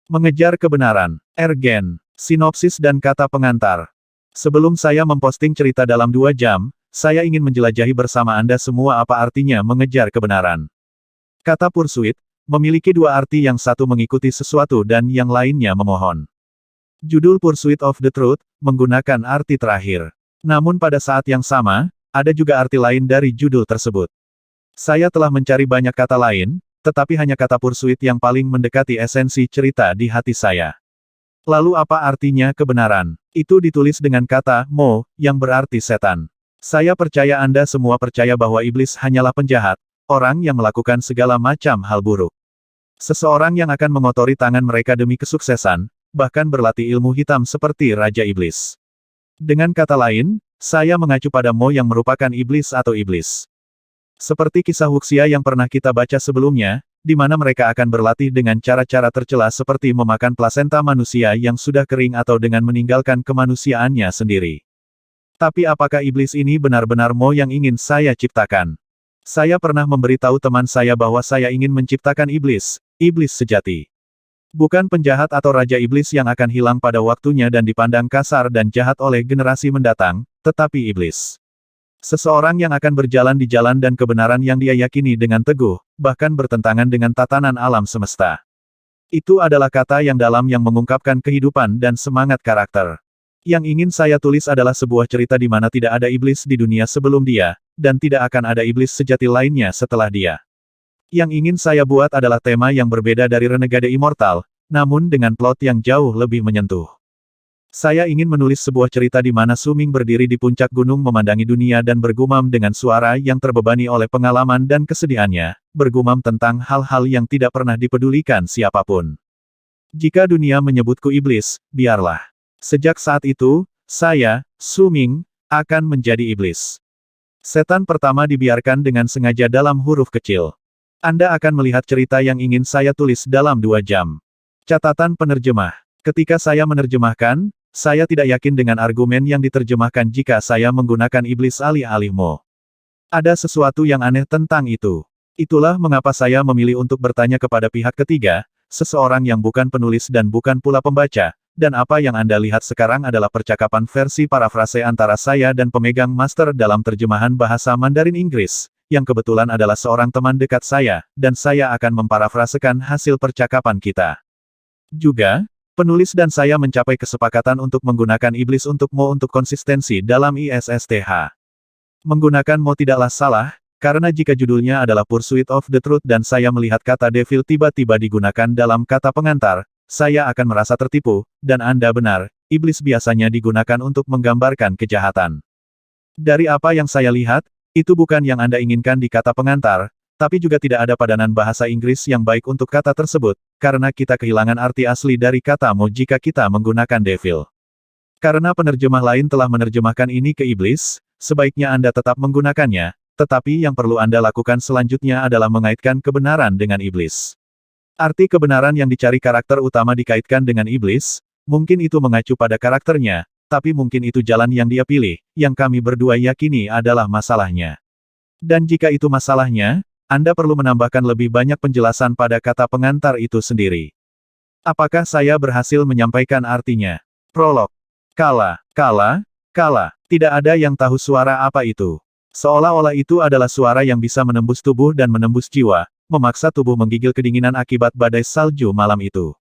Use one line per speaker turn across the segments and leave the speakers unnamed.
Mengejar kebenaran. Ergen. Sinopsis dan kata pengantar. Sebelum saya memposting cerita dalam 2 jam, saya ingin menjelajahi bersama Anda semua apa artinya mengejar kebenaran. Kata pursuit memiliki 2 arti, yang satu mengikuti sesuatu dan yang lainnya memohon. Judul Pursuit of the Truth menggunakan arti terakhir. Namun pada saat yang sama, ada juga arti lain dari judul tersebut. Saya telah mencari banyak kata lain, tetapi hanya kata pursuit yang paling mendekati esensi cerita di hati saya. Lalu apa artinya kebenaran? Itu ditulis dengan kata mo, yang berarti setan. Saya percaya Anda semua percaya bahwa iblis hanyalah penjahat, orang yang melakukan segala macam hal buruk. Seseorang yang akan mengotori tangan mereka demi kesuksesan, bahkan berlatih ilmu hitam seperti Raja Iblis. Dengan kata lain, saya mengacu pada Mo yang merupakan iblis atau iblis. Seperti kisah Wuxia yang pernah kita baca sebelumnya, di mana mereka akan berlatih dengan cara-cara tercela seperti memakan plasenta manusia yang sudah kering atau dengan meninggalkan kemanusiaannya sendiri. Tapi apakah iblis ini benar-benar Mo yang ingin saya ciptakan? Saya pernah memberitahu teman saya bahwa saya ingin menciptakan iblis sejati. Bukan penjahat atau Raja Iblis yang akan hilang pada waktunya dan dipandang kasar dan jahat oleh generasi mendatang, tetapi iblis. Seseorang yang akan berjalan di jalan dan kebenaran yang dia yakini dengan teguh, bahkan bertentangan dengan tatanan alam semesta. Itu adalah kata yang dalam yang mengungkapkan kehidupan dan semangat karakter. Yang ingin saya tulis adalah sebuah cerita di mana tidak ada iblis di dunia sebelum dia, dan tidak akan ada iblis sejati lainnya setelah dia. Yang ingin saya buat adalah tema yang berbeda dari Renegade Immortal, namun dengan plot yang jauh lebih menyentuh. Saya ingin menulis sebuah cerita di mana Su Ming berdiri di puncak gunung memandangi dunia dan bergumam dengan suara yang terbebani oleh pengalaman dan kesedihannya, bergumam tentang hal-hal yang tidak pernah dipedulikan siapapun. Jika dunia menyebutku iblis, biarlah. Sejak saat itu, saya, Su Ming, akan menjadi iblis. Setan pertama dibiarkan dengan sengaja dalam huruf kecil. Anda akan melihat cerita yang ingin saya tulis dalam 2 jam. Catatan penerjemah. Ketika saya menerjemahkan, saya tidak yakin dengan argumen yang diterjemahkan jika saya menggunakan iblis alih-alih Mo. Ada sesuatu yang aneh tentang itu. Itulah mengapa saya memilih untuk bertanya kepada pihak ketiga, seseorang yang bukan penulis dan bukan pula pembaca, dan apa yang Anda lihat sekarang adalah percakapan versi parafrase antara saya dan pemegang master dalam terjemahan bahasa Mandarin Inggris, yang kebetulan adalah seorang teman dekat saya, dan saya akan memparafrasekan hasil percakapan kita. Juga, penulis dan saya mencapai kesepakatan untuk menggunakan iblis untuk Mo untuk konsistensi dalam ISSTH. Menggunakan Mo tidaklah salah, karena jika judulnya adalah Pursuit of the Truth dan saya melihat kata devil tiba-tiba digunakan dalam kata pengantar, saya akan merasa tertipu, dan Anda benar, iblis biasanya digunakan untuk menggambarkan kejahatan. Dari apa yang saya lihat, itu bukan yang Anda inginkan di kata pengantar, tapi juga tidak ada padanan bahasa Inggris yang baik untuk kata tersebut, karena kita kehilangan arti asli dari kata Mo jika kita menggunakan devil. Karena penerjemah lain telah menerjemahkan ini ke iblis, sebaiknya Anda tetap menggunakannya, tetapi yang perlu Anda lakukan selanjutnya adalah mengaitkan kebenaran dengan iblis. Arti kebenaran yang dicari karakter utama dikaitkan dengan iblis, mungkin itu mengacu pada karakternya, tapi mungkin itu jalan yang dia pilih, yang kami berdua yakini adalah masalahnya. Dan jika itu masalahnya, Anda perlu menambahkan lebih banyak penjelasan pada kata pengantar itu sendiri. Apakah saya berhasil menyampaikan artinya? Prolog. Kala. Tidak ada yang tahu suara apa itu. Seolah-olah itu adalah suara yang bisa menembus tubuh dan menembus jiwa, memaksa tubuh menggigil kedinginan akibat badai salju malam itu.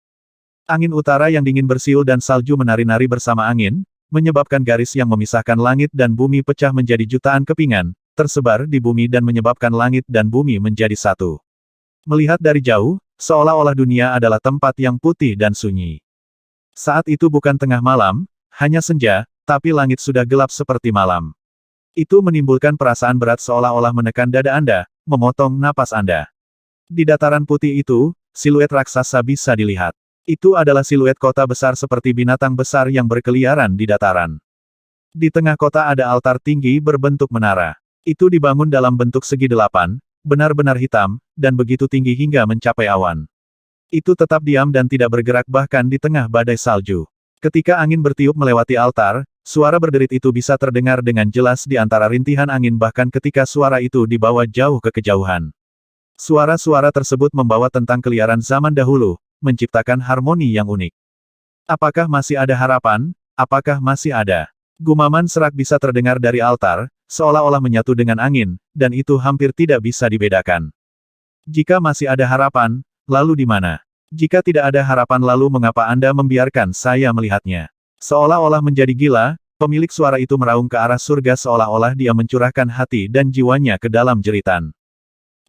Angin utara yang dingin bersiul dan salju menari-nari bersama angin, menyebabkan garis yang memisahkan langit dan bumi pecah menjadi jutaan kepingan, tersebar di bumi dan menyebabkan langit dan bumi menjadi satu. Melihat dari jauh, seolah-olah dunia adalah tempat yang putih dan sunyi. Saat itu bukan tengah malam, hanya senja, tapi langit sudah gelap seperti malam. Itu menimbulkan perasaan berat seolah-olah menekan dada Anda, memotong napas Anda. Di dataran putih itu, siluet raksasa bisa dilihat. Itu adalah siluet kota besar seperti binatang besar yang berkeliaran di dataran. Di tengah kota ada altar tinggi berbentuk menara. Itu dibangun dalam bentuk segi 8, benar-benar hitam, dan begitu tinggi hingga mencapai awan. Itu tetap diam dan tidak bergerak bahkan di tengah badai salju. Ketika angin bertiup melewati altar, suara berderit itu bisa terdengar dengan jelas di antara rintihan angin bahkan ketika suara itu dibawa jauh ke kejauhan. Suara-suara tersebut membawa tentang keliaran zaman dahulu, menciptakan harmoni yang unik. Apakah masih ada harapan? Apakah masih ada? Gumaman serak bisa terdengar dari altar, seolah-olah menyatu dengan angin, dan itu hampir tidak bisa dibedakan. Jika masih ada harapan, lalu di mana? Jika tidak ada harapan lalu mengapa Anda membiarkan saya melihatnya? Seolah-olah menjadi gila, pemilik suara itu meraung ke arah surga seolah-olah dia mencurahkan hati dan jiwanya ke dalam jeritan.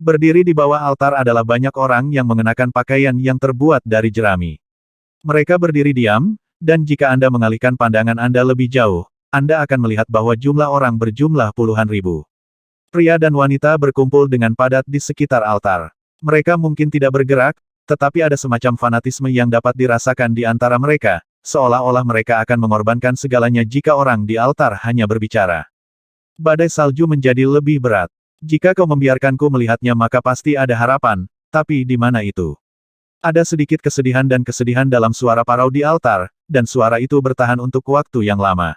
Berdiri di bawah altar adalah banyak orang yang mengenakan pakaian yang terbuat dari jerami. Mereka berdiri diam, dan jika Anda mengalihkan pandangan Anda lebih jauh, Anda akan melihat bahwa jumlah orang berjumlah puluhan ribu. Pria dan wanita berkumpul dengan padat di sekitar altar. Mereka mungkin tidak bergerak, tetapi ada semacam fanatisme yang dapat dirasakan di antara mereka, seolah-olah mereka akan mengorbankan segalanya jika orang di altar hanya berbicara. Badai salju menjadi lebih berat. Jika kau membiarkanku melihatnya maka pasti ada harapan, tapi di mana itu? Ada sedikit kesedihan dan kesedihan dalam suara parau di altar, dan suara itu bertahan untuk waktu yang lama.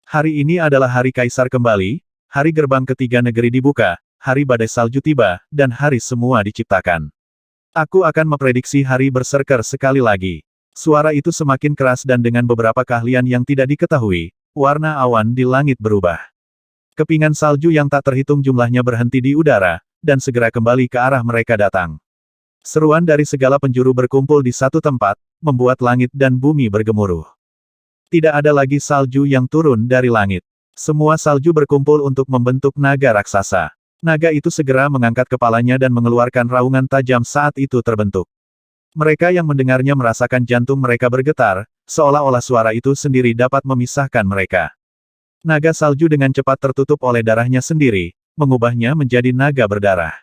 Hari ini adalah hari Kaisar kembali, hari gerbang ketiga negeri dibuka, hari badai salju tiba, dan hari semua diciptakan. Aku akan memprediksi hari berserker sekali lagi. Suara itu semakin keras dan dengan beberapa keahlian yang tidak diketahui, warna awan di langit berubah. Kepingan salju yang tak terhitung jumlahnya berhenti di udara, dan segera kembali ke arah mereka datang. Seruan dari segala penjuru berkumpul di satu tempat, membuat langit dan bumi bergemuruh. Tidak ada lagi salju yang turun dari langit. Semua salju berkumpul untuk membentuk naga raksasa. Naga itu segera mengangkat kepalanya dan mengeluarkan raungan tajam saat itu terbentuk. Mereka yang mendengarnya merasakan jantung mereka bergetar, seolah-olah suara itu sendiri dapat memisahkan mereka. Naga salju dengan cepat tertutup oleh darahnya sendiri, mengubahnya menjadi naga berdarah.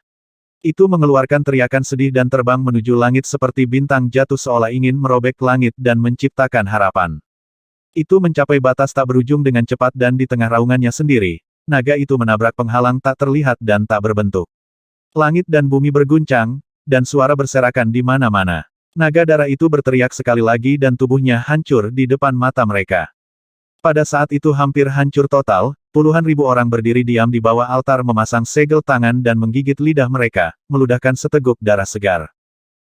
Itu mengeluarkan teriakan sedih dan terbang menuju langit seperti bintang jatuh seolah ingin merobek langit dan menciptakan harapan. Itu mencapai batas tak berujung dengan cepat dan di tengah raungannya sendiri, naga itu menabrak penghalang tak terlihat dan tak berbentuk. Langit dan bumi berguncang, dan suara berserakan di mana-mana. Naga darah itu berteriak sekali lagi dan tubuhnya hancur di depan mata mereka. Pada saat itu hampir hancur total, puluhan ribu orang berdiri diam di bawah altar memasang segel tangan dan menggigit lidah mereka, meludahkan seteguk darah segar.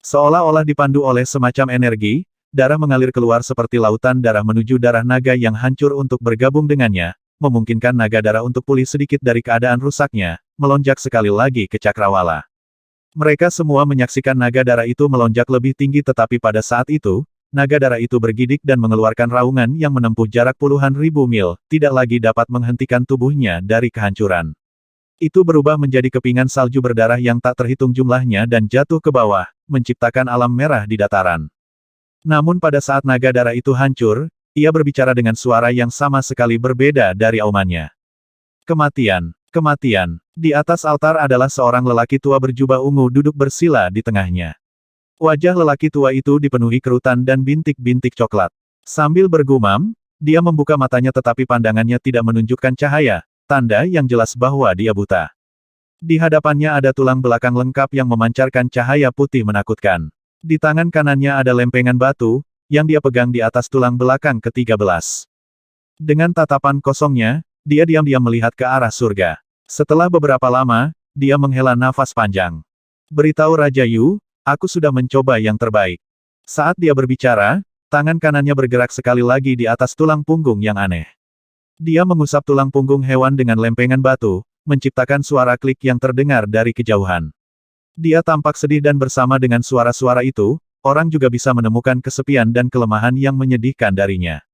Seolah-olah dipandu oleh semacam energi, darah mengalir keluar seperti lautan darah menuju darah naga yang hancur untuk bergabung dengannya, memungkinkan naga darah untuk pulih sedikit dari keadaan rusaknya, melonjak sekali lagi ke cakrawala. Mereka semua menyaksikan naga darah itu melonjak lebih tinggi tetapi pada saat itu, naga darah itu bergidik dan mengeluarkan raungan yang menempuh jarak puluhan ribu mil, tidak lagi dapat menghentikan tubuhnya dari kehancuran. Itu berubah menjadi kepingan salju berdarah yang tak terhitung jumlahnya dan jatuh ke bawah, menciptakan alam merah di dataran. Namun pada saat naga darah itu hancur, ia berbicara dengan suara yang sama sekali berbeda dari aumannya. Kematian. Kematian. Di atas altar adalah seorang lelaki tua berjubah ungu duduk bersila di tengahnya. Wajah lelaki tua itu dipenuhi kerutan dan bintik-bintik coklat. Sambil bergumam, dia membuka matanya tetapi pandangannya tidak menunjukkan cahaya, tanda yang jelas bahwa dia buta. Di hadapannya ada tulang belakang lengkap yang memancarkan cahaya putih menakutkan. Di tangan kanannya ada lempengan batu, yang dia pegang di atas tulang belakang ke-13. Dengan tatapan kosongnya, dia diam-diam melihat ke arah surga. Setelah beberapa lama, dia menghela nafas panjang. Beritahu Raja Yu, aku sudah mencoba yang terbaik. Saat dia berbicara, tangan kanannya bergerak sekali lagi di atas tulang punggung yang aneh. Dia mengusap tulang punggung hewan dengan lempengan batu, menciptakan suara klik yang terdengar dari kejauhan. Dia tampak sedih dan bersama dengan suara-suara itu, orang juga bisa menemukan kesepian dan kelemahan yang menyedihkan darinya.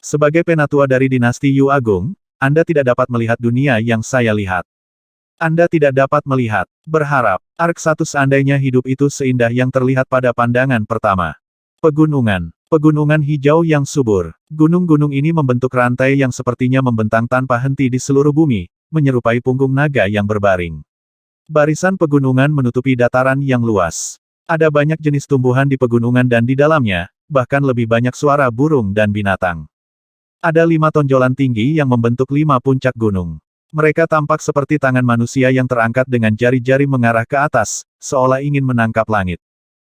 Sebagai penatua dari dinasti Yu Agung, Anda tidak dapat melihat dunia yang saya lihat. Anda tidak dapat melihat, berharap, Ark 1 seandainya hidup itu seindah yang terlihat pada pandangan pertama. Pegunungan. Pegunungan hijau yang subur. Gunung-gunung ini membentuk rantai yang sepertinya membentang tanpa henti di seluruh bumi, menyerupai punggung naga yang berbaring. Barisan pegunungan menutupi dataran yang luas. Ada banyak jenis tumbuhan di pegunungan dan di dalamnya, bahkan lebih banyak suara burung dan binatang. Ada 5 tonjolan tinggi yang membentuk 5 puncak gunung. Mereka tampak seperti tangan manusia yang terangkat dengan jari-jari mengarah ke atas, seolah ingin menangkap langit.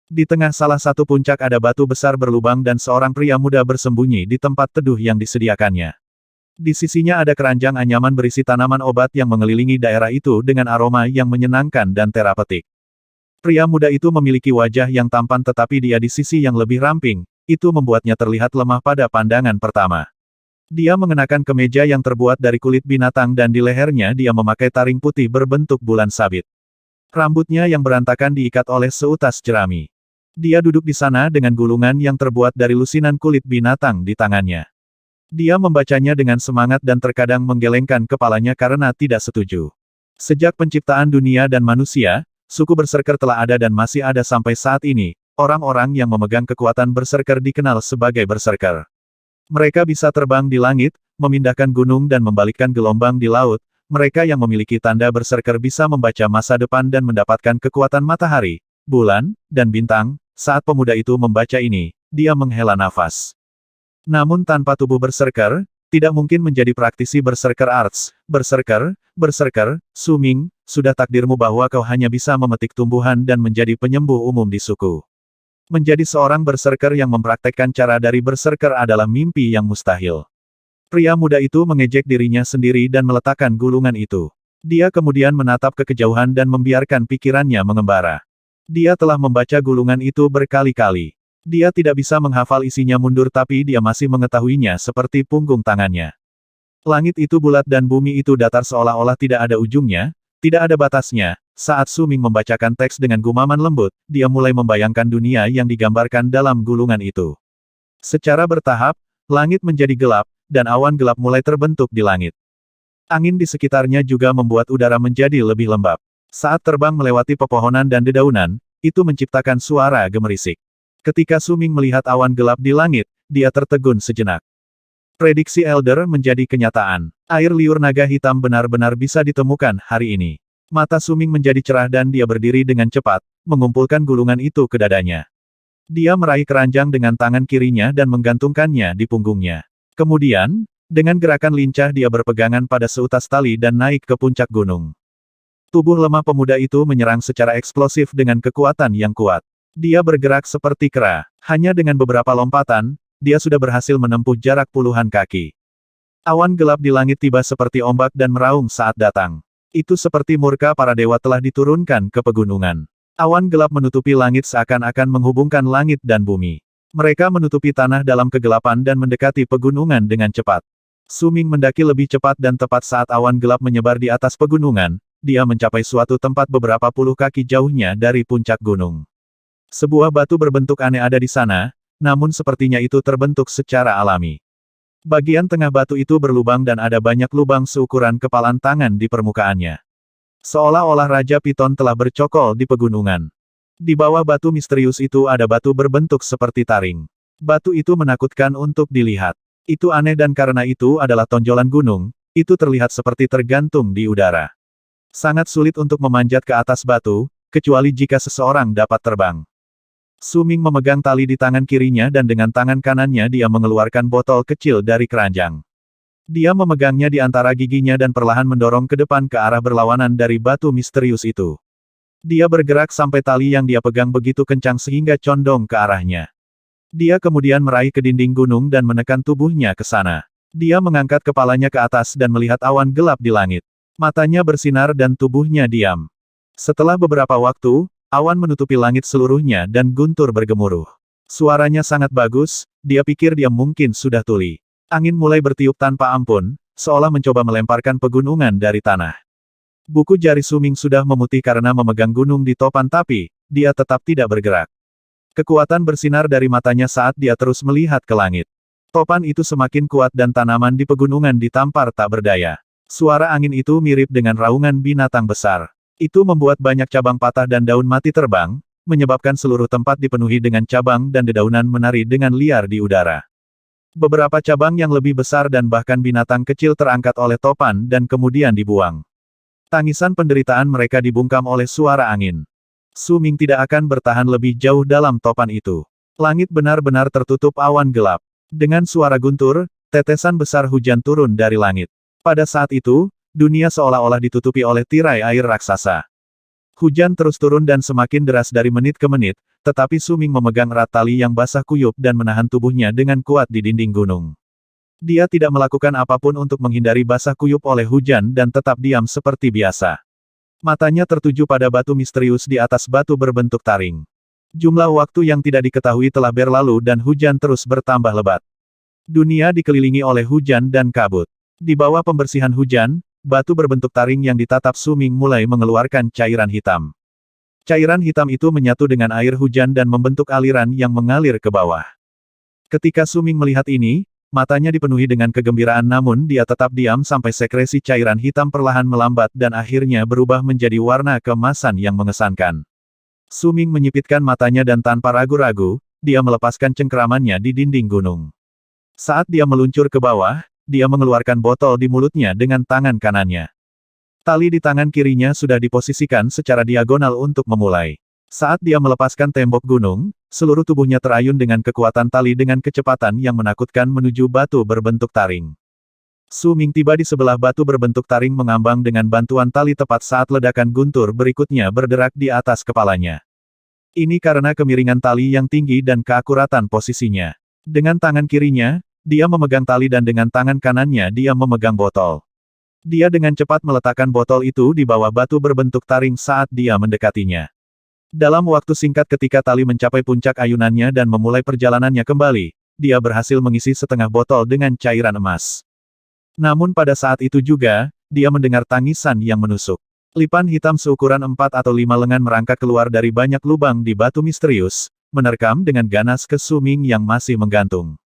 Di tengah salah satu puncak ada batu besar berlubang dan seorang pria muda bersembunyi di tempat teduh yang disediakannya. Di sisinya ada keranjang anyaman berisi tanaman obat yang mengelilingi daerah itu dengan aroma yang menyenangkan dan terapeutik. Pria muda itu memiliki wajah yang tampan tetapi dia di sisi yang lebih ramping, itu membuatnya terlihat lemah pada pandangan pertama. Dia mengenakan kemeja yang terbuat dari kulit binatang dan di lehernya dia memakai taring putih berbentuk bulan sabit. Rambutnya yang berantakan diikat oleh seutas jerami. Dia duduk di sana dengan gulungan yang terbuat dari lusinan kulit binatang di tangannya. Dia membacanya dengan semangat dan terkadang menggelengkan kepalanya karena tidak setuju. Sejak penciptaan dunia dan manusia, suku berserker telah ada dan masih ada sampai saat ini. Orang-orang yang memegang kekuatan berserker dikenal sebagai berserker. Mereka bisa terbang di langit, memindahkan gunung dan membalikkan gelombang di laut. Mereka yang memiliki tanda berserker bisa membaca masa depan dan mendapatkan kekuatan matahari, bulan, dan bintang. Saat pemuda itu membaca ini, dia menghela nafas. Namun tanpa tubuh berserker, tidak mungkin menjadi praktisi berserker arts. Berserker, Su Ming, sudah takdirmu bahwa kau hanya bisa memetik tumbuhan dan menjadi penyembuh umum di suku. Menjadi seorang berserker yang mempraktekkan cara dari berserker adalah mimpi yang mustahil. Pria muda itu mengejek dirinya sendiri dan meletakkan gulungan itu. Dia kemudian menatap ke kejauhan dan membiarkan pikirannya mengembara. Dia telah membaca gulungan itu berkali-kali. Dia tidak bisa menghafal isinya mundur tapi dia masih mengetahuinya seperti punggung tangannya. Langit itu bulat dan bumi itu datar seolah-olah tidak ada ujungnya, tidak ada batasnya. Saat Su Ming membacakan teks dengan gumaman lembut, dia mulai membayangkan dunia yang digambarkan dalam gulungan itu. Secara bertahap, langit menjadi gelap, dan awan gelap mulai terbentuk di langit. Angin di sekitarnya juga membuat udara menjadi lebih lembab. Saat terbang melewati pepohonan dan dedaunan, itu menciptakan suara gemerisik. Ketika Su Ming melihat awan gelap di langit, dia tertegun sejenak. Prediksi Elder menjadi kenyataan. Air liur naga hitam benar-benar bisa ditemukan hari ini. Mata Su Ming menjadi cerah dan dia berdiri dengan cepat, mengumpulkan gulungan itu ke dadanya. Dia meraih keranjang dengan tangan kirinya dan menggantungkannya di punggungnya. Kemudian, dengan gerakan lincah dia berpegangan pada seutas tali dan naik ke puncak gunung. Tubuh lemah pemuda itu menyerang secara eksplosif dengan kekuatan yang kuat. Dia bergerak seperti kera. Hanya dengan beberapa lompatan, dia sudah berhasil menempuh jarak puluhan kaki. Awan gelap di langit tiba seperti ombak dan meraung saat datang. Itu seperti murka para dewa telah diturunkan ke pegunungan. Awan gelap menutupi langit seakan-akan menghubungkan langit dan bumi. Mereka menutupi tanah dalam kegelapan dan mendekati pegunungan dengan cepat. Su Ming mendaki lebih cepat dan tepat saat awan gelap menyebar di atas pegunungan, dia mencapai suatu tempat beberapa puluh kaki jauhnya dari puncak gunung. Sebuah batu berbentuk aneh ada di sana, namun sepertinya itu terbentuk secara alami. Bagian tengah batu itu berlubang dan ada banyak lubang seukuran kepalan tangan di permukaannya. Seolah-olah Raja Piton telah bercokol di pegunungan. Di bawah batu misterius itu ada batu berbentuk seperti taring. Batu itu menakutkan untuk dilihat. Itu aneh dan karena itu adalah tonjolan gunung, itu terlihat seperti tergantung di udara. Sangat sulit untuk memanjat ke atas batu, kecuali jika seseorang dapat terbang. Su Ming memegang tali di tangan kirinya dan dengan tangan kanannya dia mengeluarkan botol kecil dari keranjang. Dia memegangnya di antara giginya dan perlahan mendorong ke depan ke arah berlawanan dari batu misterius itu. Dia bergerak sampai tali yang dia pegang begitu kencang sehingga condong ke arahnya. Dia kemudian meraih ke dinding gunung dan menekan tubuhnya ke sana. Dia mengangkat kepalanya ke atas dan melihat awan gelap di langit. Matanya bersinar dan tubuhnya diam. Setelah beberapa waktu, awan menutupi langit seluruhnya dan guntur bergemuruh. Suaranya sangat bagus, dia pikir dia mungkin sudah tuli. Angin mulai bertiup tanpa ampun, seolah mencoba melemparkan pegunungan dari tanah. Buku jari Su Ming sudah memutih karena memegang gunung di topan tapi, dia tetap tidak bergerak. Kekuatan bersinar dari matanya saat dia terus melihat ke langit. Topan itu semakin kuat dan tanaman di pegunungan ditampar tak berdaya. Suara angin itu mirip dengan raungan binatang besar. Itu membuat banyak cabang patah dan daun mati terbang, menyebabkan seluruh tempat dipenuhi dengan cabang dan dedaunan menari dengan liar di udara. Beberapa cabang yang lebih besar dan bahkan binatang kecil terangkat oleh topan dan kemudian dibuang. Tangisan penderitaan mereka dibungkam oleh suara angin. Su Ming tidak akan bertahan lebih jauh dalam topan itu. Langit benar-benar tertutup awan gelap. Dengan suara guntur, tetesan besar hujan turun dari langit. Pada saat itu, dunia seolah-olah ditutupi oleh tirai air raksasa. Hujan terus turun dan semakin deras dari menit ke menit, tetapi Su Ming memegang erat tali yang basah kuyup dan menahan tubuhnya dengan kuat di dinding gunung. Dia tidak melakukan apapun untuk menghindari basah kuyup oleh hujan dan tetap diam seperti biasa. Matanya tertuju pada batu misterius di atas batu berbentuk taring. Jumlah waktu yang tidak diketahui telah berlalu dan hujan terus bertambah lebat. Dunia dikelilingi oleh hujan dan kabut. Di bawah pembersihan hujan, batu berbentuk taring yang ditatap Su Ming mulai mengeluarkan cairan hitam. Cairan hitam itu menyatu dengan air hujan dan membentuk aliran yang mengalir ke bawah. Ketika Su Ming melihat ini, matanya dipenuhi dengan kegembiraan namun dia tetap diam sampai sekresi cairan hitam perlahan melambat dan akhirnya berubah menjadi warna keemasan yang mengesankan. Su Ming menyipitkan matanya dan tanpa ragu-ragu, dia melepaskan cengkeramannya di dinding gunung. Saat dia meluncur ke bawah, dia mengeluarkan botol di mulutnya dengan tangan kanannya. Tali di tangan kirinya sudah diposisikan secara diagonal untuk memulai. Saat dia melepaskan tembok gunung, seluruh tubuhnya terayun dengan kekuatan tali dengan kecepatan yang menakutkan menuju batu berbentuk taring. Su Ming tiba di sebelah batu berbentuk taring mengambang dengan bantuan tali tepat saat ledakan guntur berikutnya berderak di atas kepalanya. Ini karena kemiringan tali yang tinggi dan keakuratan posisinya. Dengan tangan kirinya, dia memegang tali dan dengan tangan kanannya dia memegang botol. Dia dengan cepat meletakkan botol itu di bawah batu berbentuk taring saat dia mendekatinya. Dalam waktu singkat ketika tali mencapai puncak ayunannya dan memulai perjalanannya kembali, dia berhasil mengisi setengah botol dengan cairan emas. Namun pada saat itu juga, dia mendengar tangisan yang menusuk. Lipan hitam seukuran 4 atau 5 lengan merangkak keluar dari banyak lubang di batu misterius, menerkam dengan ganas ke Su Ming yang masih menggantung.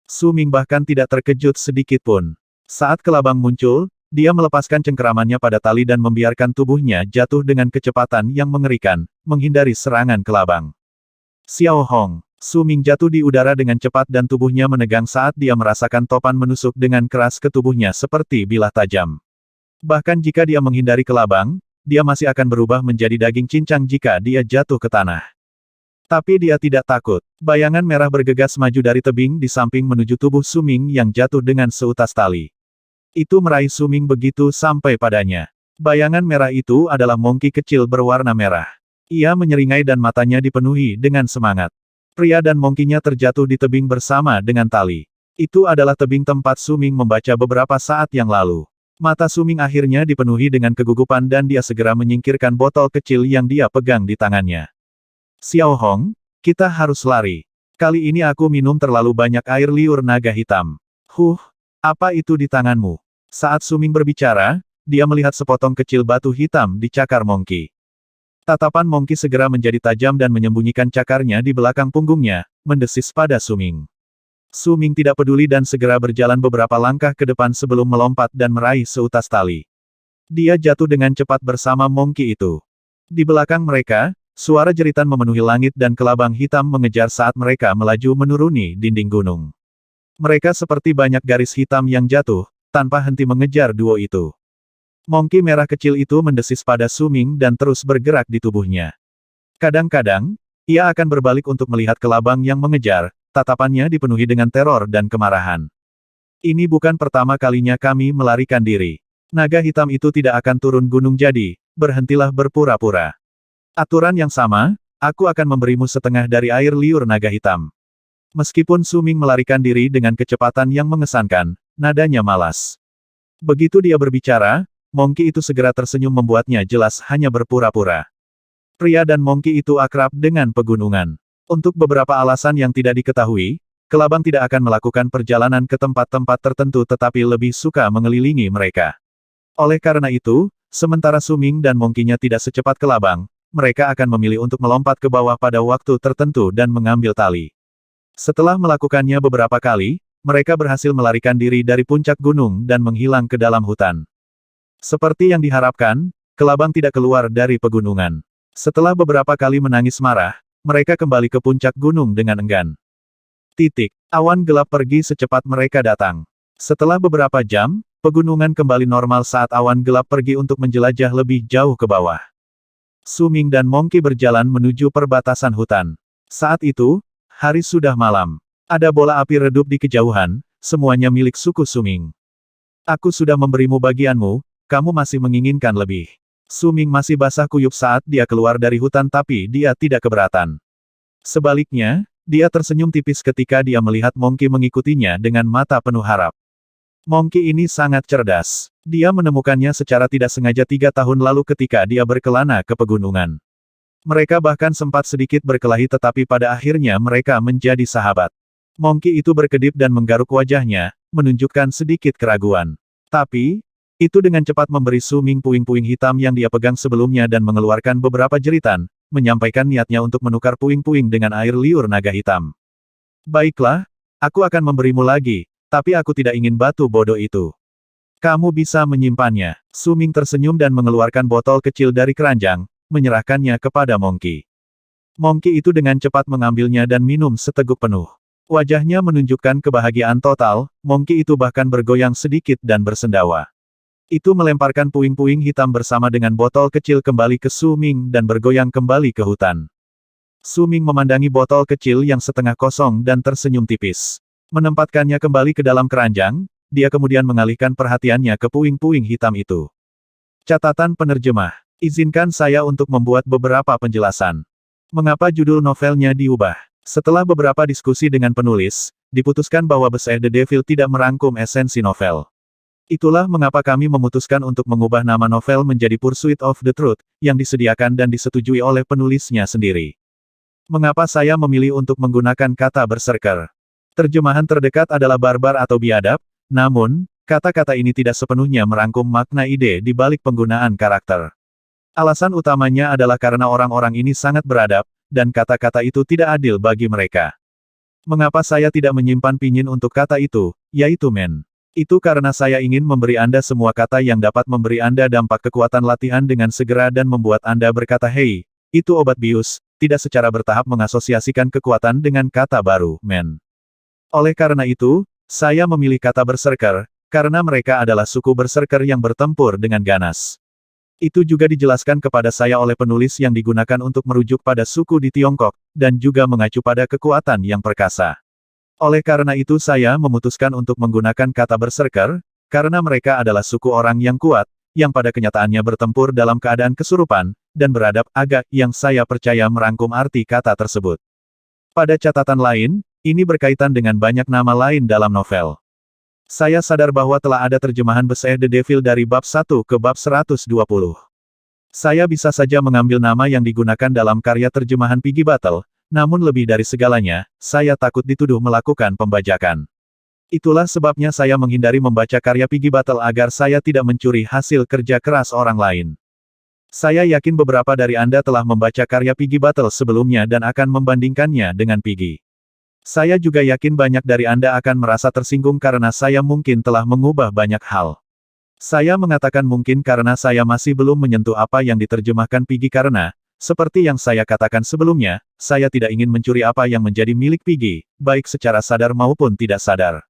Su Ming bahkan tidak terkejut sedikit pun. Saat kelabang muncul, dia melepaskan cengkeramannya pada tali dan membiarkan tubuhnya jatuh dengan kecepatan yang mengerikan, menghindari serangan kelabang. Xiao Hong. Su Ming jatuh di udara dengan cepat dan tubuhnya menegang saat dia merasakan topan menusuk dengan keras ke tubuhnya seperti bilah tajam. Bahkan jika dia menghindari kelabang, dia masih akan berubah menjadi daging cincang jika dia jatuh ke tanah. Tapi dia tidak takut. Bayangan merah bergegas maju dari tebing di samping menuju tubuh Su Ming yang jatuh dengan seutas tali. Itu meraih Su Ming begitu sampai padanya. Bayangan merah itu adalah monkey kecil berwarna merah. Ia menyeringai dan matanya dipenuhi dengan semangat. Pria dan monkey-nya terjatuh di tebing bersama dengan tali. Itu adalah tebing tempat Su Ming membaca beberapa saat yang lalu. Mata Su Ming akhirnya dipenuhi dengan kegugupan dan dia segera menyingkirkan botol kecil yang dia pegang di tangannya. Xiao Hong, kita harus lari. Kali ini aku minum terlalu banyak air liur naga hitam. Apa itu di tanganmu? Saat Su Ming berbicara, dia melihat sepotong kecil batu hitam di cakar monkey. Tatapan monkey segera menjadi tajam dan menyembunyikan cakarnya di belakang punggungnya, mendesis pada Su Ming. Su Ming tidak peduli dan segera berjalan beberapa langkah ke depan sebelum melompat dan meraih seutas tali. Dia jatuh dengan cepat bersama monkey itu. Di belakang mereka, suara jeritan memenuhi langit dan kelabang hitam mengejar saat mereka melaju menuruni dinding gunung. Mereka seperti banyak garis hitam yang jatuh, tanpa henti mengejar duo itu. Monkey merah kecil itu mendesis pada Su Ming dan terus bergerak di tubuhnya. Kadang-kadang, ia akan berbalik untuk melihat kelabang yang mengejar, tatapannya dipenuhi dengan teror dan kemarahan. Ini bukan pertama kalinya kami melarikan diri. Naga hitam itu tidak akan turun gunung jadi, berhentilah berpura-pura. Aturan yang sama, aku akan memberimu setengah dari air liur naga hitam. Meskipun Su Ming melarikan diri dengan kecepatan yang mengesankan, nadanya malas. Begitu dia berbicara, monkey itu segera tersenyum membuatnya jelas hanya berpura-pura. Pria dan monkey itu akrab dengan pegunungan. Untuk beberapa alasan yang tidak diketahui, kelabang tidak akan melakukan perjalanan ke tempat-tempat tertentu tetapi lebih suka mengelilingi mereka. Oleh karena itu, sementara Su Ming dan monkey-nya tidak secepat kelabang, mereka akan memilih untuk melompat ke bawah pada waktu tertentu dan mengambil tali. Setelah melakukannya beberapa kali, mereka berhasil melarikan diri dari puncak gunung dan menghilang ke dalam hutan. Seperti yang diharapkan, kelabang tidak keluar dari pegunungan. Setelah beberapa kali menangis marah, mereka kembali ke puncak gunung dengan enggan. Awan gelap pergi secepat mereka datang. Setelah beberapa jam, pegunungan kembali normal saat awan gelap pergi untuk menjelajah lebih jauh ke bawah. Su Ming dan monkey berjalan menuju perbatasan hutan. Saat itu, hari sudah malam. Ada bola api redup di kejauhan, semuanya milik suku Su Ming. Aku sudah memberimu bagianmu, kamu masih menginginkan lebih. Su Ming masih basah kuyup saat dia keluar dari hutan tapi dia tidak keberatan. Sebaliknya, dia tersenyum tipis ketika dia melihat monkey mengikutinya dengan mata penuh harap. Monkey ini sangat cerdas. Dia menemukannya secara tidak sengaja 3 tahun lalu ketika dia berkelana ke pegunungan. Mereka bahkan sempat sedikit berkelahi tetapi pada akhirnya mereka menjadi sahabat. Monkey itu berkedip dan menggaruk wajahnya, menunjukkan sedikit keraguan. Tapi, itu dengan cepat memberi Su Ming puing-puing hitam yang dia pegang sebelumnya dan mengeluarkan beberapa jeritan, menyampaikan niatnya untuk menukar puing-puing dengan air liur naga hitam. Baiklah, aku akan memberimu lagi. Tapi aku tidak ingin batu bodoh itu. Kamu bisa menyimpannya. Su Ming tersenyum dan mengeluarkan botol kecil dari keranjang, menyerahkannya kepada Monkey. Monkey itu dengan cepat mengambilnya dan minum seteguk penuh. Wajahnya menunjukkan kebahagiaan total, Monkey itu bahkan bergoyang sedikit dan bersendawa. Itu melemparkan puing-puing hitam bersama dengan botol kecil kembali ke Su Ming dan bergoyang kembali ke hutan. Su Ming memandangi botol kecil yang setengah kosong dan tersenyum tipis. Menempatkannya kembali ke dalam keranjang, dia kemudian mengalihkan perhatiannya ke puing-puing hitam itu. Catatan penerjemah. Izinkan saya untuk membuat beberapa penjelasan. Mengapa judul novelnya diubah? Setelah beberapa diskusi dengan penulis, diputuskan bahwa Beside the Devil tidak merangkum esensi novel. Itulah mengapa kami memutuskan untuk mengubah nama novel menjadi Pursuit of the Truth, yang disediakan dan disetujui oleh penulisnya sendiri. Mengapa saya memilih untuk menggunakan kata berserker? Terjemahan terdekat adalah barbar atau biadab, namun, kata-kata ini tidak sepenuhnya merangkum makna ide di balik penggunaan karakter. Alasan utamanya adalah karena orang-orang ini sangat beradab, dan kata-kata itu tidak adil bagi mereka. Mengapa saya tidak menyimpan pinyin untuk kata itu, yaitu men? Itu karena saya ingin memberi Anda semua kata yang dapat memberi Anda dampak kekuatan latihan dengan segera dan membuat Anda berkata hei, itu obat bius, tidak secara bertahap mengasosiasikan kekuatan dengan kata baru, men. Oleh karena itu, saya memilih kata berserker, karena mereka adalah suku berserker yang bertempur dengan ganas. Itu juga dijelaskan kepada saya oleh penulis yang digunakan untuk merujuk pada suku di Tiongkok, dan juga mengacu pada kekuatan yang perkasa. Oleh karena itu saya memutuskan untuk menggunakan kata berserker, karena mereka adalah suku orang yang kuat, yang pada kenyataannya bertempur dalam keadaan kesurupan, dan beradab agak yang saya percaya merangkum arti kata tersebut. Pada catatan lain, ini berkaitan dengan banyak nama lain dalam novel. Saya sadar bahwa telah ada terjemahan Beside the Devil dari bab 1 ke bab 120. Saya bisa saja mengambil nama yang digunakan dalam karya terjemahan Piggy Battle, namun lebih dari segalanya, saya takut dituduh melakukan pembajakan. Itulah sebabnya saya menghindari membaca karya Piggy Battle agar saya tidak mencuri hasil kerja keras orang lain. Saya yakin beberapa dari Anda telah membaca karya Piggy Battle sebelumnya dan akan membandingkannya dengan Piggy. Saya juga yakin banyak dari Anda akan merasa tersinggung karena saya mungkin telah mengubah banyak hal. Saya mengatakan mungkin karena saya masih belum menyentuh apa yang diterjemahkan Piggy karena, seperti yang saya katakan sebelumnya, saya tidak ingin mencuri apa yang menjadi milik Piggy, baik secara sadar maupun tidak sadar.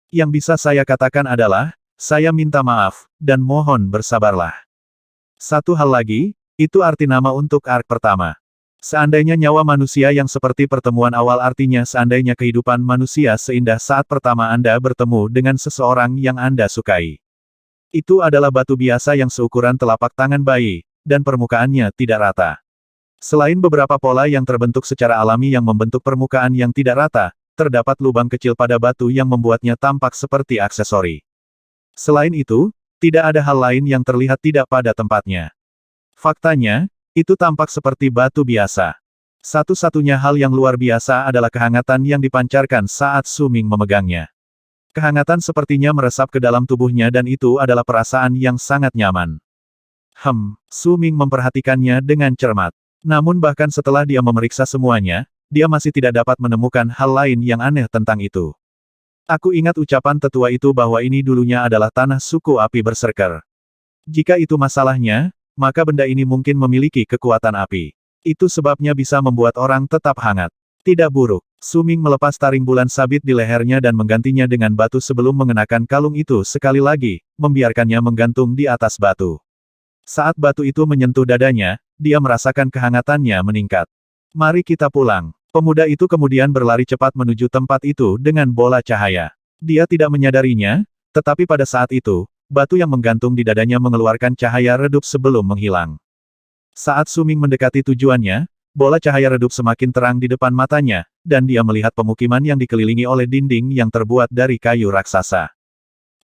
Yang bisa saya katakan adalah, saya minta maaf, dan mohon bersabarlah. Satu hal lagi, itu arti nama untuk arc pertama. Seandainya nyawa manusia yang seperti pertemuan awal artinya seandainya kehidupan manusia seindah saat pertama Anda bertemu dengan seseorang yang Anda sukai. Itu adalah batu biasa yang seukuran telapak tangan bayi, dan permukaannya tidak rata. Selain beberapa pola yang terbentuk secara alami yang membentuk permukaan yang tidak rata, terdapat lubang kecil pada batu yang membuatnya tampak seperti aksesori. Selain itu, tidak ada hal lain yang terlihat tidak pada tempatnya. Faktanya, itu tampak seperti batu biasa. Satu-satunya hal yang luar biasa adalah kehangatan yang dipancarkan saat Su Ming memegangnya. Kehangatan sepertinya meresap ke dalam tubuhnya dan itu adalah perasaan yang sangat nyaman. Su Ming memperhatikannya dengan cermat. Namun bahkan setelah dia memeriksa semuanya, dia masih tidak dapat menemukan hal lain yang aneh tentang itu. Aku ingat ucapan tetua itu bahwa ini dulunya adalah tanah suku api berserker. Jika itu masalahnya, maka benda ini mungkin memiliki kekuatan api. Itu sebabnya bisa membuat orang tetap hangat. Tidak buruk. Su Ming melepas taring bulan sabit di lehernya dan menggantinya dengan batu sebelum mengenakan kalung itu sekali lagi, membiarkannya menggantung di atas batu. Saat batu itu menyentuh dadanya, dia merasakan kehangatannya meningkat. Mari kita pulang. Pemuda itu kemudian berlari cepat menuju tempat itu dengan bola cahaya. Dia tidak menyadarinya, tetapi pada saat itu, batu yang menggantung di dadanya mengeluarkan cahaya redup sebelum menghilang. Saat Su Ming mendekati tujuannya, bola cahaya redup semakin terang di depan matanya, dan dia melihat pemukiman yang dikelilingi oleh dinding yang terbuat dari kayu raksasa.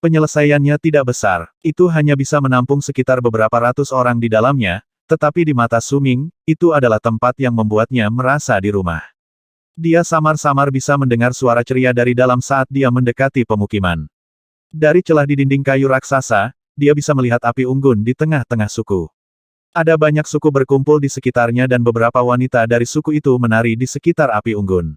Penyelesaiannya tidak besar, itu hanya bisa menampung sekitar beberapa ratus orang di dalamnya, tetapi di mata Su Ming, itu adalah tempat yang membuatnya merasa di rumah. Dia samar-samar bisa mendengar suara ceria dari dalam saat dia mendekati pemukiman. Dari celah di dinding kayu raksasa, dia bisa melihat api unggun di tengah-tengah suku. Ada banyak suku berkumpul di sekitarnya dan beberapa wanita dari suku itu menari di sekitar api unggun.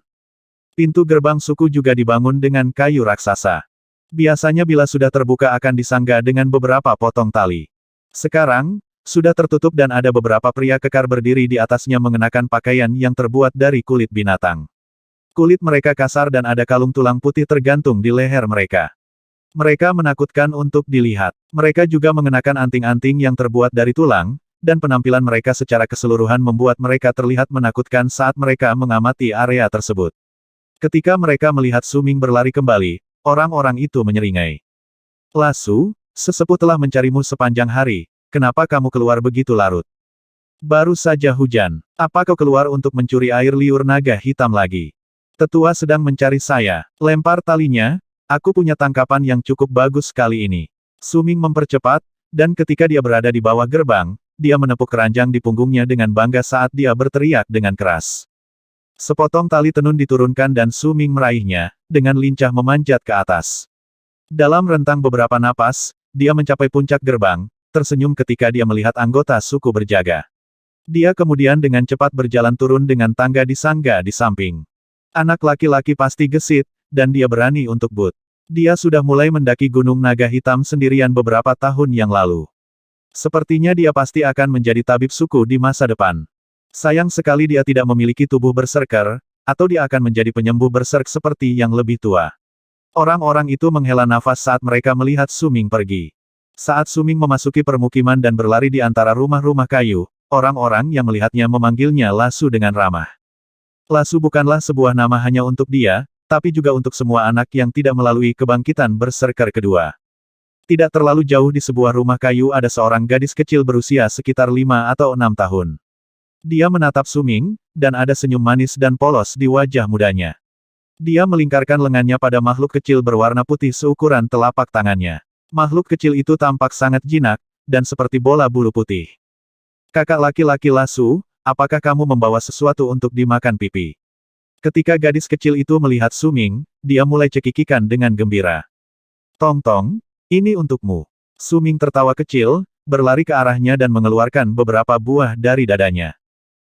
Pintu gerbang suku juga dibangun dengan kayu raksasa. Biasanya bila sudah terbuka akan disangga dengan beberapa potong tali. Sekarang, sudah tertutup dan ada beberapa pria kekar berdiri di atasnya mengenakan pakaian yang terbuat dari kulit binatang. Kulit mereka kasar dan ada kalung tulang putih tergantung di leher mereka. Mereka menakutkan untuk dilihat. Mereka juga mengenakan anting-anting yang terbuat dari tulang, dan penampilan mereka secara keseluruhan membuat mereka terlihat menakutkan saat mereka mengamati area tersebut. Ketika mereka melihat Su Ming berlari kembali, orang-orang itu menyeringai. Lasu, sesepuh telah mencarimu sepanjang hari, kenapa kamu keluar begitu larut? Baru saja hujan, apa kau keluar untuk mencuri air liur naga hitam lagi? Tetua sedang mencari saya, lempar talinya, aku punya tangkapan yang cukup bagus kali ini. Su Ming mempercepat, dan ketika dia berada di bawah gerbang, dia menepuk keranjang di punggungnya dengan bangga saat dia berteriak dengan keras. Sepotong tali tenun diturunkan dan Su Ming meraihnya, dengan lincah memanjat ke atas. Dalam rentang beberapa napas, dia mencapai puncak gerbang, tersenyum ketika dia melihat anggota suku berjaga. Dia kemudian dengan cepat berjalan turun dengan tangga disangga di samping. Anak laki-laki pasti gesit, dan dia berani untuk but. Dia sudah mulai mendaki Gunung Naga Hitam sendirian beberapa tahun yang lalu. Sepertinya dia pasti akan menjadi tabib suku di masa depan. Sayang sekali dia tidak memiliki tubuh berserker, atau dia akan menjadi penyembuh berserk seperti yang lebih tua. Orang-orang itu menghela nafas saat mereka melihat Su Ming pergi. Saat Su Ming memasuki permukiman dan berlari di antara rumah-rumah kayu, orang-orang yang melihatnya memanggilnya Lasu dengan ramah. Lasu bukanlah sebuah nama hanya untuk dia, tapi juga untuk semua anak yang tidak melalui kebangkitan berserker kedua. Tidak terlalu jauh di sebuah rumah kayu ada seorang gadis kecil berusia sekitar 5 atau 6 tahun. Dia menatap Su Ming, dan ada senyum manis dan polos di wajah mudanya. Dia melingkarkan lengannya pada makhluk kecil berwarna putih seukuran telapak tangannya. Makhluk kecil itu tampak sangat jinak, dan seperti bola bulu putih. Kakak laki-laki Lasu, apakah kamu membawa sesuatu untuk dimakan pipi? Ketika gadis kecil itu melihat Su Ming, dia mulai cekikikan dengan gembira. Tong-tong, ini untukmu. Su Ming tertawa kecil, berlari ke arahnya dan mengeluarkan beberapa buah dari dadanya.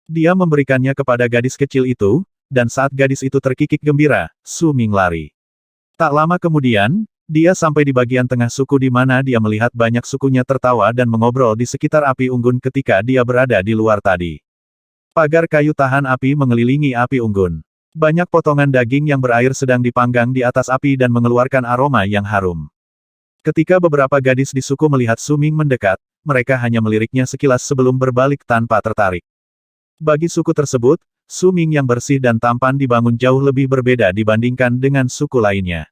Dia memberikannya kepada gadis kecil itu, dan saat gadis itu terkikik gembira, Su Ming lari. Tak lama kemudian, dia sampai di bagian tengah suku di mana dia melihat banyak sukunya tertawa dan mengobrol di sekitar api unggun ketika dia berada di luar tadi. Pagar kayu tahan api mengelilingi api unggun. Banyak potongan daging yang berair sedang dipanggang di atas api dan mengeluarkan aroma yang harum. Ketika beberapa gadis di suku melihat Su Ming mendekat, mereka hanya meliriknya sekilas sebelum berbalik tanpa tertarik. Bagi suku tersebut, Su Ming yang bersih dan tampan dibangun jauh lebih berbeda dibandingkan dengan suku lainnya.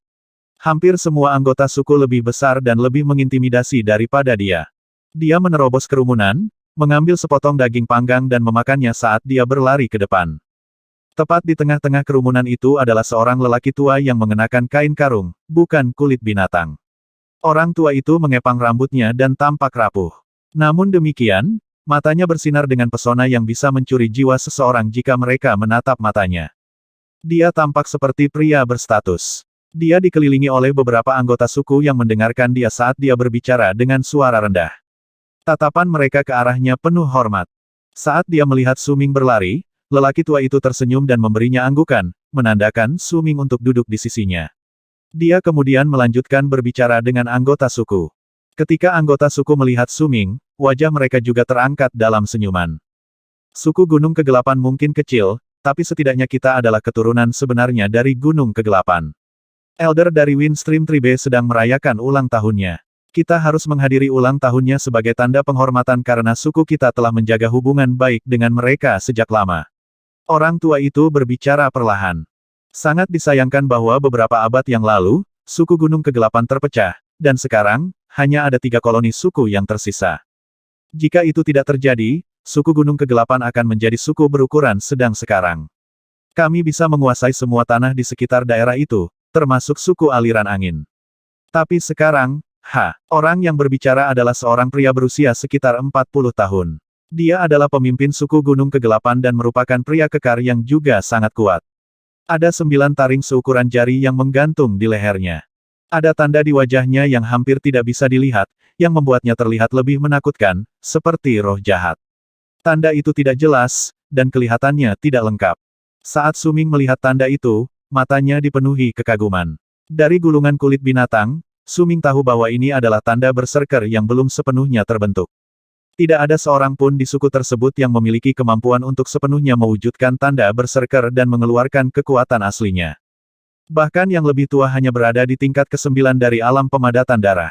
Hampir semua anggota suku lebih besar dan lebih mengintimidasi daripada dia. Dia menerobos kerumunan, mengambil sepotong daging panggang dan memakannya saat dia berlari ke depan. Tepat di tengah-tengah kerumunan itu adalah seorang lelaki tua yang mengenakan kain karung, bukan kulit binatang. Orang tua itu mengepang rambutnya dan tampak rapuh. Namun demikian, matanya bersinar dengan pesona yang bisa mencuri jiwa seseorang jika mereka menatap matanya. Dia tampak seperti pria berstatus. Dia dikelilingi oleh beberapa anggota suku yang mendengarkan dia saat dia berbicara dengan suara rendah. Tatapan mereka ke arahnya penuh hormat. Saat dia melihat Su Ming berlari, lelaki tua itu tersenyum dan memberinya anggukan, menandakan Su Ming untuk duduk di sisinya. Dia kemudian melanjutkan berbicara dengan anggota suku. Ketika anggota suku melihat Su Ming, wajah mereka juga terangkat dalam senyuman. Suku Gunung Kegelapan mungkin kecil, tapi setidaknya kita adalah keturunan sebenarnya dari Gunung Kegelapan. Elder dari Windstream Tribe sedang merayakan ulang tahunnya. Kita harus menghadiri ulang tahunnya sebagai tanda penghormatan karena suku kita telah menjaga hubungan baik dengan mereka sejak lama. Orang tua itu berbicara perlahan. Sangat disayangkan bahwa beberapa abad yang lalu, suku Gunung Kegelapan terpecah, dan sekarang, hanya ada 3 koloni suku yang tersisa. Jika itu tidak terjadi, suku Gunung Kegelapan akan menjadi suku berukuran sedang sekarang. Kami bisa menguasai semua tanah di sekitar daerah itu, termasuk suku aliran angin. Tapi sekarang, orang yang berbicara adalah seorang pria berusia sekitar 40 tahun. Dia adalah pemimpin suku Gunung Kegelapan dan merupakan pria kekar yang juga sangat kuat. Ada 9 taring seukuran jari yang menggantung di lehernya. Ada tanda di wajahnya yang hampir tidak bisa dilihat, yang membuatnya terlihat lebih menakutkan, seperti roh jahat. Tanda itu tidak jelas, dan kelihatannya tidak lengkap. Saat Su Ming melihat tanda itu, matanya dipenuhi kekaguman. Dari gulungan kulit binatang, Su Ming tahu bahwa ini adalah tanda berserker yang belum sepenuhnya terbentuk. Tidak ada seorang pun di suku tersebut yang memiliki kemampuan untuk sepenuhnya mewujudkan tanda berserker dan mengeluarkan kekuatan aslinya. Bahkan yang lebih tua hanya berada di tingkat ke-9 dari alam pemadatan darah.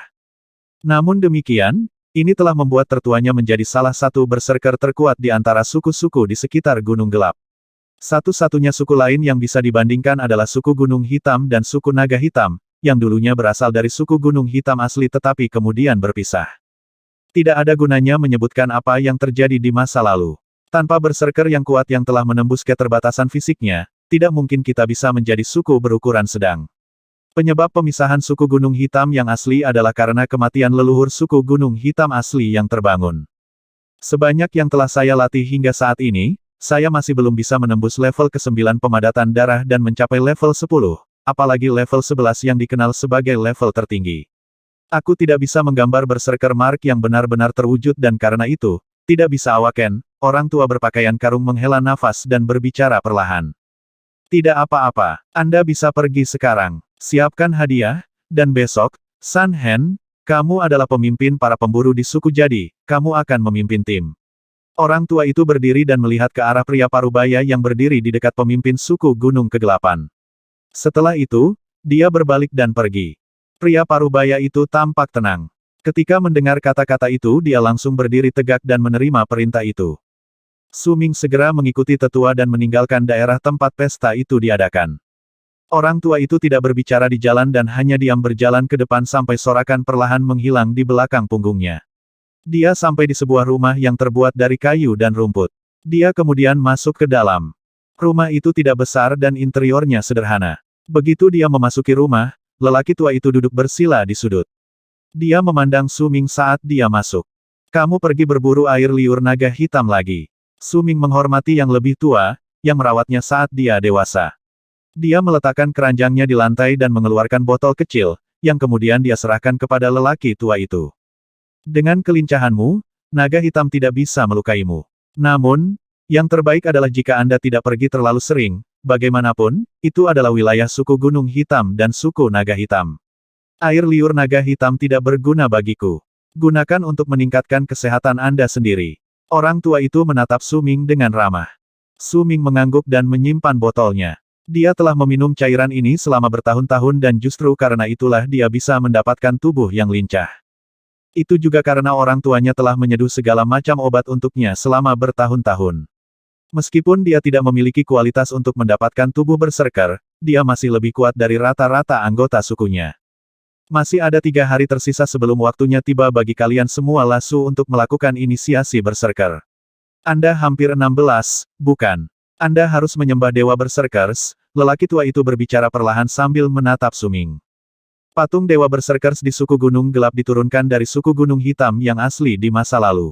Namun demikian, ini telah membuat tertuanya menjadi salah satu berserker terkuat di antara suku-suku di sekitar Gunung Gelap. Satu-satunya suku lain yang bisa dibandingkan adalah suku Gunung Hitam dan suku Naga Hitam, yang dulunya berasal dari suku Gunung Hitam asli tetapi kemudian berpisah. Tidak ada gunanya menyebutkan apa yang terjadi di masa lalu. Tanpa berserker yang kuat yang telah menembus keterbatasan fisiknya, tidak mungkin kita bisa menjadi suku berukuran sedang. Penyebab pemisahan suku Gunung Hitam yang asli adalah karena kematian leluhur suku Gunung Hitam asli yang terbangun. Sebanyak yang telah saya latih hingga saat ini, saya masih belum bisa menembus level ke-9 pemadatan darah dan mencapai level 10, apalagi level 11 yang dikenal sebagai level tertinggi. Aku tidak bisa menggambar berserker mark yang benar-benar terwujud dan karena itu, tidak bisa awaken, orang tua berpakaian karung menghela nafas dan berbicara perlahan. Tidak apa-apa, Anda bisa pergi sekarang. Siapkan hadiah, dan besok, San Hen, kamu adalah pemimpin para pemburu di suku jadi, kamu akan memimpin tim. Orang tua itu berdiri dan melihat ke arah pria parubaya yang berdiri di dekat pemimpin suku Gunung Kegelapan. Setelah itu, dia berbalik dan pergi. Pria parubaya itu tampak tenang. Ketika mendengar kata-kata itu dia langsung berdiri tegak dan menerima perintah itu. Su Ming segera mengikuti tetua dan meninggalkan daerah tempat pesta itu diadakan. Orang tua itu tidak berbicara di jalan dan hanya diam berjalan ke depan sampai sorakan perlahan menghilang di belakang punggungnya. Dia sampai di sebuah rumah yang terbuat dari kayu dan rumput. Dia kemudian masuk ke dalam. Rumah itu tidak besar dan interiornya sederhana. Begitu dia memasuki rumah, lelaki tua itu duduk bersila di sudut. Dia memandang Su Ming saat dia masuk. Kamu pergi berburu air liur naga hitam lagi. Su Ming menghormati yang lebih tua, yang merawatnya saat dia dewasa. Dia meletakkan keranjangnya di lantai dan mengeluarkan botol kecil, yang kemudian dia serahkan kepada lelaki tua itu. Dengan kelincahanmu, naga hitam tidak bisa melukaimu. Namun, yang terbaik adalah jika Anda tidak pergi terlalu sering. Bagaimanapun, itu adalah wilayah suku Gunung Hitam dan suku Naga Hitam. Air liur naga hitam tidak berguna bagiku. Gunakan untuk meningkatkan kesehatan Anda sendiri. Orang tua itu menatap Su Ming dengan ramah. Su Ming mengangguk dan menyimpan botolnya. Dia telah meminum cairan ini selama bertahun-tahun dan justru karena itulah dia bisa mendapatkan tubuh yang lincah. Itu juga karena orang tuanya telah menyeduh segala macam obat untuknya selama bertahun-tahun. Meskipun dia tidak memiliki kualitas untuk mendapatkan tubuh berserker, dia masih lebih kuat dari rata-rata anggota sukunya. Masih ada 3 hari tersisa sebelum waktunya tiba bagi kalian semua lasu untuk melakukan inisiasi berserker. Anda hampir 16, bukan? Anda harus menyembah dewa berserkers, lelaki tua itu berbicara perlahan sambil menatap Su Ming. Patung dewa berserkers di suku Gunung Gelap diturunkan dari suku Gunung Hitam yang asli di masa lalu.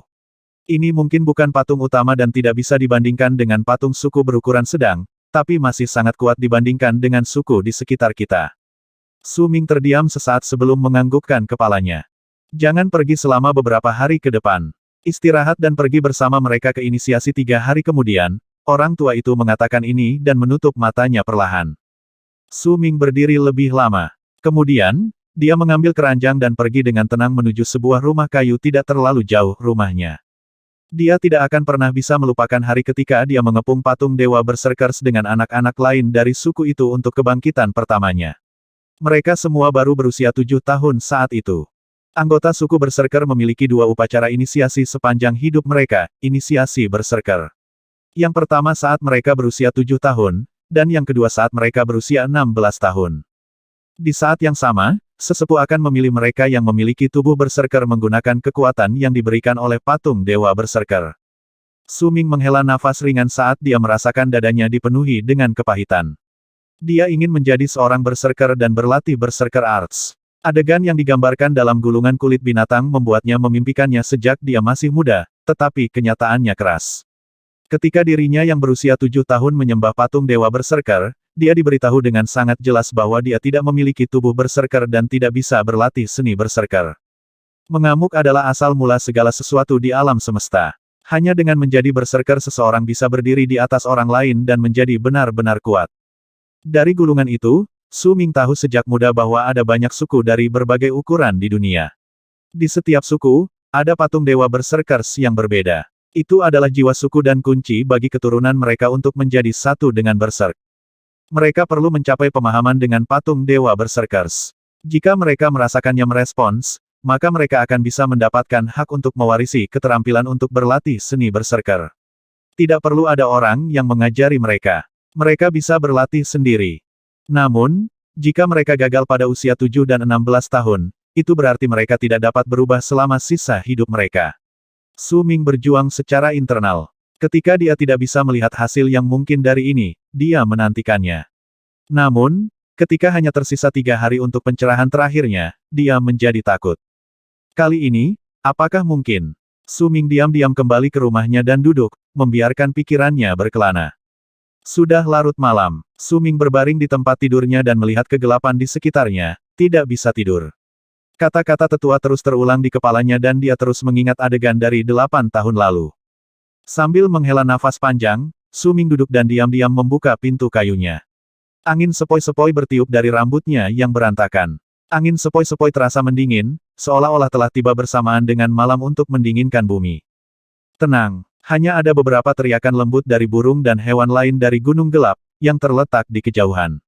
Ini mungkin bukan patung utama dan tidak bisa dibandingkan dengan patung suku berukuran sedang, tapi masih sangat kuat dibandingkan dengan suku di sekitar kita. Su Ming terdiam sesaat sebelum menganggukkan kepalanya. Jangan pergi selama beberapa hari ke depan. Istirahat dan pergi bersama mereka ke inisiasi 3 hari kemudian, orang tua itu mengatakan ini dan menutup matanya perlahan. Su Ming berdiri lebih lama. Kemudian, dia mengambil keranjang dan pergi dengan tenang menuju sebuah rumah kayu tidak terlalu jauh rumahnya. Dia tidak akan pernah bisa melupakan hari ketika dia mengepung patung dewa berserkers dengan anak-anak lain dari suku itu untuk kebangkitan pertamanya. Mereka semua baru berusia 7 tahun saat itu. Anggota suku berserker memiliki 2 upacara inisiasi sepanjang hidup mereka, inisiasi berserker. Yang pertama saat mereka berusia 7 tahun, dan yang kedua saat mereka berusia 16 tahun. Di saat yang sama, sesepuh akan memilih mereka yang memiliki tubuh berserker menggunakan kekuatan yang diberikan oleh patung dewa berserker. Su Ming menghela nafas ringan saat dia merasakan dadanya dipenuhi dengan kepahitan. Dia ingin menjadi seorang berserker dan berlatih berserker arts. Adegan yang digambarkan dalam gulungan kulit binatang membuatnya memimpikannya sejak dia masih muda, tetapi kenyataannya keras. Ketika dirinya yang berusia 7 tahun menyembah patung Dewa Berserker, dia diberitahu dengan sangat jelas bahwa dia tidak memiliki tubuh berserker dan tidak bisa berlatih seni berserker. Mengamuk adalah asal mula segala sesuatu di alam semesta. Hanya dengan menjadi berserker seseorang bisa berdiri di atas orang lain dan menjadi benar-benar kuat. Dari gulungan itu, Su Ming tahu sejak muda bahwa ada banyak suku dari berbagai ukuran di dunia. Di setiap suku, ada patung Dewa Berserkers yang berbeda. Itu adalah jiwa suku dan kunci bagi keturunan mereka untuk menjadi satu dengan Berserk. Mereka perlu mencapai pemahaman dengan patung Dewa Berserkers. Jika mereka merasakannya merespons, maka mereka akan bisa mendapatkan hak untuk mewarisi keterampilan untuk berlatih seni Berserker. Tidak perlu ada orang yang mengajari mereka. Mereka bisa berlatih sendiri. Namun, jika mereka gagal pada usia 7 dan 16 tahun, itu berarti mereka tidak dapat berubah selama sisa hidup mereka. Su Ming berjuang secara internal. Ketika dia tidak bisa melihat hasil yang mungkin dari ini, dia menantikannya. Namun, ketika hanya tersisa 3 hari untuk pencerahan terakhirnya, dia menjadi takut. Kali ini, apakah mungkin? Su Ming diam-diam kembali ke rumahnya dan duduk, membiarkan pikirannya berkelana. Sudah larut malam, Su Ming berbaring di tempat tidurnya dan melihat kegelapan di sekitarnya, tidak bisa tidur. Kata-kata tetua terus terulang di kepalanya dan dia terus mengingat adegan dari 8 tahun lalu. Sambil menghela nafas panjang, Su Ming duduk dan diam-diam membuka pintu kayunya. Angin sepoi-sepoi bertiup dari rambutnya yang berantakan. Angin sepoi-sepoi terasa mendingin, seolah-olah telah tiba bersamaan dengan malam untuk mendinginkan bumi. Tenang. Hanya ada beberapa teriakan lembut dari burung dan hewan lain dari gunung gelap, yang terletak di kejauhan.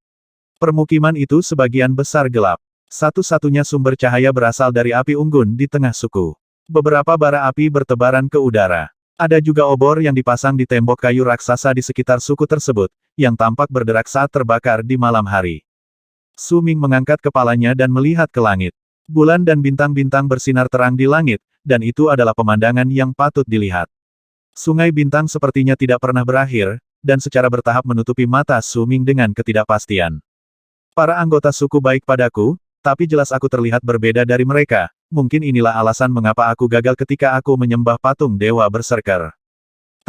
Permukiman itu sebagian besar gelap. Satu-satunya sumber cahaya berasal dari api unggun di tengah suku. Beberapa bara api bertebaran ke udara. Ada juga obor yang dipasang di tembok kayu raksasa di sekitar suku tersebut, yang tampak berderak saat terbakar di malam hari. Su Ming mengangkat kepalanya dan melihat ke langit. Bulan dan bintang-bintang bersinar terang di langit, dan itu adalah pemandangan yang patut dilihat. Sungai bintang sepertinya tidak pernah berakhir, dan secara bertahap menutupi mata Su Ming dengan ketidakpastian. Para anggota suku baik padaku, tapi jelas aku terlihat berbeda dari mereka, mungkin inilah alasan mengapa aku gagal ketika aku menyembah patung Dewa Berserker.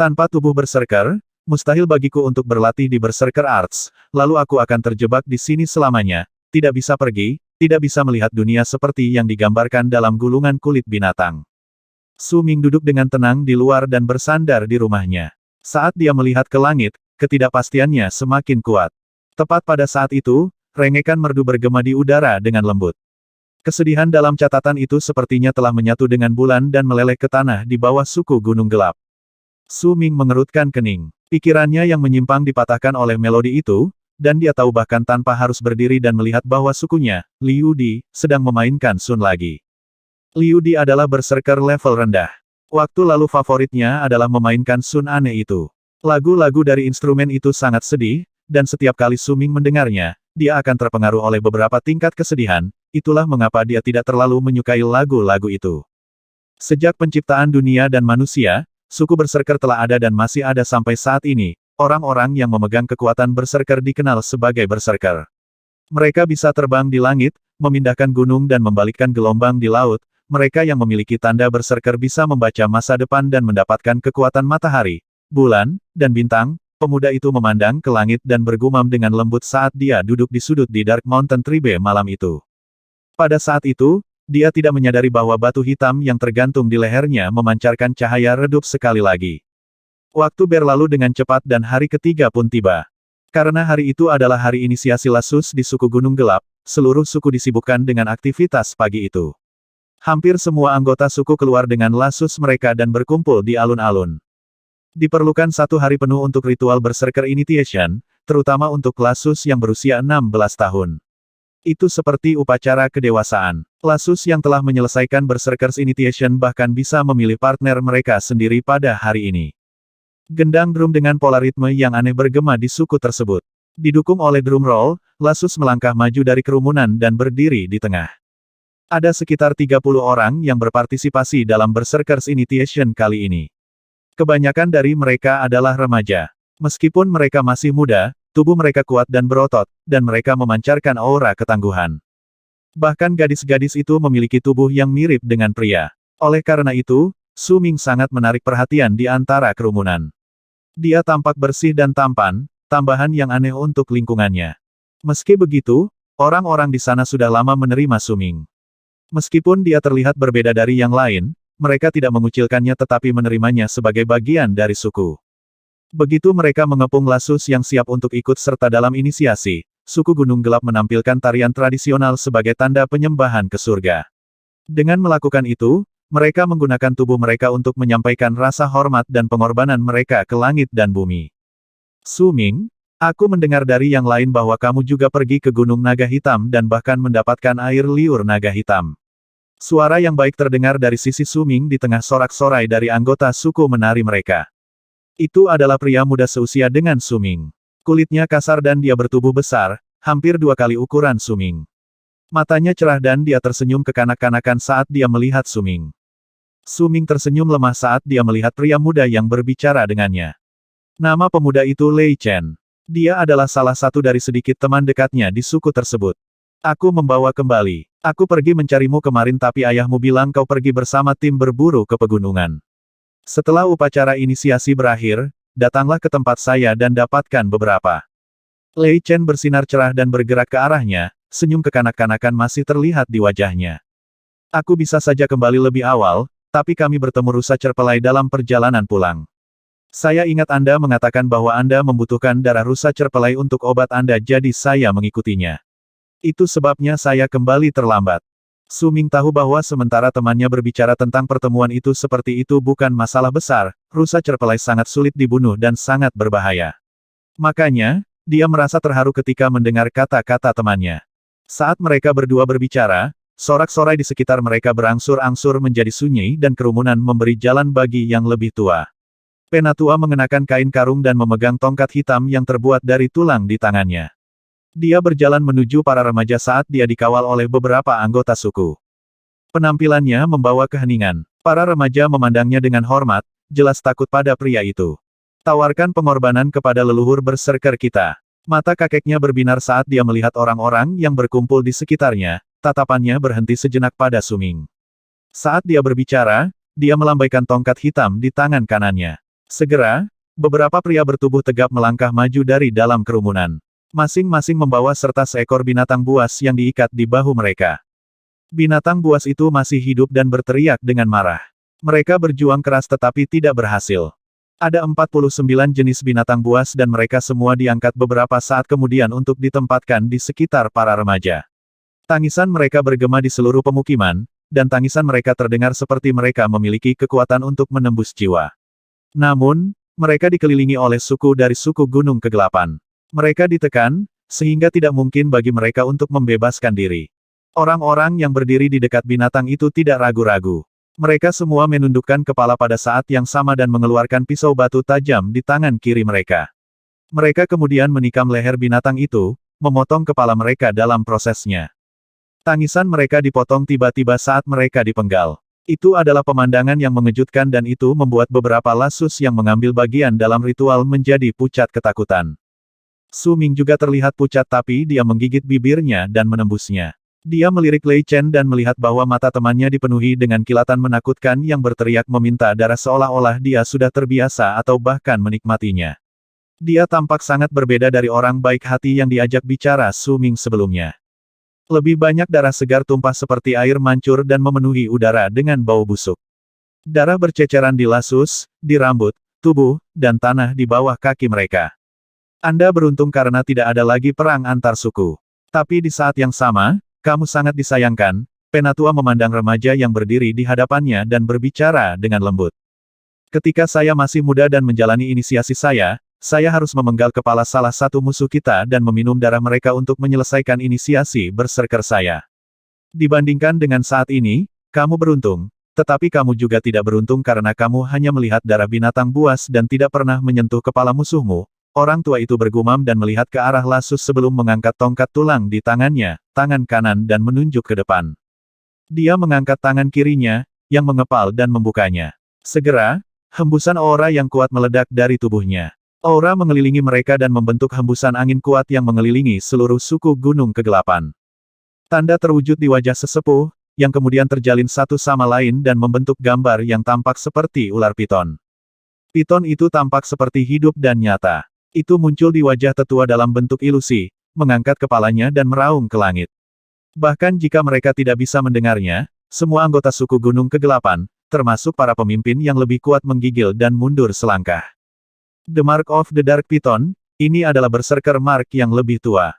Tanpa tubuh Berserker, mustahil bagiku untuk berlatih di Berserker Arts, lalu aku akan terjebak di sini selamanya, tidak bisa pergi, tidak bisa melihat dunia seperti yang digambarkan dalam gulungan kulit binatang. Su Ming duduk dengan tenang di luar dan bersandar di rumahnya. Saat dia melihat ke langit, ketidakpastiannya semakin kuat. Tepat pada saat itu, rengekan merdu bergema di udara dengan lembut. Kesedihan dalam catatan itu sepertinya telah menyatu dengan bulan dan meleleh ke tanah di bawah suku Gunung Gelap. Su Ming mengerutkan kening. Pikirannya yang menyimpang dipatahkan oleh melodi itu, dan dia tahu bahkan tanpa harus berdiri dan melihat bahwa sukunya, Liu Di, sedang memainkan Sun lagi. Liu Di adalah berserker level rendah. Waktu lalu favoritnya adalah memainkan Sun aneh itu. Lagu-lagu dari instrumen itu sangat sedih, dan setiap kali Su Ming mendengarnya, dia akan terpengaruh oleh beberapa tingkat kesedihan, itulah mengapa dia tidak terlalu menyukai lagu-lagu itu. Sejak penciptaan dunia dan manusia, suku berserker telah ada dan masih ada sampai saat ini, orang-orang yang memegang kekuatan berserker dikenal sebagai berserker. Mereka bisa terbang di langit, memindahkan gunung dan membalikkan gelombang di laut. Mereka yang memiliki tanda berserker bisa membaca masa depan dan mendapatkan kekuatan matahari, bulan, dan bintang. Pemuda itu memandang ke langit dan bergumam dengan lembut saat dia duduk di sudut di Dark Mountain Tribe malam itu. Pada saat itu, dia tidak menyadari bahwa batu hitam yang tergantung di lehernya memancarkan cahaya redup sekali lagi. Waktu berlalu dengan cepat dan hari ketiga pun tiba. Karena hari itu adalah hari inisiasi Lasus di suku Gunung Gelap, seluruh suku disibukkan dengan aktivitas pagi itu. Hampir semua anggota suku keluar dengan Lasus mereka dan berkumpul di alun-alun. Diperlukan 1 hari penuh untuk ritual Berserker Initiation, terutama untuk Lasus yang berusia 16 tahun. Itu seperti upacara kedewasaan. Lasus yang telah menyelesaikan Berserkers Initiation bahkan bisa memilih partner mereka sendiri pada hari ini. Gendang drum dengan pola ritme yang aneh bergema di suku tersebut. Didukung oleh drum roll, Lasus melangkah maju dari kerumunan dan berdiri di tengah. Ada sekitar 30 orang yang berpartisipasi dalam Berserkers Initiation kali ini. Kebanyakan dari mereka adalah remaja. Meskipun mereka masih muda, tubuh mereka kuat dan berotot, dan mereka memancarkan aura ketangguhan. Bahkan gadis-gadis itu memiliki tubuh yang mirip dengan pria. Oleh karena itu, Su Ming sangat menarik perhatian di antara kerumunan. Dia tampak bersih dan tampan, tambahan yang aneh untuk lingkungannya. Meski begitu, orang-orang di sana sudah lama menerima Su Ming. Meskipun dia terlihat berbeda dari yang lain, mereka tidak mengucilkannya tetapi menerimanya sebagai bagian dari suku. Begitu mereka mengepung Lasus yang siap untuk ikut serta dalam inisiasi, suku Gunung Gelap menampilkan tarian tradisional sebagai tanda penyembahan ke surga. Dengan melakukan itu, mereka menggunakan tubuh mereka untuk menyampaikan rasa hormat dan pengorbanan mereka ke langit dan bumi. Su Ming, aku mendengar dari yang lain bahwa kamu juga pergi ke Gunung Naga Hitam dan bahkan mendapatkan air liur naga hitam. Suara yang baik terdengar dari sisi Su Ming di tengah sorak-sorai dari anggota suku menari mereka. Itu adalah pria muda seusia dengan Su Ming. Kulitnya kasar dan dia bertubuh besar, hampir 2 kali ukuran Su Ming. Matanya cerah dan dia tersenyum kekanak-kanakan saat dia melihat Su Ming. Su Ming tersenyum lemah saat dia melihat pria muda yang berbicara dengannya. Nama pemuda itu Lei Chen. Dia adalah salah satu dari sedikit teman dekatnya di suku tersebut. Aku membawa kembali. Aku pergi mencarimu kemarin tapi ayahmu bilang kau pergi bersama tim berburu ke pegunungan. Setelah upacara inisiasi berakhir, datanglah ke tempat saya dan dapatkan beberapa. Lei Chen bersinar cerah dan bergerak ke arahnya, senyum kekanak-kanakan masih terlihat di wajahnya. Aku bisa saja kembali lebih awal, tapi kami bertemu rusa cerpelai dalam perjalanan pulang. Saya ingat Anda mengatakan bahwa Anda membutuhkan darah rusa cerpelai untuk obat Anda jadi saya mengikutinya. Itu sebabnya saya kembali terlambat. Su Ming tahu bahwa sementara temannya berbicara tentang pertemuan itu seperti itu bukan masalah besar, rusa cerpelai sangat sulit dibunuh dan sangat berbahaya. Makanya, dia merasa terharu ketika mendengar kata-kata temannya. Saat mereka berdua berbicara, sorak-sorai di sekitar mereka berangsur-angsur menjadi sunyi dan kerumunan memberi jalan bagi yang lebih tua. Penatua mengenakan kain karung dan memegang tongkat hitam yang terbuat dari tulang di tangannya. Dia berjalan menuju para remaja saat dia dikawal oleh beberapa anggota suku. Penampilannya membawa keheningan. Para remaja memandangnya dengan hormat, jelas takut pada pria itu. Tawarkan pengorbanan kepada leluhur berserker kita. Mata kakeknya berbinar saat dia melihat orang-orang yang berkumpul di sekitarnya, tatapannya berhenti sejenak pada Su Ming. Saat dia berbicara, dia melambaikan tongkat hitam di tangan kanannya. Segera, beberapa pria bertubuh tegap melangkah maju dari dalam kerumunan. Masing-masing membawa serta seekor binatang buas yang diikat di bahu mereka. Binatang buas itu masih hidup dan berteriak dengan marah. Mereka berjuang keras tetapi tidak berhasil. Ada 49 jenis binatang buas dan mereka semua diangkat beberapa saat kemudian untuk ditempatkan di sekitar para remaja. Tangisan mereka bergema di seluruh pemukiman, dan tangisan mereka terdengar seperti mereka memiliki kekuatan untuk menembus jiwa. Namun, mereka dikelilingi oleh suku dari suku Gunung Kegelapan. Mereka ditekan, sehingga tidak mungkin bagi mereka untuk membebaskan diri. Orang-orang yang berdiri di dekat binatang itu tidak ragu-ragu. Mereka semua menundukkan kepala pada saat yang sama dan mengeluarkan pisau batu tajam di tangan kiri mereka. Mereka kemudian menikam leher binatang itu, memotong kepala mereka dalam prosesnya. Tangisan mereka dipotong tiba-tiba saat mereka dipenggal. Itu adalah pemandangan yang mengejutkan dan itu membuat beberapa Lasus yang mengambil bagian dalam ritual menjadi pucat ketakutan. Su Ming juga terlihat pucat tapi dia menggigit bibirnya dan menembusnya. Dia melirik Lei Chen dan melihat bahwa mata temannya dipenuhi dengan kilatan menakutkan yang berteriak meminta darah seolah-olah dia sudah terbiasa atau bahkan menikmatinya. Dia tampak sangat berbeda dari orang baik hati yang diajak bicara Su Ming sebelumnya. Lebih banyak darah segar tumpah seperti air mancur dan memenuhi udara dengan bau busuk. Darah berceceran di Lasus, di rambut, tubuh, dan tanah di bawah kaki mereka. Anda beruntung karena tidak ada lagi perang antar suku. Tapi di saat yang sama, kamu sangat disayangkan. Penatua memandang remaja yang berdiri di hadapannya dan berbicara dengan lembut. Ketika saya masih muda dan menjalani inisiasi saya harus memenggal kepala salah satu musuh kita dan meminum darah mereka untuk menyelesaikan inisiasi berserker saya. Dibandingkan dengan saat ini, kamu beruntung, tetapi kamu juga tidak beruntung karena kamu hanya melihat darah binatang buas dan tidak pernah menyentuh kepala musuhmu. Orang tua itu bergumam dan melihat ke arah Lasus sebelum mengangkat tongkat tulang di tangannya, tangan kanan dan menunjuk ke depan. Dia mengangkat tangan kirinya, yang mengepal dan membukanya. Segera, hembusan aura yang kuat meledak dari tubuhnya. Aura mengelilingi mereka dan membentuk hembusan angin kuat yang mengelilingi seluruh suku Gunung Kegelapan. Tanda terwujud di wajah sesepuh, yang kemudian terjalin satu sama lain dan membentuk gambar yang tampak seperti ular piton. Piton itu tampak seperti hidup dan nyata. Itu muncul di wajah tetua dalam bentuk ilusi, mengangkat kepalanya dan meraung ke langit. Bahkan jika mereka tidak bisa mendengarnya, semua anggota suku Gunung Kegelapan, termasuk para pemimpin yang lebih kuat menggigil dan mundur selangkah. The Mark of the Dark Python, ini adalah Berserker Mark yang lebih tua.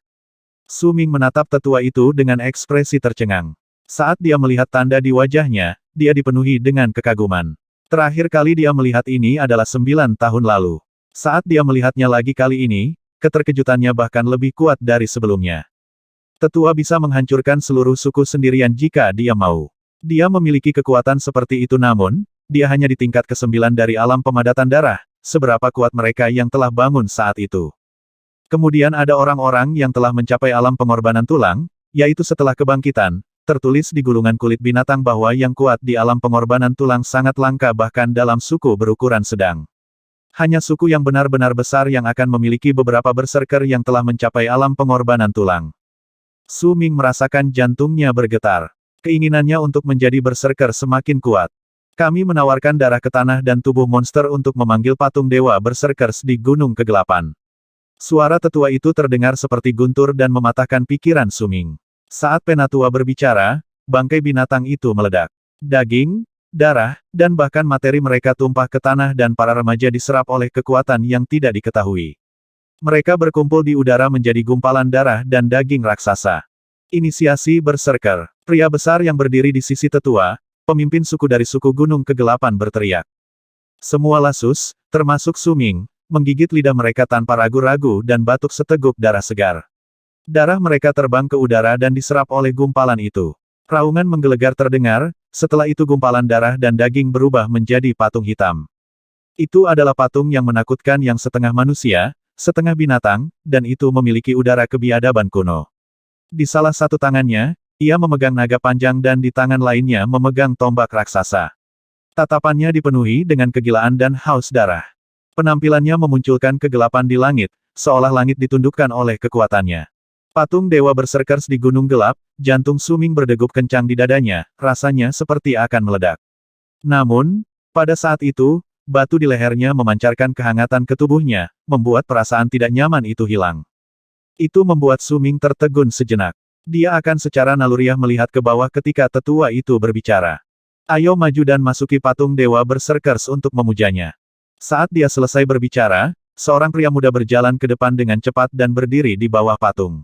Su Ming menatap tetua itu dengan ekspresi tercengang. Saat dia melihat tanda di wajahnya, dia dipenuhi dengan kekaguman. Terakhir kali dia melihat ini adalah 9 tahun lalu. Saat dia melihatnya lagi kali ini, keterkejutannya bahkan lebih kuat dari sebelumnya. Tetua bisa menghancurkan seluruh suku sendirian jika dia mau. Dia memiliki kekuatan seperti itu namun, dia hanya di tingkat ke-9 dari alam pemadatan darah, seberapa kuat mereka yang telah bangun saat itu. Kemudian ada orang-orang yang telah mencapai alam pengorbanan tulang, yaitu setelah kebangkitan, tertulis di gulungan kulit binatang bahwa yang kuat di alam pengorbanan tulang sangat langka bahkan dalam suku berukuran sedang. Hanya suku yang benar-benar besar yang akan memiliki beberapa berserker yang telah mencapai alam pengorbanan tulang. Su Ming merasakan jantungnya bergetar. Keinginannya untuk menjadi berserker semakin kuat. Kami menawarkan darah ke tanah dan tubuh monster untuk memanggil patung dewa berserkers di Gunung Kegelapan. Suara tetua itu terdengar seperti guntur dan mematahkan pikiran Su Ming. Saat penatua berbicara, bangkai binatang itu meledak. Daging, darah, dan bahkan materi mereka tumpah ke tanah dan para remaja diserap oleh kekuatan yang tidak diketahui. Mereka berkumpul di udara menjadi gumpalan darah dan daging raksasa. Inisiasi Berserker. Pria besar yang berdiri di sisi tetua, pemimpin suku dari suku Gunung Kegelapan berteriak. Semua lasus, termasuk Su Ming, menggigit lidah mereka tanpa ragu-ragu dan batuk seteguk darah segar. Darah mereka terbang ke udara dan diserap oleh gumpalan itu. Raungan menggelegar terdengar, setelah itu gumpalan darah dan daging berubah menjadi patung hitam. Itu adalah patung yang menakutkan yang setengah manusia, setengah binatang, dan itu memiliki udara kebiadaban kuno. Di salah satu tangannya, ia memegang naga panjang dan di tangan lainnya memegang tombak raksasa. Tatapannya dipenuhi dengan kegilaan dan haus darah. Penampilannya memunculkan kegelapan di langit, seolah langit ditundukkan oleh kekuatannya. Patung Dewa Berserkers di Gunung Gelap, jantung Su Ming berdegup kencang di dadanya, rasanya seperti akan meledak. Namun, pada saat itu, batu di lehernya memancarkan kehangatan ke tubuhnya, membuat perasaan tidak nyaman itu hilang. Itu membuat Su Ming tertegun sejenak. Dia akan secara naluriah melihat ke bawah ketika tetua itu berbicara. Ayo maju dan masuki patung Dewa Berserkers untuk memujanya. Saat dia selesai berbicara, seorang pria muda berjalan ke depan dengan cepat dan berdiri di bawah patung.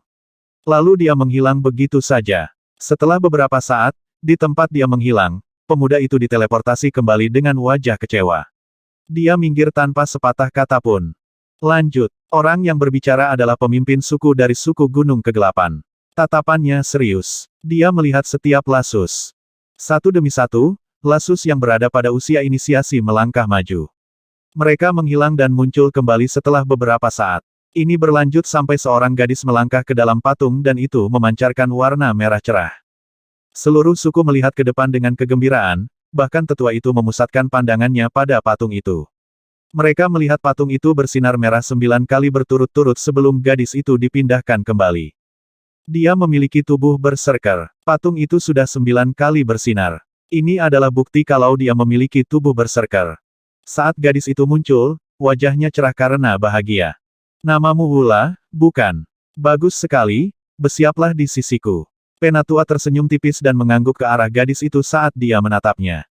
Lalu dia menghilang begitu saja. Setelah beberapa saat, di tempat dia menghilang, pemuda itu diteleportasi kembali dengan wajah kecewa. Dia minggir tanpa sepatah kata pun. Lanjut, orang yang berbicara adalah pemimpin suku dari suku Gunung Kegelapan. Tatapannya serius. Dia melihat setiap lasus. Satu demi satu, lasus yang berada pada usia inisiasi melangkah maju. Mereka menghilang dan muncul kembali setelah beberapa saat. Ini berlanjut sampai seorang gadis melangkah ke dalam patung dan itu memancarkan warna merah cerah. Seluruh suku melihat ke depan dengan kegembiraan, bahkan tetua itu memusatkan pandangannya pada patung itu. Mereka melihat patung itu bersinar merah 9 kali berturut-turut sebelum gadis itu dipindahkan kembali. Dia memiliki tubuh berserker. Patung itu sudah 9 kali bersinar. Ini adalah bukti kalau dia memiliki tubuh berserker. Saat gadis itu muncul, wajahnya cerah karena bahagia. Namamu Wula, bukan? Bagus sekali, bersiaplah di sisiku. Penatua tersenyum tipis dan mengangguk ke arah gadis itu saat dia menatapnya.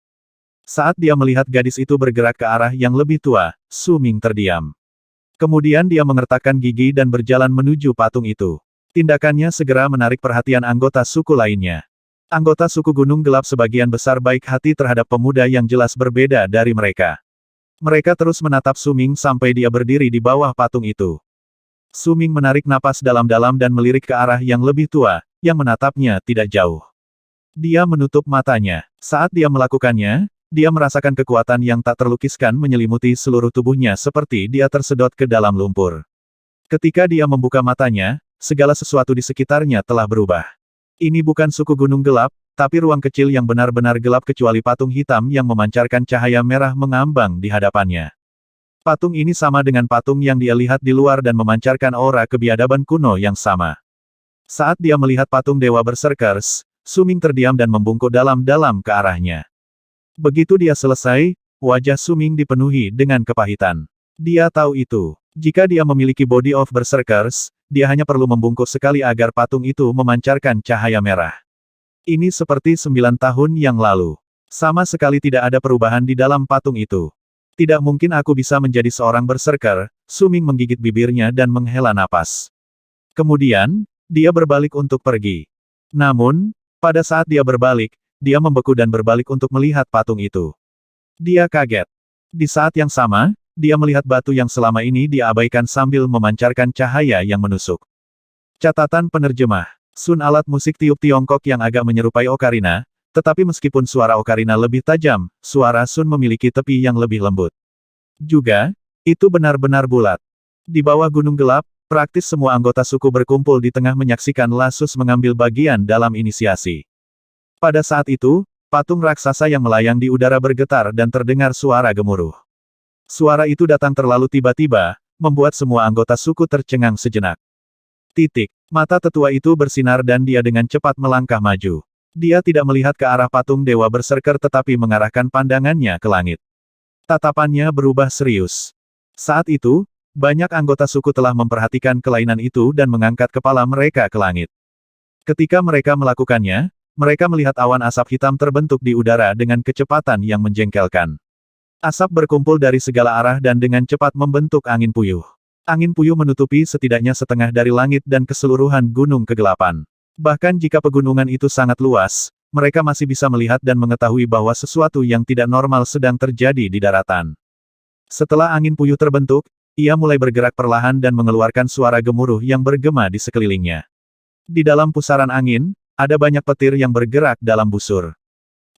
Saat dia melihat gadis itu bergerak ke arah yang lebih tua, Su Ming terdiam. Kemudian dia mengertakkan gigi dan berjalan menuju patung itu. Tindakannya segera menarik perhatian anggota suku lainnya. Anggota suku Gunung Gelap sebagian besar baik hati terhadap pemuda yang jelas berbeda dari mereka. Mereka terus menatap Su Ming sampai dia berdiri di bawah patung itu. Su Ming menarik napas dalam-dalam dan melirik ke arah yang lebih tua, yang menatapnya tidak jauh. Dia menutup matanya. Saat dia melakukannya, dia merasakan kekuatan yang tak terlukiskan menyelimuti seluruh tubuhnya seperti dia tersedot ke dalam lumpur. Ketika dia membuka matanya, segala sesuatu di sekitarnya telah berubah. Ini bukan suku Gunung Gelap, tapi ruang kecil yang benar-benar gelap kecuali patung hitam yang memancarkan cahaya merah mengambang di hadapannya. Patung ini sama dengan patung yang dia lihat di luar dan memancarkan aura kebiadaban kuno yang sama. Saat dia melihat patung Dewa Berserkers, Su Ming terdiam dan membungkuk dalam-dalam ke arahnya. Begitu dia selesai, wajah Su Ming dipenuhi dengan kepahitan. Dia tahu itu. Jika dia memiliki Body of Berserkers, dia hanya perlu membungkuk sekali agar patung itu memancarkan cahaya merah. Ini seperti 9 tahun yang lalu. Sama sekali tidak ada perubahan di dalam patung itu. Tidak mungkin aku bisa menjadi seorang berserker, Su Ming menggigit bibirnya dan menghela napas. Kemudian, dia berbalik untuk pergi. Namun, pada saat dia berbalik, dia membeku dan berbalik untuk melihat patung itu. Dia kaget. Di saat yang sama, dia melihat batu yang selama ini dia abaikan sambil memancarkan cahaya yang menusuk. Catatan penerjemah. Sun alat musik tiup Tiongkok yang agak menyerupai ocarina, tetapi meskipun suara ocarina lebih tajam, suara Sun memiliki tepi yang lebih lembut. Juga, itu benar-benar bulat. Di bawah gunung gelap, praktis semua anggota suku berkumpul di tengah menyaksikan Lasus mengambil bagian dalam inisiasi. Pada saat itu, patung raksasa yang melayang di udara bergetar dan terdengar suara gemuruh. Suara itu datang terlalu tiba-tiba, membuat semua anggota suku tercengang sejenak. Mata tetua itu bersinar dan dia dengan cepat melangkah maju. Dia tidak melihat ke arah patung Dewa Berserker tetapi mengarahkan pandangannya ke langit. Tatapannya berubah serius. Saat itu, banyak anggota suku telah memperhatikan kelainan itu dan mengangkat kepala mereka ke langit. Ketika mereka melakukannya, mereka melihat awan asap hitam terbentuk di udara dengan kecepatan yang menjengkelkan. Asap berkumpul dari segala arah dan dengan cepat membentuk angin puyuh. Angin puyuh menutupi setidaknya setengah dari langit dan keseluruhan gunung kegelapan. Bahkan jika pegunungan itu sangat luas, mereka masih bisa melihat dan mengetahui bahwa sesuatu yang tidak normal sedang terjadi di daratan. Setelah angin puyuh terbentuk, ia mulai bergerak perlahan dan mengeluarkan suara gemuruh yang bergema di sekelilingnya. Di dalam pusaran angin, ada banyak petir yang bergerak dalam busur.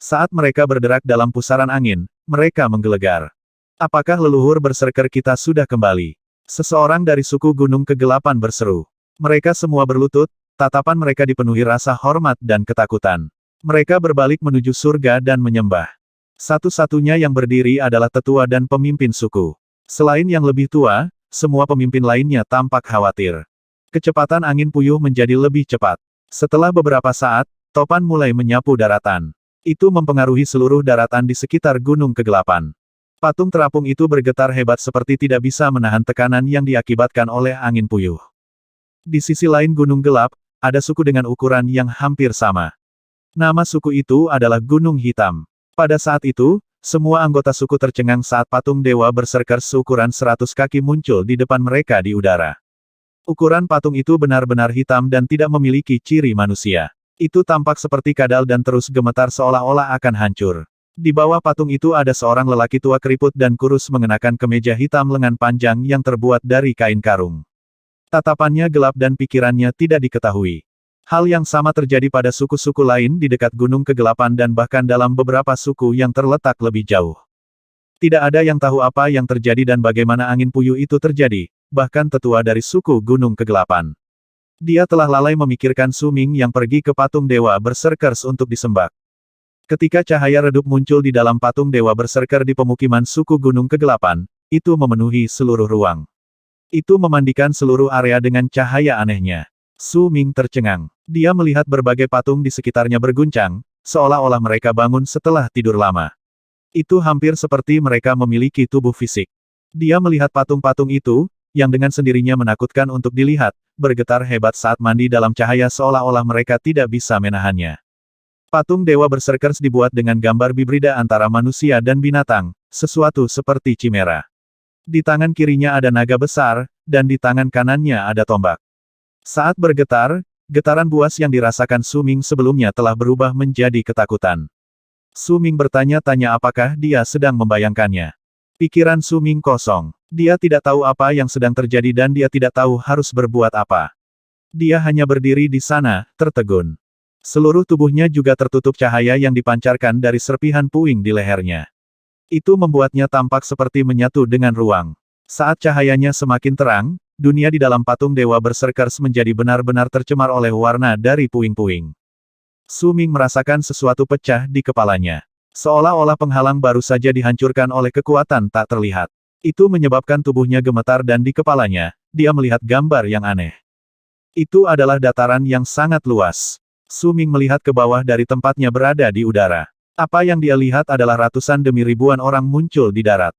Saat mereka bergerak dalam pusaran angin, mereka menggelegar. Apakah leluhur berserker kita sudah kembali? Seseorang dari suku Gunung Kegelapan berseru. Mereka semua berlutut, tatapan mereka dipenuhi rasa hormat dan ketakutan. Mereka berbalik menuju surga dan menyembah. Satu-satunya yang berdiri adalah tetua dan pemimpin suku. Selain yang lebih tua, semua pemimpin lainnya tampak khawatir. Kecepatan angin puyuh menjadi lebih cepat. Setelah beberapa saat, topan mulai menyapu daratan. Itu mempengaruhi seluruh daratan di sekitar Gunung Kegelapan. Patung terapung itu bergetar hebat seperti tidak bisa menahan tekanan yang diakibatkan oleh angin puyuh. Di sisi lain Gunung Gelap, ada suku dengan ukuran yang hampir sama. Nama suku itu adalah Gunung Hitam. Pada saat itu, semua anggota suku tercengang saat patung Dewa Berserker seukuran 100 kaki muncul di depan mereka di udara. Ukuran patung itu benar-benar hitam dan tidak memiliki ciri manusia. Itu tampak seperti kadal dan terus gemetar seolah-olah akan hancur. Di bawah patung itu ada seorang lelaki tua keriput dan kurus mengenakan kemeja hitam lengan panjang yang terbuat dari kain karung. Tatapannya gelap dan pikirannya tidak diketahui. Hal yang sama terjadi pada suku-suku lain di dekat Gunung Kegelapan dan bahkan dalam beberapa suku yang terletak lebih jauh. Tidak ada yang tahu apa yang terjadi dan bagaimana angin puyuh itu terjadi, bahkan tetua dari suku Gunung Kegelapan. Dia telah lalai memikirkan Su Ming yang pergi ke patung Dewa Berserkers untuk disembah. Ketika cahaya redup muncul di dalam patung Dewa Berserker di pemukiman suku Gunung Kegelapan, itu memenuhi seluruh ruang. Itu memandikan seluruh area dengan cahaya anehnya. Su Ming tercengang. Dia melihat berbagai patung di sekitarnya berguncang, seolah-olah mereka bangun setelah tidur lama. Itu hampir seperti mereka memiliki tubuh fisik. Dia melihat patung-patung itu, yang dengan sendirinya menakutkan untuk dilihat, bergetar hebat saat mandi dalam cahaya seolah-olah mereka tidak bisa menahannya. Patung Dewa Berserkers dibuat dengan gambar hibrida antara manusia dan binatang, sesuatu seperti chimera. Di tangan kirinya ada naga besar, dan di tangan kanannya ada tombak. Saat bergetar, getaran buas yang dirasakan Su Ming sebelumnya telah berubah menjadi ketakutan. Su Ming bertanya-tanya apakah dia sedang membayangkannya. Pikiran Su Ming kosong. Dia tidak tahu apa yang sedang terjadi dan dia tidak tahu harus berbuat apa. Dia hanya berdiri di sana, tertegun. Seluruh tubuhnya juga tertutup cahaya yang dipancarkan dari serpihan puing di lehernya. Itu membuatnya tampak seperti menyatu dengan ruang. Saat cahayanya semakin terang, dunia di dalam patung Dewa Berserkers menjadi benar-benar tercemar oleh warna dari puing-puing. Su Ming merasakan sesuatu pecah di kepalanya. Seolah-olah penghalang baru saja dihancurkan oleh kekuatan tak terlihat. Itu menyebabkan tubuhnya gemetar dan di kepalanya, dia melihat gambar yang aneh. Itu adalah dataran yang sangat luas. Su Ming melihat ke bawah dari tempatnya berada di udara. Apa yang dia lihat adalah ratusan demi ribuan orang muncul di darat.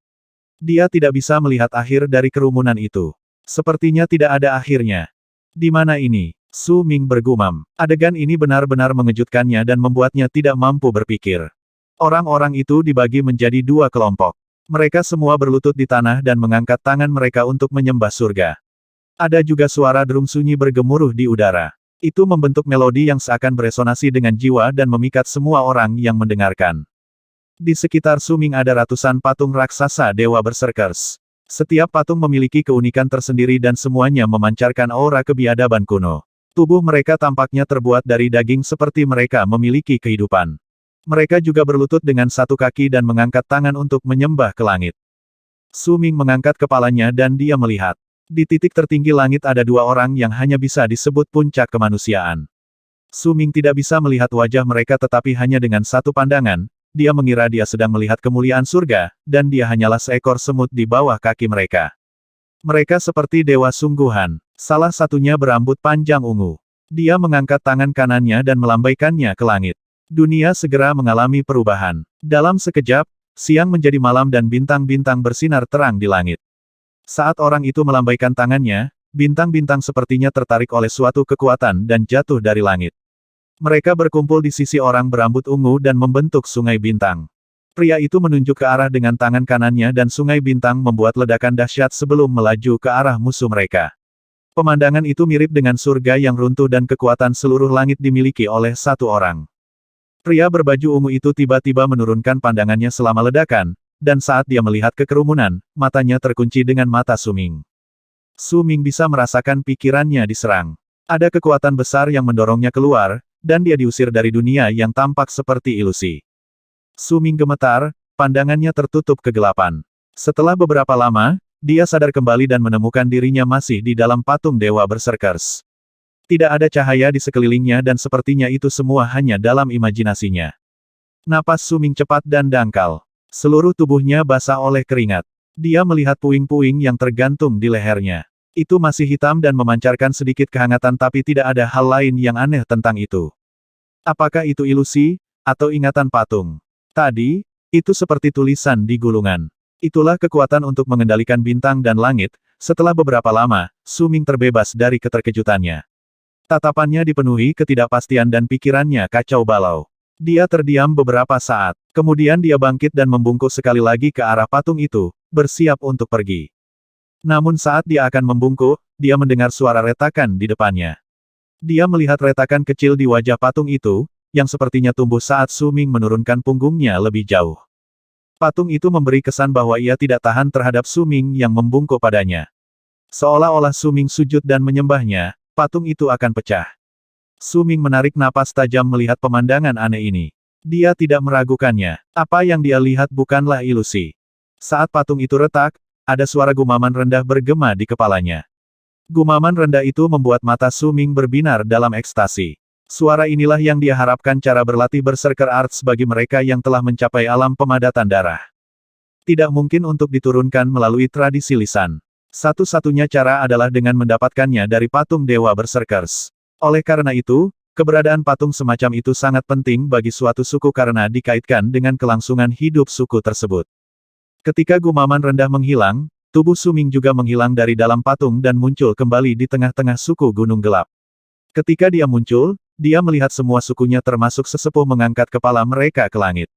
Dia tidak bisa melihat akhir dari kerumunan itu. Sepertinya tidak ada akhirnya. Di mana ini? Su Ming bergumam. Adegan ini benar-benar mengejutkannya dan membuatnya tidak mampu berpikir. Orang-orang itu dibagi menjadi dua kelompok. Mereka semua berlutut di tanah dan mengangkat tangan mereka untuk menyembah surga. Ada juga suara drum sunyi bergemuruh di udara. Itu membentuk melodi yang seakan beresonasi dengan jiwa dan memikat semua orang yang mendengarkan. Di sekitar Su Ming ada ratusan patung raksasa dewa berserkers. Setiap patung memiliki keunikan tersendiri dan semuanya memancarkan aura kebiadaban kuno. Tubuh mereka tampaknya terbuat dari daging seperti mereka memiliki kehidupan. Mereka juga berlutut dengan satu kaki dan mengangkat tangan untuk menyembah ke langit. Su Ming mengangkat kepalanya dan dia melihat. Di titik tertinggi langit ada dua orang yang hanya bisa disebut puncak kemanusiaan. Su Ming tidak bisa melihat wajah mereka tetapi hanya dengan satu pandangan, dia mengira dia sedang melihat kemuliaan surga, dan dia hanyalah seekor semut di bawah kaki mereka. Mereka seperti dewa sungguhan. Salah satunya berambut panjang ungu. Dia mengangkat tangan kanannya dan melambaikannya ke langit. Dunia segera mengalami perubahan. Dalam sekejap, siang menjadi malam dan bintang-bintang bersinar terang di langit. Saat orang itu melambaikan tangannya, bintang-bintang sepertinya tertarik oleh suatu kekuatan dan jatuh dari langit. Mereka berkumpul di sisi orang berambut ungu dan membentuk sungai bintang. Pria itu menunjuk ke arah dengan tangan kanannya dan sungai bintang membuat ledakan dahsyat sebelum melaju ke arah musuh mereka. Pemandangan itu mirip dengan surga yang runtuh dan kekuatan seluruh langit dimiliki oleh satu orang. Pria berbaju ungu itu tiba-tiba menurunkan pandangannya selama ledakan, dan saat dia melihat ke kerumunan, matanya terkunci dengan mata Su Ming. Su Ming bisa merasakan pikirannya diserang. Ada kekuatan besar yang mendorongnya keluar, dan dia diusir dari dunia yang tampak seperti ilusi. Su Ming gemetar, pandangannya tertutup kegelapan. Setelah beberapa lama, dia sadar kembali dan menemukan dirinya masih di dalam patung dewa berserkers. Tidak ada cahaya di sekelilingnya dan sepertinya itu semua hanya dalam imajinasinya. Napas Su Ming cepat dan dangkal. Seluruh tubuhnya basah oleh keringat. Dia melihat puing-puing yang tergantung di lehernya. Itu masih hitam dan memancarkan sedikit kehangatan tapi tidak ada hal lain yang aneh tentang itu. Apakah itu ilusi, atau ingatan patung? Tadi, itu seperti tulisan di gulungan. Itulah kekuatan untuk mengendalikan bintang dan langit. Setelah beberapa lama, Su Ming terbebas dari keterkejutannya. Tatapannya dipenuhi ketidakpastian dan pikirannya kacau balau. Dia terdiam beberapa saat, kemudian dia bangkit dan membungkuk sekali lagi ke arah patung itu, bersiap untuk pergi. Namun saat dia akan membungkuk, dia mendengar suara retakan di depannya. Dia melihat retakan kecil di wajah patung itu, yang sepertinya tumbuh saat Su Ming menurunkan punggungnya lebih jauh. Patung itu memberi kesan bahwa ia tidak tahan terhadap Su Ming yang membungkuk padanya. Seolah-olah Su Ming sujud dan menyembahnya, patung itu akan pecah. Su Ming menarik napas tajam melihat pemandangan aneh ini. Dia tidak meragukannya. Apa yang dia lihat bukanlah ilusi. Saat patung itu retak, ada suara gumaman rendah bergema di kepalanya. Gumaman rendah itu membuat mata Su Ming berbinar dalam ekstasi. Suara inilah yang dia harapkan cara berlatih berserker arts bagi mereka yang telah mencapai alam pemadatan darah. Tidak mungkin untuk diturunkan melalui tradisi lisan. Satu-satunya cara adalah dengan mendapatkannya dari patung dewa berserkers. Oleh karena itu, keberadaan patung semacam itu sangat penting bagi suatu suku karena dikaitkan dengan kelangsungan hidup suku tersebut. Ketika gumaman rendah menghilang, tubuh Su Ming juga menghilang dari dalam patung dan muncul kembali di tengah-tengah suku gunung gelap. Ketika dia muncul, dia melihat semua sukunya termasuk sesepuh mengangkat kepala mereka ke langit.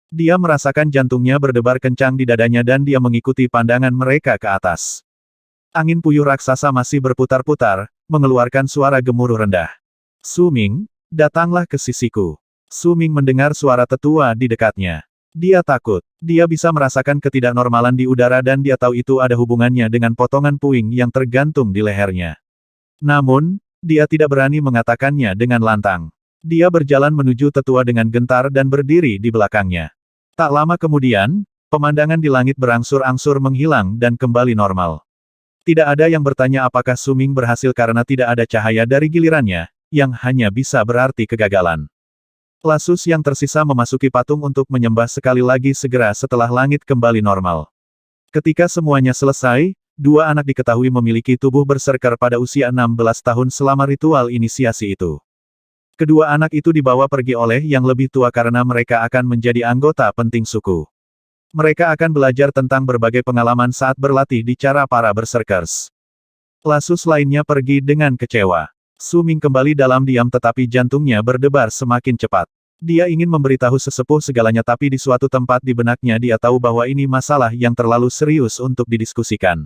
Dia merasakan jantungnya berdebar kencang di dadanya dan dia mengikuti pandangan mereka ke atas. Angin puyuh raksasa masih berputar-putar, mengeluarkan suara gemuruh rendah. Su Ming, datanglah ke sisiku. Su Ming mendengar suara tetua di dekatnya. Dia takut. Dia bisa merasakan ketidaknormalan di udara dan dia tahu itu ada hubungannya dengan potongan puing yang tergantung di lehernya. Namun, dia tidak berani mengatakannya dengan lantang. Dia berjalan menuju tetua dengan gentar dan berdiri di belakangnya. Tak lama kemudian, pemandangan di langit berangsur-angsur menghilang dan kembali normal. Tidak ada yang bertanya apakah Su Ming berhasil karena tidak ada cahaya dari gilirannya, yang hanya bisa berarti kegagalan. Lasus yang tersisa memasuki patung untuk menyembah sekali lagi segera setelah langit kembali normal. Ketika semuanya selesai, dua anak diketahui memiliki tubuh berserker pada usia 16 tahun selama ritual inisiasi itu. Kedua anak itu dibawa pergi oleh yang lebih tua karena mereka akan menjadi anggota penting suku. Mereka akan belajar tentang berbagai pengalaman saat berlatih di cara para berserkers. Lasus lainnya pergi dengan kecewa. Su Ming kembali dalam diam tetapi jantungnya berdebar semakin cepat. Dia ingin memberitahu sesepuh segalanya tapi di suatu tempat di benaknya dia tahu bahwa ini masalah yang terlalu serius untuk didiskusikan.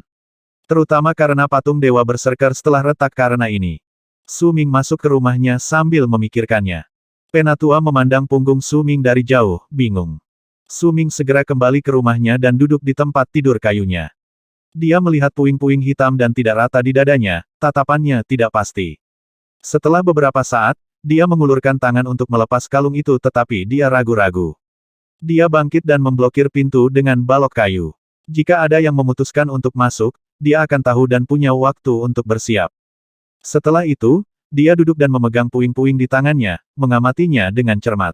Terutama karena patung dewa berserker setelah retak karena ini. Su Ming masuk ke rumahnya sambil memikirkannya. Penatua memandang punggung Su Ming dari jauh, bingung. Su Ming segera kembali ke rumahnya dan duduk di tempat tidur kayunya. Dia melihat puing-puing hitam dan tidak rata di dadanya, tatapannya tidak pasti. Setelah beberapa saat, dia mengulurkan tangan untuk melepas kalung itu tetapi dia ragu-ragu. Dia bangkit dan memblokir pintu dengan balok kayu. Jika ada yang memutuskan untuk masuk, dia akan tahu dan punya waktu untuk bersiap. Setelah itu, dia duduk dan memegang puing-puing di tangannya, mengamatinya dengan cermat.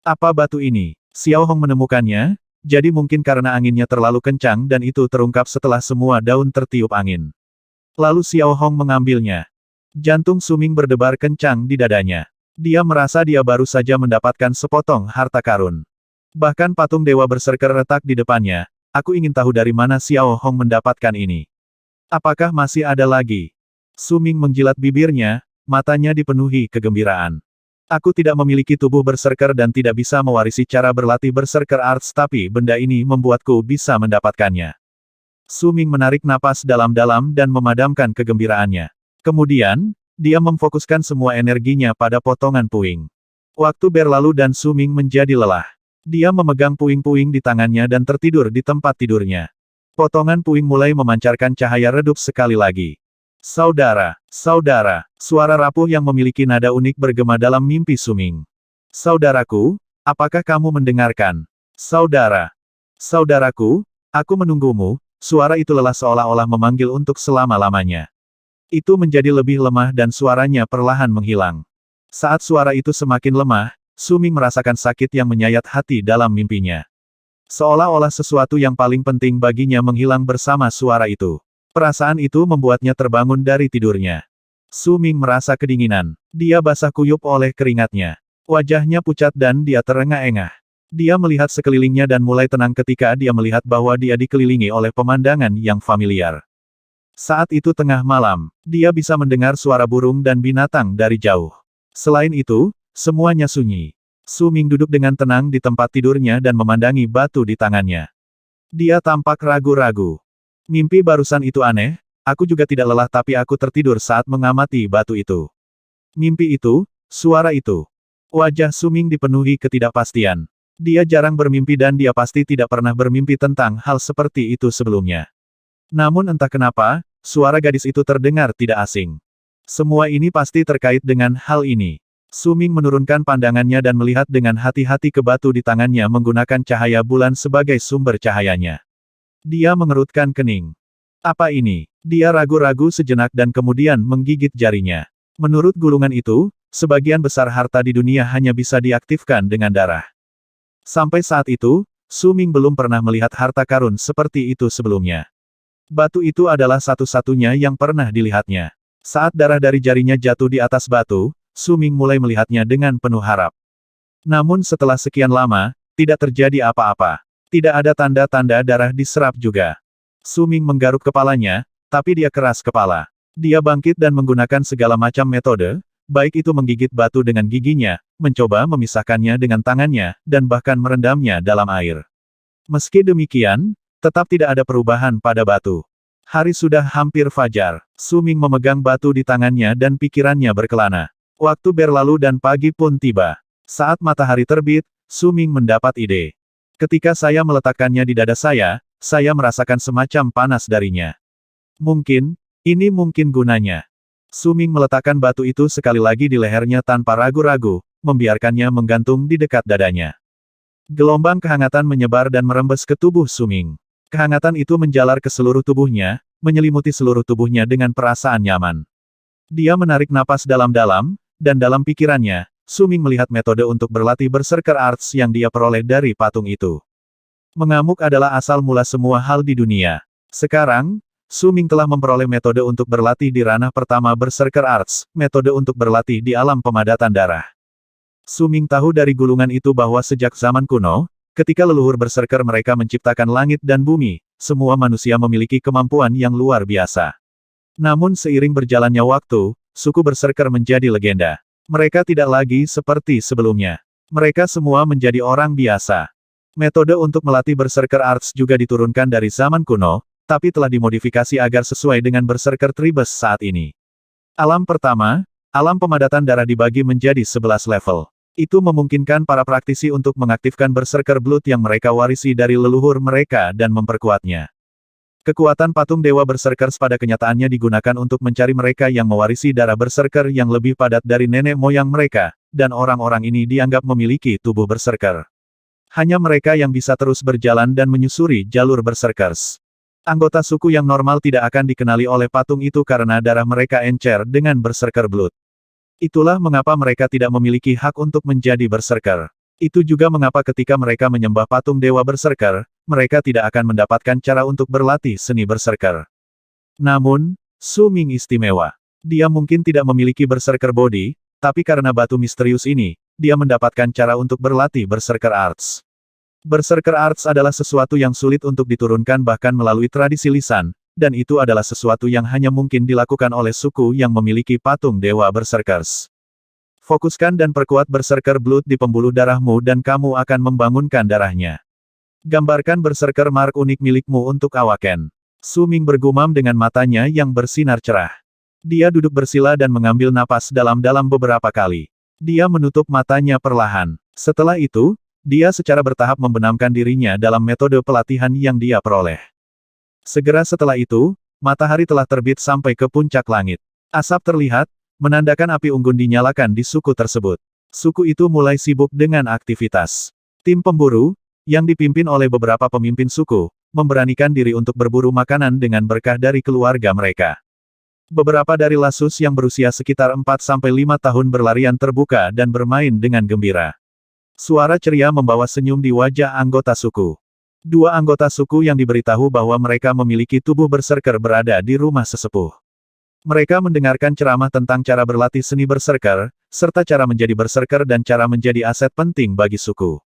Apa batu ini? Xiao Hong menemukannya, jadi mungkin karena anginnya terlalu kencang dan itu terungkap setelah semua daun tertiup angin. Lalu Xiao Hong mengambilnya. Jantung Su Ming berdebar kencang di dadanya. Dia merasa dia baru saja mendapatkan sepotong harta karun. Bahkan patung dewa berserker retak di depannya. Aku ingin tahu dari mana Xiao Hong mendapatkan ini. Apakah masih ada lagi? Su Ming menjilat bibirnya, matanya dipenuhi kegembiraan. Aku tidak memiliki tubuh berserker dan tidak bisa mewarisi cara berlatih berserker arts tapi benda ini membuatku bisa mendapatkannya. Su Ming menarik napas dalam-dalam dan memadamkan kegembiraannya. Kemudian, dia memfokuskan semua energinya pada potongan puing. Waktu berlalu dan Su Ming menjadi lelah. Dia memegang puing-puing di tangannya dan tertidur di tempat tidurnya. Potongan puing mulai memancarkan cahaya redup sekali lagi. Saudara, saudara, suara rapuh yang memiliki nada unik bergema dalam mimpi Su Ming. Saudaraku, apakah kamu mendengarkan? Saudara, saudaraku, aku menunggumu, suara itu lelah seolah-olah memanggil untuk selama-lamanya. Itu menjadi lebih lemah dan suaranya perlahan menghilang. Saat suara itu semakin lemah, Su Ming merasakan sakit yang menyayat hati dalam mimpinya. Seolah-olah sesuatu yang paling penting baginya menghilang bersama suara itu. Perasaan itu membuatnya terbangun dari tidurnya. Su Ming merasa kedinginan. Dia basah kuyup oleh keringatnya. Wajahnya pucat dan dia terengah-engah. Dia melihat sekelilingnya dan mulai tenang ketika dia melihat bahwa dia dikelilingi oleh pemandangan yang familiar. Saat itu tengah malam, dia bisa mendengar suara burung dan binatang dari jauh. Selain itu, semuanya sunyi. Su Ming duduk dengan tenang di tempat tidurnya dan memandangi batu di tangannya. Dia tampak ragu-ragu. Mimpi barusan itu aneh, aku juga tidak lelah tapi aku tertidur saat mengamati batu itu. Mimpi itu, suara itu. Wajah Su Ming dipenuhi ketidakpastian. Dia jarang bermimpi dan dia pasti tidak pernah bermimpi tentang hal seperti itu sebelumnya. Namun entah kenapa, suara gadis itu terdengar tidak asing. Semua ini pasti terkait dengan hal ini. Su Ming menurunkan pandangannya dan melihat dengan hati-hati ke batu di tangannya menggunakan cahaya bulan sebagai sumber cahayanya. Dia mengerutkan kening. Apa ini? Dia ragu-ragu sejenak dan kemudian menggigit jarinya. Menurut gulungan itu, sebagian besar harta di dunia hanya bisa diaktifkan dengan darah. Sampai saat itu, Su Ming belum pernah melihat harta karun seperti itu sebelumnya. Batu itu adalah satu-satunya yang pernah dilihatnya. Saat darah dari jarinya jatuh di atas batu, Su Ming mulai melihatnya dengan penuh harap. Namun setelah sekian lama, tidak terjadi apa-apa. Tidak ada tanda-tanda darah diserap juga. Su Ming menggaruk kepalanya, tapi dia keras kepala. Dia bangkit dan menggunakan segala macam metode, baik itu menggigit batu dengan giginya, mencoba memisahkannya dengan tangannya, dan bahkan merendamnya dalam air. Meski demikian, tetap tidak ada perubahan pada batu. Hari sudah hampir fajar. Su Ming memegang batu di tangannya dan pikirannya berkelana. Waktu berlalu dan pagi pun tiba. Saat matahari terbit, Su Ming mendapat ide. Ketika saya meletakkannya di dada saya merasakan semacam panas darinya. Mungkin, ini mungkin gunanya. Su Ming meletakkan batu itu sekali lagi di lehernya tanpa ragu-ragu, membiarkannya menggantung di dekat dadanya. Gelombang kehangatan menyebar dan merembes ke tubuh Su Ming. Kehangatan itu menjalar ke seluruh tubuhnya, menyelimuti seluruh tubuhnya dengan perasaan nyaman. Dia menarik napas dalam-dalam, dan dalam pikirannya, Su Ming melihat metode untuk berlatih berserker arts yang dia peroleh dari patung itu. Mengamuk adalah asal mula semua hal di dunia. Sekarang, Su Ming telah memperoleh metode untuk berlatih di ranah pertama Berserker Arts, metode untuk berlatih di alam pemadatan darah. Su Ming tahu dari gulungan itu bahwa sejak zaman kuno, ketika leluhur Berserker mereka menciptakan langit dan bumi, semua manusia memiliki kemampuan yang luar biasa. Namun seiring berjalannya waktu, suku Berserker menjadi legenda. Mereka tidak lagi seperti sebelumnya. Mereka semua menjadi orang biasa. Metode untuk melatih Berserker Arts juga diturunkan dari zaman kuno, tapi telah dimodifikasi agar sesuai dengan Berserker Tribes saat ini. Alam pertama, alam pemadatan darah dibagi menjadi 11 level. Itu memungkinkan para praktisi untuk mengaktifkan Berserker Blood yang mereka warisi dari leluhur mereka dan memperkuatnya. Kekuatan patung Dewa Berserkers pada kenyataannya digunakan untuk mencari mereka yang mewarisi darah Berserker yang lebih padat dari nenek moyang mereka, dan orang-orang ini dianggap memiliki tubuh Berserker. Hanya mereka yang bisa terus berjalan dan menyusuri jalur Berserkers. Anggota suku yang normal tidak akan dikenali oleh patung itu karena darah mereka encer dengan Berserker Blood. Itulah mengapa mereka tidak memiliki hak untuk menjadi Berserker. Itu juga mengapa ketika mereka menyembah patung Dewa Berserker, mereka tidak akan mendapatkan cara untuk berlatih seni Berserker. Namun, Su Ming istimewa. Dia mungkin tidak memiliki Berserker Body, tapi karena batu misterius ini, dia mendapatkan cara untuk berlatih Berserker Arts. Berserker Arts adalah sesuatu yang sulit untuk diturunkan bahkan melalui tradisi lisan, dan itu adalah sesuatu yang hanya mungkin dilakukan oleh suku yang memiliki patung Dewa Berserkers. Fokuskan dan perkuat Berserker Blood di pembuluh darahmu dan kamu akan membangunkan darahnya. Gambarkan Berserker Mark unik milikmu untuk Awaken. Su Ming bergumam dengan matanya yang bersinar cerah. Dia duduk bersila dan mengambil napas dalam-dalam beberapa kali. Dia menutup matanya perlahan. Setelah itu, dia secara bertahap membenamkan dirinya dalam metode pelatihan yang dia peroleh. Segera setelah itu, matahari telah terbit sampai ke puncak langit. Asap terlihat, menandakan api unggun dinyalakan di suku tersebut. Suku itu mulai sibuk dengan aktivitas. Tim pemburu, yang dipimpin oleh beberapa pemimpin suku, memberanikan diri untuk berburu makanan dengan berkah dari keluarga mereka. Beberapa dari Lasus yang berusia sekitar 4-5 tahun berlarian terbuka dan bermain dengan gembira. Suara ceria membawa senyum di wajah anggota suku. Dua anggota suku yang diberitahu bahwa mereka memiliki tubuh Berserker berada di rumah sesepuh. Mereka mendengarkan ceramah tentang cara berlatih seni Berserker, serta cara menjadi Berserker dan cara menjadi aset penting bagi suku.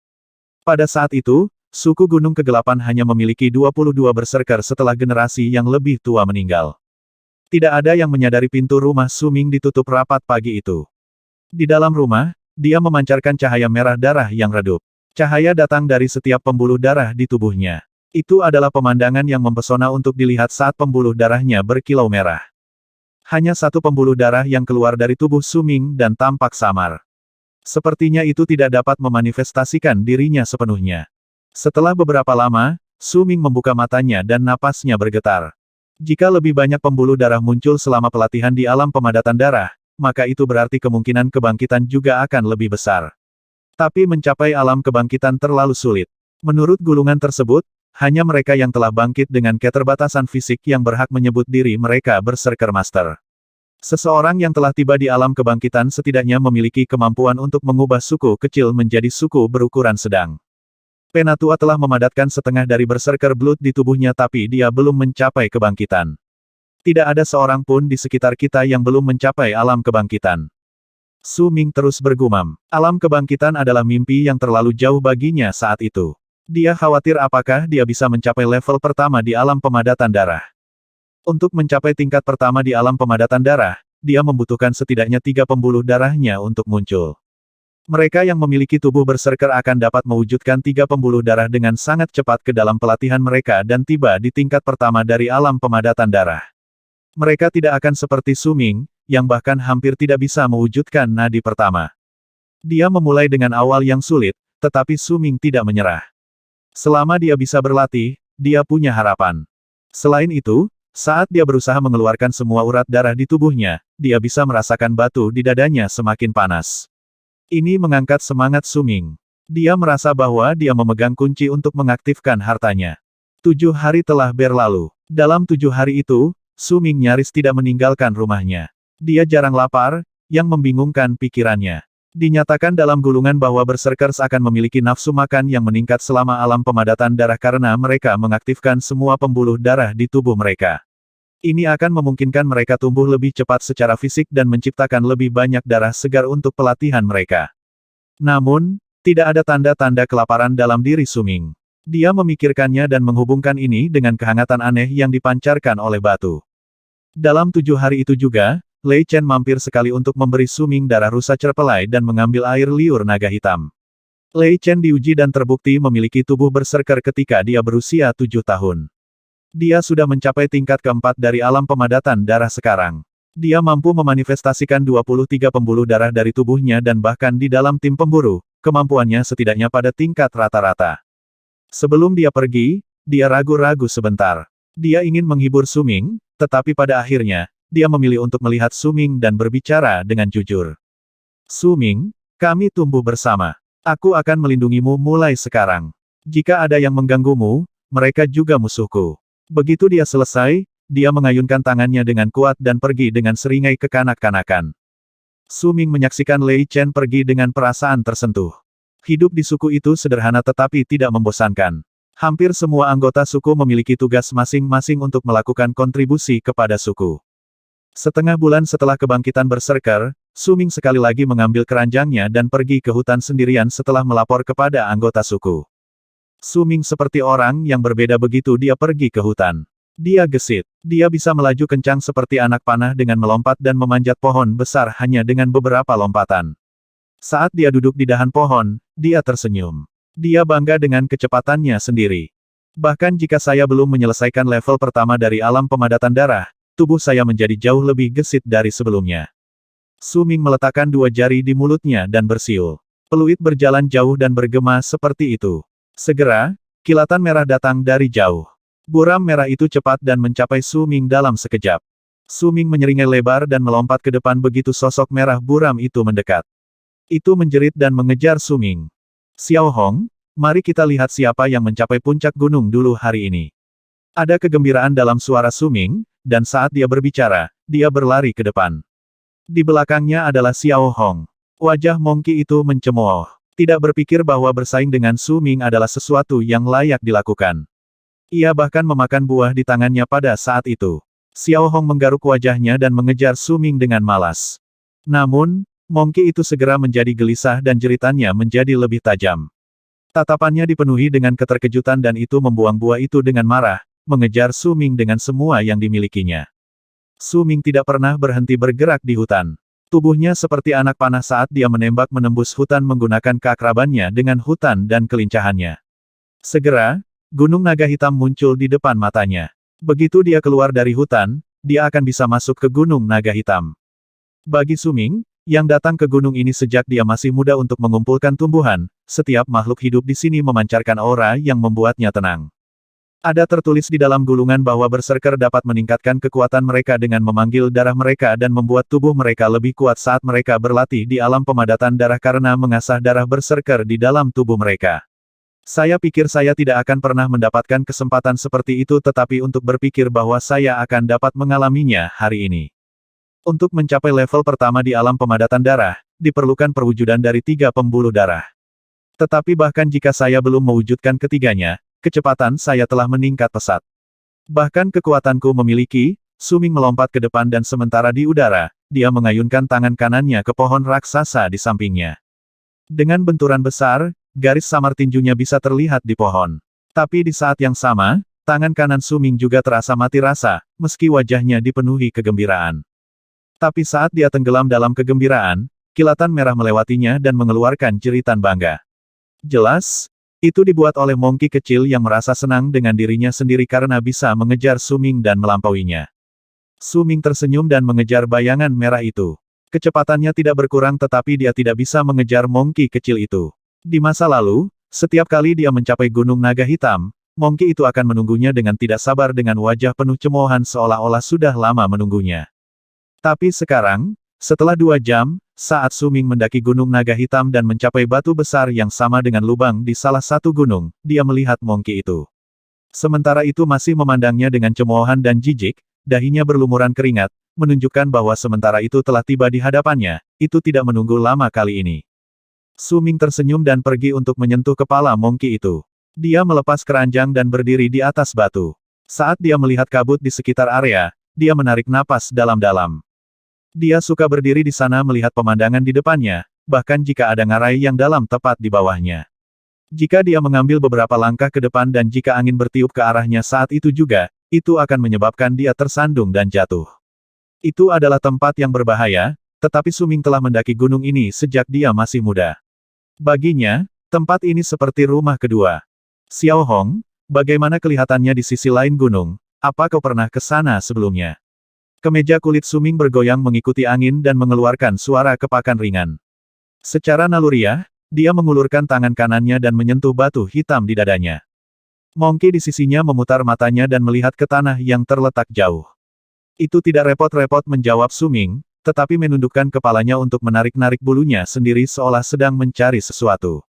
Pada saat itu, suku Gunung Kegelapan hanya memiliki 22 Berserker setelah generasi yang lebih tua meninggal. Tidak ada yang menyadari pintu rumah Su Ming ditutup rapat pagi itu. Di dalam rumah, dia memancarkan cahaya merah darah yang redup. Cahaya datang dari setiap pembuluh darah di tubuhnya. Itu adalah pemandangan yang mempesona untuk dilihat saat pembuluh darahnya berkilau merah. Hanya satu pembuluh darah yang keluar dari tubuh Su Ming dan tampak samar. Sepertinya itu tidak dapat memanifestasikan dirinya sepenuhnya. Setelah beberapa lama, Su Ming membuka matanya dan napasnya bergetar. Jika lebih banyak pembuluh darah muncul selama pelatihan di alam pemadatan darah, maka itu berarti kemungkinan kebangkitan juga akan lebih besar. Tapi mencapai alam kebangkitan terlalu sulit. Menurut gulungan tersebut, hanya mereka yang telah bangkit dengan keterbatasan fisik yang berhak menyebut diri mereka Berserker Master. Seseorang yang telah tiba di alam kebangkitan setidaknya memiliki kemampuan untuk mengubah suku kecil menjadi suku berukuran sedang. Penatua telah memadatkan setengah dari Berserker Blood di tubuhnya tapi dia belum mencapai kebangkitan. Tidak ada seorang pun di sekitar kita yang belum mencapai alam kebangkitan. Su Ming terus bergumam. Alam kebangkitan adalah mimpi yang terlalu jauh baginya saat itu. Dia khawatir apakah dia bisa mencapai level pertama di alam pemadatan darah. Untuk mencapai tingkat pertama di alam pemadatan darah, dia membutuhkan setidaknya 3 pembuluh darahnya untuk muncul. Mereka yang memiliki tubuh Berserker akan dapat mewujudkan 3 pembuluh darah dengan sangat cepat ke dalam pelatihan mereka dan tiba di tingkat pertama dari alam pemadatan darah. Mereka tidak akan seperti Su Ming, yang bahkan hampir tidak bisa mewujudkan nadi pertama. Dia memulai dengan awal yang sulit, tetapi Su Ming tidak menyerah. Selama dia bisa berlatih, dia punya harapan. Selain itu, saat dia berusaha mengeluarkan semua urat darah di tubuhnya, dia bisa merasakan batu di dadanya semakin panas. Ini mengangkat semangat Su Ming. Dia merasa bahwa dia memegang kunci untuk mengaktifkan hartanya. 7 hari telah berlalu. Dalam 7 hari itu, Su Ming nyaris tidak meninggalkan rumahnya. Dia jarang lapar, yang membingungkan pikirannya. Dinyatakan dalam gulungan bahwa Berserkers akan memiliki nafsu makan yang meningkat selama alam pemadatan darah karena mereka mengaktifkan semua pembuluh darah di tubuh mereka. Ini akan memungkinkan mereka tumbuh lebih cepat secara fisik dan menciptakan lebih banyak darah segar untuk pelatihan mereka. Namun, tidak ada tanda-tanda kelaparan dalam diri Suming. Dia memikirkannya dan menghubungkan ini dengan kehangatan aneh yang dipancarkan oleh batu. Dalam 7 hari itu juga, Lei Chen mampir sekali untuk memberi Suming darah rusa cerpelai dan mengambil air liur naga hitam. Lei Chen diuji dan terbukti memiliki tubuh berserker ketika dia berusia 7 tahun. Dia sudah mencapai tingkat keempat dari alam pemadatan darah sekarang. Dia mampu memanifestasikan 23 pembuluh darah dari tubuhnya dan bahkan di dalam tim pemburu, kemampuannya setidaknya pada tingkat rata-rata. Sebelum dia pergi, dia ragu-ragu sebentar. Dia ingin menghibur Suming, tetapi pada akhirnya, dia memilih untuk melihat Suming dan berbicara dengan jujur. Suming, kami tumbuh bersama. Aku akan melindungimu mulai sekarang. Jika ada yang mengganggumu, mereka juga musuhku. Begitu dia selesai, dia mengayunkan tangannya dengan kuat dan pergi dengan seringai kekanak-kanakan. Suming menyaksikan Lei Chen pergi dengan perasaan tersentuh. Hidup di suku itu sederhana tetapi tidak membosankan. Hampir semua anggota suku memiliki tugas masing-masing untuk melakukan kontribusi kepada suku. Setengah bulan setelah kebangkitan berserker, Suming sekali lagi mengambil keranjangnya dan pergi ke hutan sendirian setelah melapor kepada anggota suku. Suming seperti orang yang berbeda begitu dia pergi ke hutan. Dia gesit. Dia bisa melaju kencang seperti anak panah dengan melompat dan memanjat pohon besar hanya dengan beberapa lompatan. Saat dia duduk di dahan pohon, dia tersenyum. Dia bangga dengan kecepatannya sendiri. Bahkan jika saya belum menyelesaikan level pertama dari alam pemadatan darah, tubuh saya menjadi jauh lebih gesit dari sebelumnya. Suming meletakkan 2 jari di mulutnya dan bersiul. Peluit berjalan jauh dan bergema seperti itu. Segera, kilatan merah datang dari jauh. Buram merah itu cepat dan mencapai Suming dalam sekejap. Suming menyeringai lebar dan melompat ke depan begitu sosok merah buram itu mendekat. Itu menjerit dan mengejar Suming. Xiao Hong, mari kita lihat siapa yang mencapai puncak gunung dulu hari ini. Ada kegembiraan dalam suara Suming, dan saat dia berbicara, dia berlari ke depan. Di belakangnya adalah Xiao Hong. Wajah Monkey itu mencemooh. Tidak berpikir bahwa bersaing dengan Suming adalah sesuatu yang layak dilakukan. Ia bahkan memakan buah di tangannya pada saat itu. Xiao Hong menggaruk wajahnya dan mengejar Suming dengan malas. Namun, Monkey itu segera menjadi gelisah dan jeritannya menjadi lebih tajam. Tatapannya dipenuhi dengan keterkejutan dan itu membuang buah itu dengan marah, mengejar Suming dengan semua yang dimilikinya. Suming tidak pernah berhenti bergerak di hutan. Tubuhnya seperti anak panah saat dia menembak menembus hutan menggunakan keakrabannya dengan hutan dan kelincahannya. Segera, Gunung Naga Hitam muncul di depan matanya. Begitu dia keluar dari hutan, dia akan bisa masuk ke Gunung Naga Hitam. Bagi Suming, yang datang ke gunung ini sejak dia masih muda untuk mengumpulkan tumbuhan, setiap makhluk hidup di sini memancarkan aura yang membuatnya tenang. Ada tertulis di dalam gulungan bahwa berserker dapat meningkatkan kekuatan mereka dengan memanggil darah mereka dan membuat tubuh mereka lebih kuat saat mereka berlatih di alam pemadatan darah karena mengasah darah berserker di dalam tubuh mereka. Saya pikir saya tidak akan pernah mendapatkan kesempatan seperti itu tetapi untuk berpikir bahwa saya akan dapat mengalaminya hari ini. Untuk mencapai level pertama di alam pemadatan darah, diperlukan perwujudan dari 3 pembuluh darah. Tetapi bahkan jika saya belum mewujudkan ketiganya, kecepatan saya telah meningkat pesat. Bahkan kekuatanku memiliki, Suming melompat ke depan dan sementara di udara, dia mengayunkan tangan kanannya ke pohon raksasa di sampingnya. Dengan benturan besar, garis samar tinjunya bisa terlihat di pohon. Tapi di saat yang sama, tangan kanan Suming juga terasa mati rasa, meski wajahnya dipenuhi kegembiraan. Tapi saat dia tenggelam dalam kegembiraan, kilatan merah melewatinya dan mengeluarkan jeritan bangga. Jelas, itu dibuat oleh Monkey kecil yang merasa senang dengan dirinya sendiri karena bisa mengejar Suming dan melampauinya. Suming tersenyum dan mengejar bayangan merah itu. Kecepatannya tidak berkurang tetapi dia tidak bisa mengejar Monkey kecil itu. Di masa lalu, setiap kali dia mencapai Gunung Naga Hitam, Monkey itu akan menunggunya dengan tidak sabar dengan wajah penuh cemoohan seolah-olah sudah lama menunggunya. Tapi sekarang, setelah 2 jam, saat Suming mendaki Gunung Naga Hitam dan mencapai batu besar yang sama dengan lubang di salah satu gunung, dia melihat Monkey itu. Sementara itu masih memandangnya dengan cemoohan dan jijik, dahinya berlumuran keringat, menunjukkan bahwa sementara itu telah tiba di hadapannya, itu tidak menunggu lama kali ini. Suming tersenyum dan pergi untuk menyentuh kepala Monkey itu. Dia melepas keranjang dan berdiri di atas batu. Saat dia melihat kabut di sekitar area, dia menarik napas dalam-dalam. Dia suka berdiri di sana melihat pemandangan di depannya, bahkan jika ada ngarai yang dalam tepat di bawahnya. Jika dia mengambil beberapa langkah ke depan dan jika angin bertiup ke arahnya saat itu juga, itu akan menyebabkan dia tersandung dan jatuh. Itu adalah tempat yang berbahaya, tetapi Su Ming telah mendaki gunung ini sejak dia masih muda. Baginya, tempat ini seperti rumah kedua. Xiao Hong, bagaimana kelihatannya di sisi lain gunung? Apa kau pernah ke sana sebelumnya? Kemeja kulit Su Ming bergoyang mengikuti angin dan mengeluarkan suara kepakan ringan. Secara naluriah, dia mengulurkan tangan kanannya dan menyentuh batu hitam di dadanya. Monkey di sisinya memutar matanya dan melihat ke tanah yang terletak jauh. Itu tidak repot-repot menjawab Su Ming, tetapi menundukkan kepalanya untuk menarik-narik bulunya sendiri seolah sedang mencari sesuatu.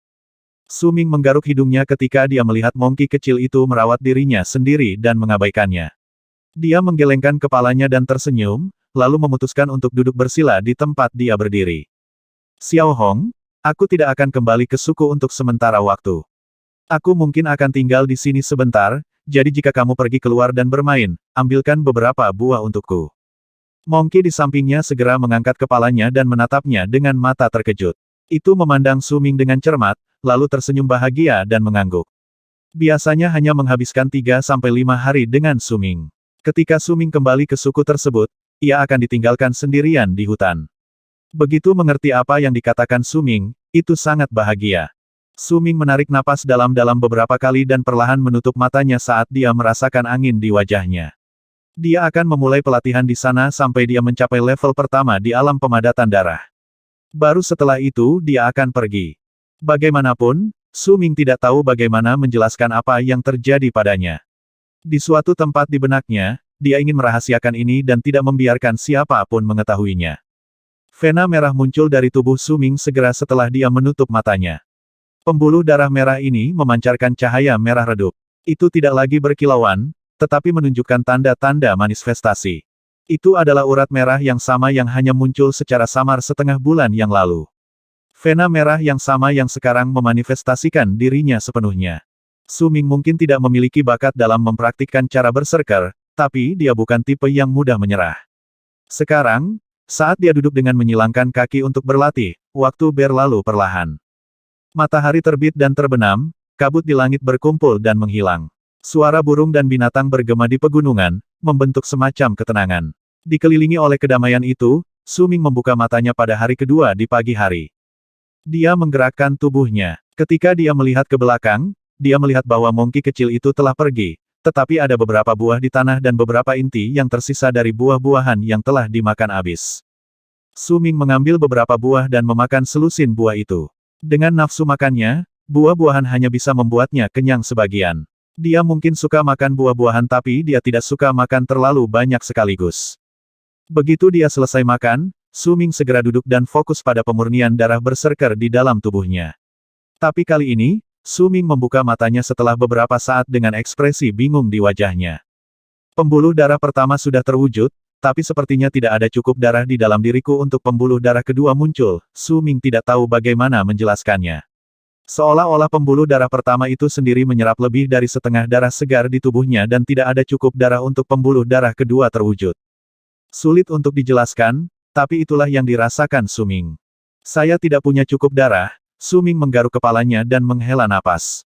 Su Ming menggaruk hidungnya ketika dia melihat Monkey kecil itu merawat dirinya sendiri dan mengabaikannya. Dia menggelengkan kepalanya dan tersenyum, lalu memutuskan untuk duduk bersila di tempat dia berdiri. Xiao Hong, aku tidak akan kembali ke suku untuk sementara waktu. Aku mungkin akan tinggal di sini sebentar, jadi jika kamu pergi keluar dan bermain, ambilkan beberapa buah untukku. Monkey di sampingnya segera mengangkat kepalanya dan menatapnya dengan mata terkejut. Itu memandang Su Ming dengan cermat, lalu tersenyum bahagia dan mengangguk. Biasanya hanya menghabiskan 3-5 hari dengan Su Ming. Ketika Su Ming kembali ke suku tersebut, ia akan ditinggalkan sendirian di hutan. Begitu mengerti apa yang dikatakan Su Ming, itu sangat bahagia. Su Ming menarik napas dalam-dalam beberapa kali dan perlahan menutup matanya saat dia merasakan angin di wajahnya. Dia akan memulai pelatihan di sana sampai dia mencapai level pertama di alam pemadatan darah. Baru setelah itu dia akan pergi. Bagaimanapun, Su Ming tidak tahu bagaimana menjelaskan apa yang terjadi padanya. Di suatu tempat di benaknya, dia ingin merahasiakan ini dan tidak membiarkan siapapun mengetahuinya. Vena merah muncul dari tubuh Su Ming segera setelah dia menutup matanya. Pembuluh darah merah ini memancarkan cahaya merah redup. Itu tidak lagi berkilauan, tetapi menunjukkan tanda-tanda manifestasi. Itu adalah urat merah yang sama yang hanya muncul secara samar setengah bulan yang lalu. Vena merah yang sama yang sekarang memanifestasikan dirinya sepenuhnya. Su Ming mungkin tidak memiliki bakat dalam mempraktikkan cara berserker, tapi dia bukan tipe yang mudah menyerah. Sekarang, saat dia duduk dengan menyilangkan kaki untuk berlatih, waktu berlalu perlahan. Matahari terbit dan terbenam, kabut di langit berkumpul dan menghilang. Suara burung dan binatang bergema di pegunungan, membentuk semacam ketenangan. Dikelilingi oleh kedamaian itu, Su Ming membuka matanya pada hari kedua di pagi hari. Dia menggerakkan tubuhnya. Ketika dia melihat ke belakang, dia melihat bahwa Monkey kecil itu telah pergi, tetapi ada beberapa buah di tanah dan beberapa inti yang tersisa dari buah-buahan yang telah dimakan habis. Su Ming mengambil beberapa buah dan memakan selusin buah itu. Dengan nafsu makannya, buah-buahan hanya bisa membuatnya kenyang sebagian. Dia mungkin suka makan buah-buahan tapi dia tidak suka makan terlalu banyak sekaligus. Begitu dia selesai makan, Su Ming segera duduk dan fokus pada pemurnian darah berserker di dalam tubuhnya. Tapi kali ini, Su Ming membuka matanya setelah beberapa saat dengan ekspresi bingung di wajahnya. Pembuluh darah pertama sudah terwujud, tapi sepertinya tidak ada cukup darah di dalam diriku untuk pembuluh darah kedua muncul. Su Ming tidak tahu bagaimana menjelaskannya. Seolah-olah pembuluh darah pertama itu sendiri menyerap lebih dari setengah darah segar di tubuhnya dan tidak ada cukup darah untuk pembuluh darah kedua terwujud. Sulit untuk dijelaskan, tapi itulah yang dirasakan Su Ming. Saya tidak punya cukup darah. Su Ming menggaruk kepalanya dan menghela napas.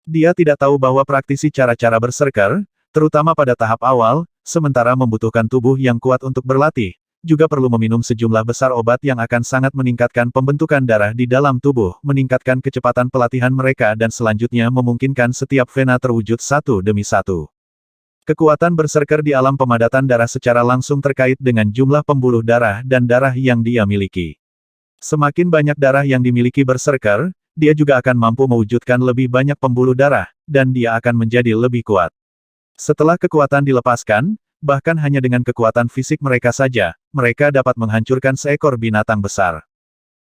Dia tidak tahu bahwa praktisi cara-cara berserker, terutama pada tahap awal, sementara membutuhkan tubuh yang kuat untuk berlatih, juga perlu meminum sejumlah besar obat yang akan sangat meningkatkan pembentukan darah di dalam tubuh, meningkatkan kecepatan pelatihan mereka dan selanjutnya memungkinkan setiap vena terwujud satu demi satu. Kekuatan berserker di alam pemadatan darah secara langsung terkait dengan jumlah pembuluh darah dan darah yang dia miliki. Semakin banyak darah yang dimiliki berserker, dia juga akan mampu mewujudkan lebih banyak pembuluh darah, dan dia akan menjadi lebih kuat. Setelah kekuatan dilepaskan, bahkan hanya dengan kekuatan fisik mereka saja, mereka dapat menghancurkan seekor binatang besar.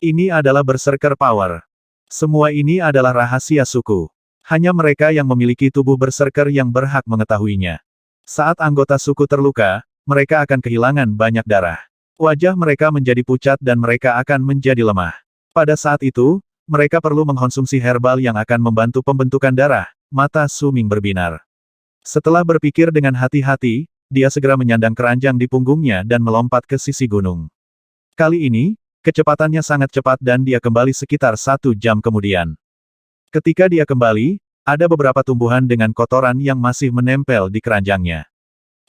Ini adalah berserker power. Semua ini adalah rahasia suku. Hanya mereka yang memiliki tubuh berserker yang berhak mengetahuinya. Saat anggota suku terluka, mereka akan kehilangan banyak darah. Wajah mereka menjadi pucat dan mereka akan menjadi lemah. Pada saat itu, mereka perlu mengkonsumsi herbal yang akan membantu pembentukan darah. Mata Su Ming berbinar. Setelah berpikir dengan hati-hati, dia segera menyandang keranjang di punggungnya dan melompat ke sisi gunung. Kali ini, kecepatannya sangat cepat dan dia kembali sekitar 1 jam kemudian. Ketika dia kembali, ada beberapa tumbuhan dengan kotoran yang masih menempel di keranjangnya.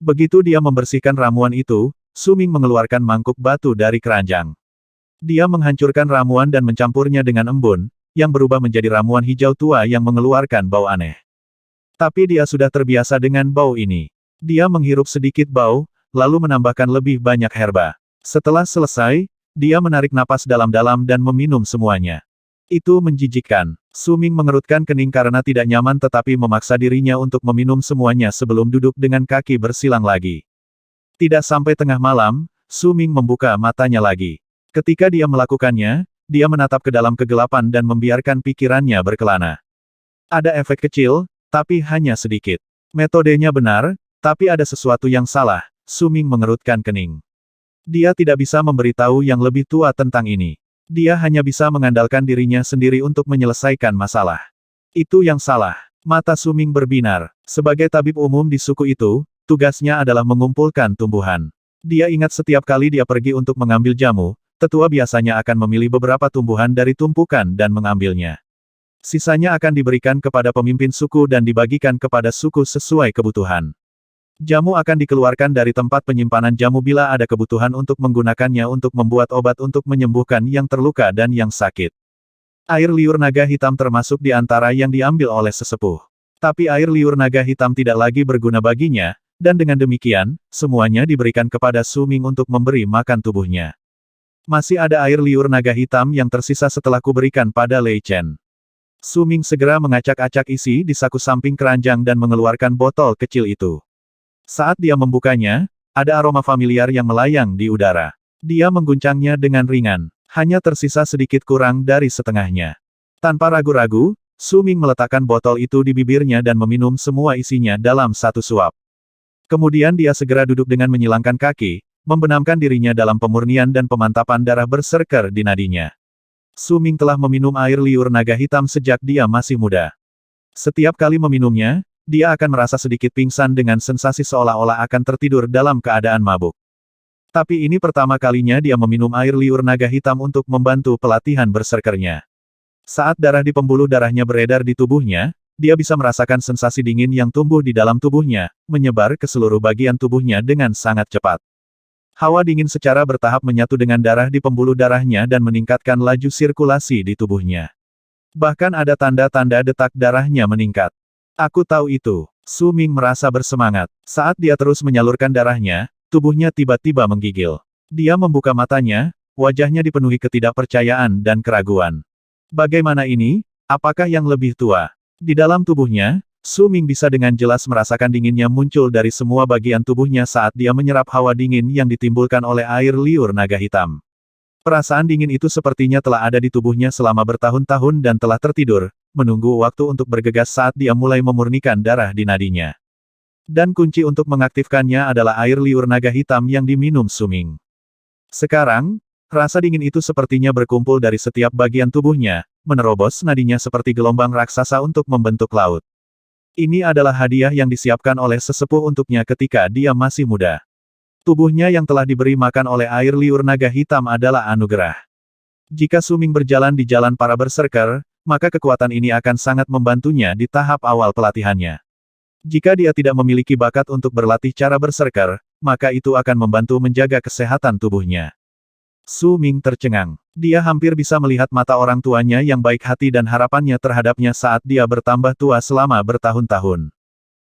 Begitu dia membersihkan ramuan itu, Su Ming mengeluarkan mangkuk batu dari keranjang. Dia menghancurkan ramuan dan mencampurnya dengan embun, yang berubah menjadi ramuan hijau tua yang mengeluarkan bau aneh. Tapi dia sudah terbiasa dengan bau ini. Dia menghirup sedikit bau, lalu menambahkan lebih banyak herba. Setelah selesai, dia menarik napas dalam-dalam dan meminum semuanya. Itu menjijikkan. Su Ming mengerutkan kening karena tidak nyaman tetapi memaksa dirinya untuk meminum semuanya sebelum duduk dengan kaki bersilang lagi. Tidak sampai tengah malam, Su Ming membuka matanya lagi. Ketika dia melakukannya, dia menatap ke dalam kegelapan dan membiarkan pikirannya berkelana. Ada efek kecil, tapi hanya sedikit. Metodenya benar, tapi ada sesuatu yang salah. Su Ming mengerutkan kening. Dia tidak bisa memberitahu yang lebih tua tentang ini. Dia hanya bisa mengandalkan dirinya sendiri untuk menyelesaikan masalah. Itu yang salah. Mata Su Ming berbinar. Sebagai tabib umum di suku itu, tugasnya adalah mengumpulkan tumbuhan. Dia ingat setiap kali dia pergi untuk mengambil jamu, tetua biasanya akan memilih beberapa tumbuhan dari tumpukan dan mengambilnya. Sisanya akan diberikan kepada pemimpin suku dan dibagikan kepada suku sesuai kebutuhan. Jamu akan dikeluarkan dari tempat penyimpanan jamu bila ada kebutuhan untuk menggunakannya untuk membuat obat untuk menyembuhkan yang terluka dan yang sakit. Air liur naga hitam termasuk di antara yang diambil oleh sesepuh. Tapi air liur naga hitam tidak lagi berguna baginya, dan dengan demikian, semuanya diberikan kepada Su Ming untuk memberi makan tubuhnya. Masih ada air liur naga hitam yang tersisa setelah kuberikan pada Lei Chen. Su Ming segera mengacak-acak isi di saku samping keranjang dan mengeluarkan botol kecil itu. Saat dia membukanya, ada aroma familiar yang melayang di udara. Dia mengguncangnya dengan ringan. Hanya tersisa sedikit kurang dari setengahnya. Tanpa ragu-ragu, Su Ming meletakkan botol itu di bibirnya dan meminum semua isinya dalam satu suap. Kemudian dia segera duduk dengan menyilangkan kaki, membenamkan dirinya dalam pemurnian dan pemantapan darah berserker di nadinya. Su Ming telah meminum air liur naga hitam sejak dia masih muda. Setiap kali meminumnya, dia akan merasa sedikit pingsan dengan sensasi seolah-olah akan tertidur dalam keadaan mabuk. Tapi ini pertama kalinya dia meminum air liur naga hitam untuk membantu pelatihan berserkernya. Saat darah di pembuluh darahnya beredar di tubuhnya, dia bisa merasakan sensasi dingin yang tumbuh di dalam tubuhnya, menyebar ke seluruh bagian tubuhnya dengan sangat cepat. Hawa dingin secara bertahap menyatu dengan darah di pembuluh darahnya dan meningkatkan laju sirkulasi di tubuhnya. Bahkan ada tanda-tanda detak darahnya meningkat. Aku tahu itu. Su Ming merasa bersemangat. Saat dia terus menyalurkan darahnya, tubuhnya tiba-tiba menggigil. Dia membuka matanya, wajahnya dipenuhi ketidakpercayaan dan keraguan. Bagaimana ini? Apakah yang lebih tua? Di dalam tubuhnya, Su Ming bisa dengan jelas merasakan dinginnya muncul dari semua bagian tubuhnya saat dia menyerap hawa dingin yang ditimbulkan oleh air liur naga hitam. Perasaan dingin itu sepertinya telah ada di tubuhnya selama bertahun-tahun dan telah tertidur, menunggu waktu untuk bergegas saat dia mulai memurnikan darah di nadinya. Dan kunci untuk mengaktifkannya adalah air liur naga hitam yang diminum Su Ming. Sekarang, rasa dingin itu sepertinya berkumpul dari setiap bagian tubuhnya, menerobos nadinya seperti gelombang raksasa untuk membentuk laut. Ini adalah hadiah yang disiapkan oleh sesepuh untuknya ketika dia masih muda. Tubuhnya yang telah diberi makan oleh air liur naga hitam adalah anugerah. Jika Su Ming berjalan di jalan para berserker, maka kekuatan ini akan sangat membantunya di tahap awal pelatihannya. Jika dia tidak memiliki bakat untuk berlatih cara berserker, maka itu akan membantu menjaga kesehatan tubuhnya. Su Ming tercengang. Dia hampir bisa melihat mata orang tuanya yang baik hati dan harapannya terhadapnya saat dia bertambah tua selama bertahun-tahun.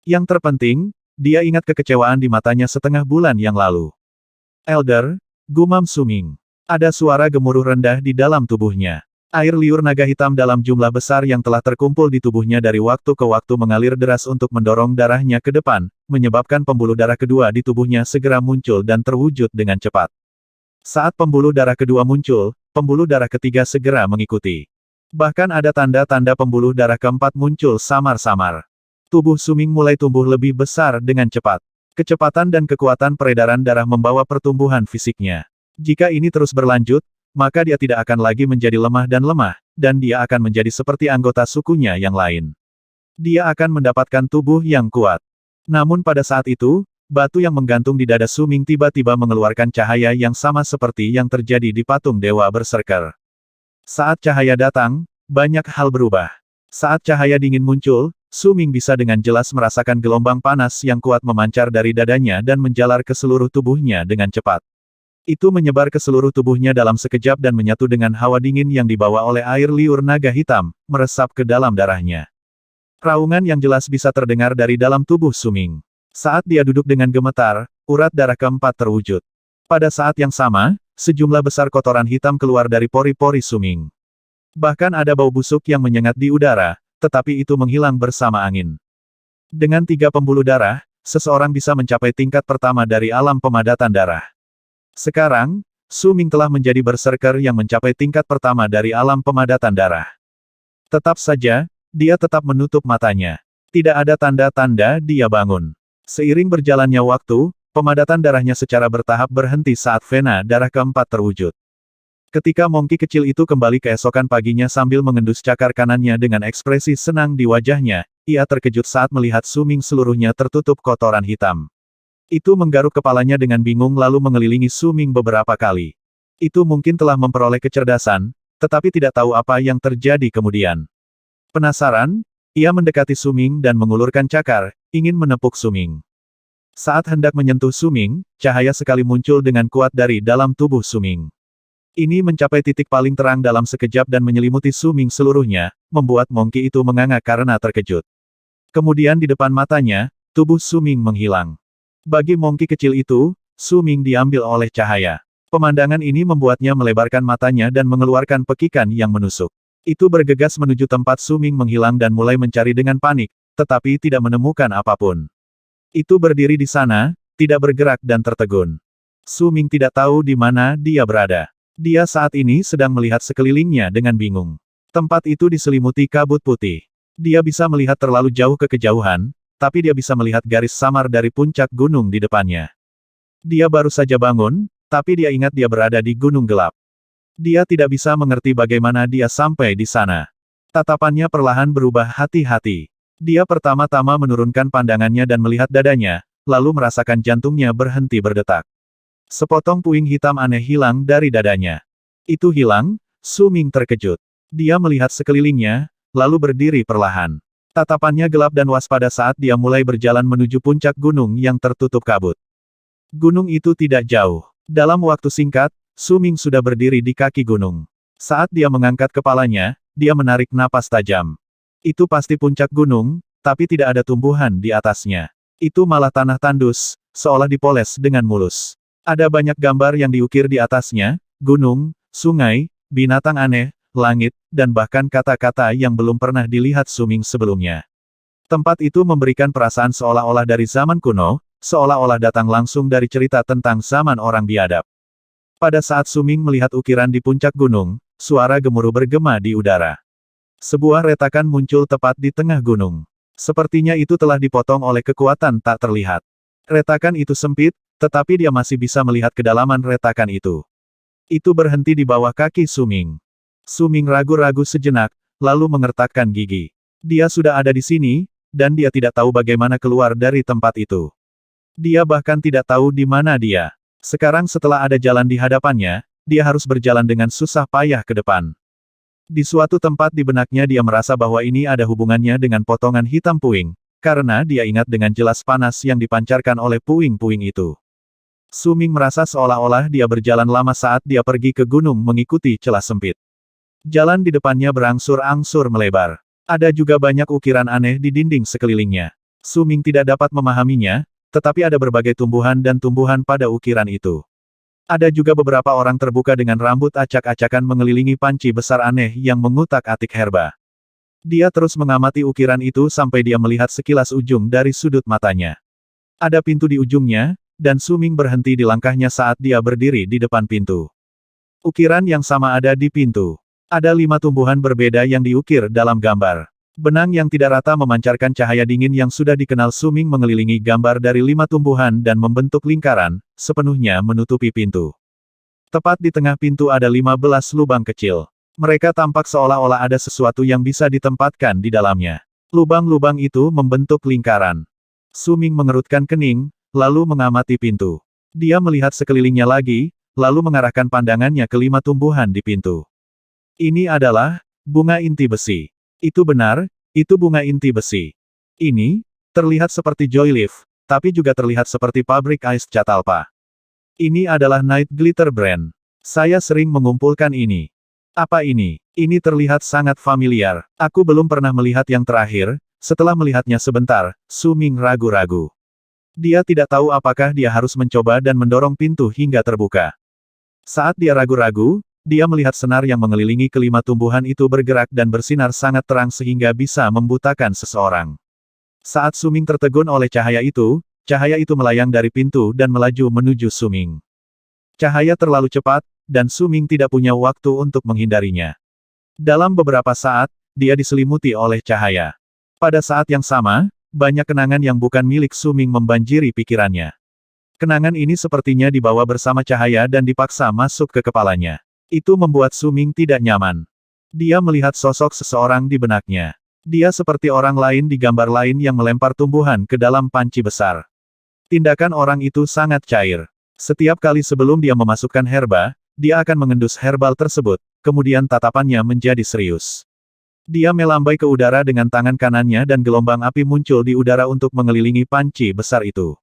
Yang terpenting, dia ingat kekecewaan di matanya setengah bulan yang lalu. Elder, gumam Su Ming. Ada suara gemuruh rendah di dalam tubuhnya. Air liur naga hitam dalam jumlah besar yang telah terkumpul di tubuhnya dari waktu ke waktu mengalir deras untuk mendorong darahnya ke depan, menyebabkan pembuluh darah kedua di tubuhnya segera muncul dan terwujud dengan cepat. Saat pembuluh darah kedua muncul, pembuluh darah ketiga segera mengikuti. Bahkan ada tanda-tanda pembuluh darah keempat muncul samar-samar. Tubuh Su Ming mulai tumbuh lebih besar dengan cepat. Kecepatan dan kekuatan peredaran darah membawa pertumbuhan fisiknya. Jika ini terus berlanjut, maka dia tidak akan lagi menjadi lemah, dan dia akan menjadi seperti anggota sukunya yang lain. Dia akan mendapatkan tubuh yang kuat. Namun pada saat itu, batu yang menggantung di dada Su Ming tiba-tiba mengeluarkan cahaya yang sama seperti yang terjadi di patung Dewa Berserker. Saat cahaya datang, banyak hal berubah. Saat cahaya dingin muncul, Su Ming bisa dengan jelas merasakan gelombang panas yang kuat memancar dari dadanya dan menjalar ke seluruh tubuhnya dengan cepat. Itu menyebar ke seluruh tubuhnya dalam sekejap dan menyatu dengan hawa dingin yang dibawa oleh air liur naga hitam, meresap ke dalam darahnya. Raungan yang jelas bisa terdengar dari dalam tubuh Su Ming. Saat dia duduk dengan gemetar, urat darah keempat terwujud. Pada saat yang sama, sejumlah besar kotoran hitam keluar dari pori-pori Su Ming. Bahkan ada bau busuk yang menyengat di udara, tetapi itu menghilang bersama angin. Dengan 3 pembuluh darah, seseorang bisa mencapai tingkat pertama dari alam pemadatan darah. Sekarang, Su Ming telah menjadi berserker yang mencapai tingkat pertama dari alam pemadatan darah. Tetap saja, dia tetap menutup matanya. Tidak ada tanda-tanda dia bangun. Seiring berjalannya waktu, pemadatan darahnya secara bertahap berhenti saat vena darah keempat terwujud. Ketika Monkey kecil itu kembali keesokan paginya sambil mengendus cakar kanannya dengan ekspresi senang di wajahnya, ia terkejut saat melihat Su Ming seluruhnya tertutup kotoran hitam. Itu menggaruk kepalanya dengan bingung lalu mengelilingi Su Ming beberapa kali. Itu mungkin telah memperoleh kecerdasan, tetapi tidak tahu apa yang terjadi kemudian. Penasaran, ia mendekati Su Ming dan mengulurkan cakar, ingin menepuk Su Ming. Saat hendak menyentuh Su Ming, cahaya sekali muncul dengan kuat dari dalam tubuh Su Ming. Ini mencapai titik paling terang dalam sekejap dan menyelimuti Su Ming seluruhnya, membuat Monkey itu menganga karena terkejut. Kemudian di depan matanya, tubuh Su Ming menghilang. Bagi Monkey kecil itu, Su Ming diambil oleh cahaya. Pemandangan ini membuatnya melebarkan matanya dan mengeluarkan pekikan yang menusuk. Itu bergegas menuju tempat Su Ming menghilang dan mulai mencari dengan panik, tetapi tidak menemukan apapun. Itu berdiri di sana, tidak bergerak dan tertegun. Su Ming tidak tahu di mana dia berada. Dia saat ini sedang melihat sekelilingnya dengan bingung. Tempat itu diselimuti kabut putih. Dia bisa melihat terlalu jauh ke kejauhan, tapi dia bisa melihat garis samar dari puncak gunung di depannya. Dia baru saja bangun, tapi dia ingat dia berada di gunung gelap. Dia tidak bisa mengerti bagaimana dia sampai di sana. Tatapannya perlahan berubah hati-hati. Dia pertama-tama menurunkan pandangannya dan melihat dadanya, lalu merasakan jantungnya berhenti berdetak. Sepotong puing hitam aneh hilang dari dadanya. Itu hilang, Su Ming terkejut. Dia melihat sekelilingnya, lalu berdiri perlahan. Tatapannya gelap dan waspada saat dia mulai berjalan menuju puncak gunung yang tertutup kabut. Gunung itu tidak jauh. Dalam waktu singkat, Su Ming sudah berdiri di kaki gunung. Saat dia mengangkat kepalanya, dia menarik napas tajam. Itu pasti puncak gunung, tapi tidak ada tumbuhan di atasnya. Itu malah tanah tandus, seolah dipoles dengan mulus. Ada banyak gambar yang diukir di atasnya, gunung, sungai, binatang aneh, langit, dan bahkan kata-kata yang belum pernah dilihat Su Ming sebelumnya. Tempat itu memberikan perasaan seolah-olah dari zaman kuno, seolah-olah datang langsung dari cerita tentang zaman orang biadab. Pada saat Su Ming melihat ukiran di puncak gunung, suara gemuruh bergema di udara. Sebuah retakan muncul tepat di tengah gunung. Sepertinya itu telah dipotong oleh kekuatan tak terlihat. Retakan itu sempit, tetapi dia masih bisa melihat kedalaman retakan itu. Itu berhenti di bawah kaki Su Ming. Su Ming ragu-ragu sejenak, lalu mengertakkan gigi. Dia sudah ada di sini, dan dia tidak tahu bagaimana keluar dari tempat itu. Dia bahkan tidak tahu di mana dia. Sekarang setelah ada jalan di hadapannya, dia harus berjalan dengan susah payah ke depan. Di suatu tempat di benaknya dia merasa bahwa ini ada hubungannya dengan potongan hitam puing, karena dia ingat dengan jelas panas yang dipancarkan oleh puing-puing itu. Su Ming merasa seolah-olah dia berjalan lama saat dia pergi ke gunung mengikuti celah sempit. Jalan di depannya berangsur-angsur melebar. Ada juga banyak ukiran aneh di dinding sekelilingnya. Su Ming tidak dapat memahaminya, tetapi ada berbagai tumbuhan dan tumbuhan pada ukiran itu. Ada juga beberapa orang terbuka dengan rambut acak-acakan mengelilingi panci besar aneh yang mengutak-atik herba. Dia terus mengamati ukiran itu sampai dia melihat sekilas ujung dari sudut matanya. Ada pintu di ujungnya, dan Su Ming berhenti di langkahnya saat dia berdiri di depan pintu. Ukiran yang sama ada di pintu. Ada 5 tumbuhan berbeda yang diukir dalam gambar. Benang yang tidak rata memancarkan cahaya dingin yang sudah dikenal Su Ming mengelilingi gambar dari 5 tumbuhan dan membentuk lingkaran, sepenuhnya menutupi pintu. Tepat di tengah pintu ada 15 lubang kecil. Mereka tampak seolah-olah ada sesuatu yang bisa ditempatkan di dalamnya. Lubang-lubang itu membentuk lingkaran. Su Ming mengerutkan kening, lalu mengamati pintu. Dia melihat sekelilingnya lagi, lalu mengarahkan pandangannya ke 5 tumbuhan di pintu. Ini adalah bunga inti besi. Itu benar, itu bunga inti besi. Ini terlihat seperti Joyleaf, tapi juga terlihat seperti pabrik Ice Catalpa. Ini adalah Night Glitter Brand. Saya sering mengumpulkan ini. Apa ini? Ini terlihat sangat familiar. Aku belum pernah melihat yang terakhir. Setelah melihatnya sebentar, Su Ming ragu-ragu. Dia tidak tahu apakah dia harus mencoba dan mendorong pintu hingga terbuka. Saat dia ragu-ragu, dia melihat senar yang mengelilingi kelima tumbuhan itu bergerak dan bersinar sangat terang sehingga bisa membutakan seseorang. Saat Su Ming tertegun oleh cahaya itu melayang dari pintu dan melaju menuju Su Ming. Cahaya terlalu cepat, dan Su Ming tidak punya waktu untuk menghindarinya. Dalam beberapa saat, dia diselimuti oleh cahaya. Pada saat yang sama, banyak kenangan yang bukan milik Su Ming membanjiri pikirannya. Kenangan ini sepertinya dibawa bersama cahaya dan dipaksa masuk ke kepalanya. Itu membuat Su Ming tidak nyaman. Dia melihat sosok seseorang di benaknya. Dia seperti orang lain di gambar lain yang melempar tumbuhan ke dalam panci besar. Tindakan orang itu sangat cair. Setiap kali sebelum dia memasukkan herba, dia akan mengendus herbal tersebut, kemudian tatapannya menjadi serius. Dia melambai ke udara dengan tangan kanannya dan gelombang api muncul di udara untuk mengelilingi panci besar itu.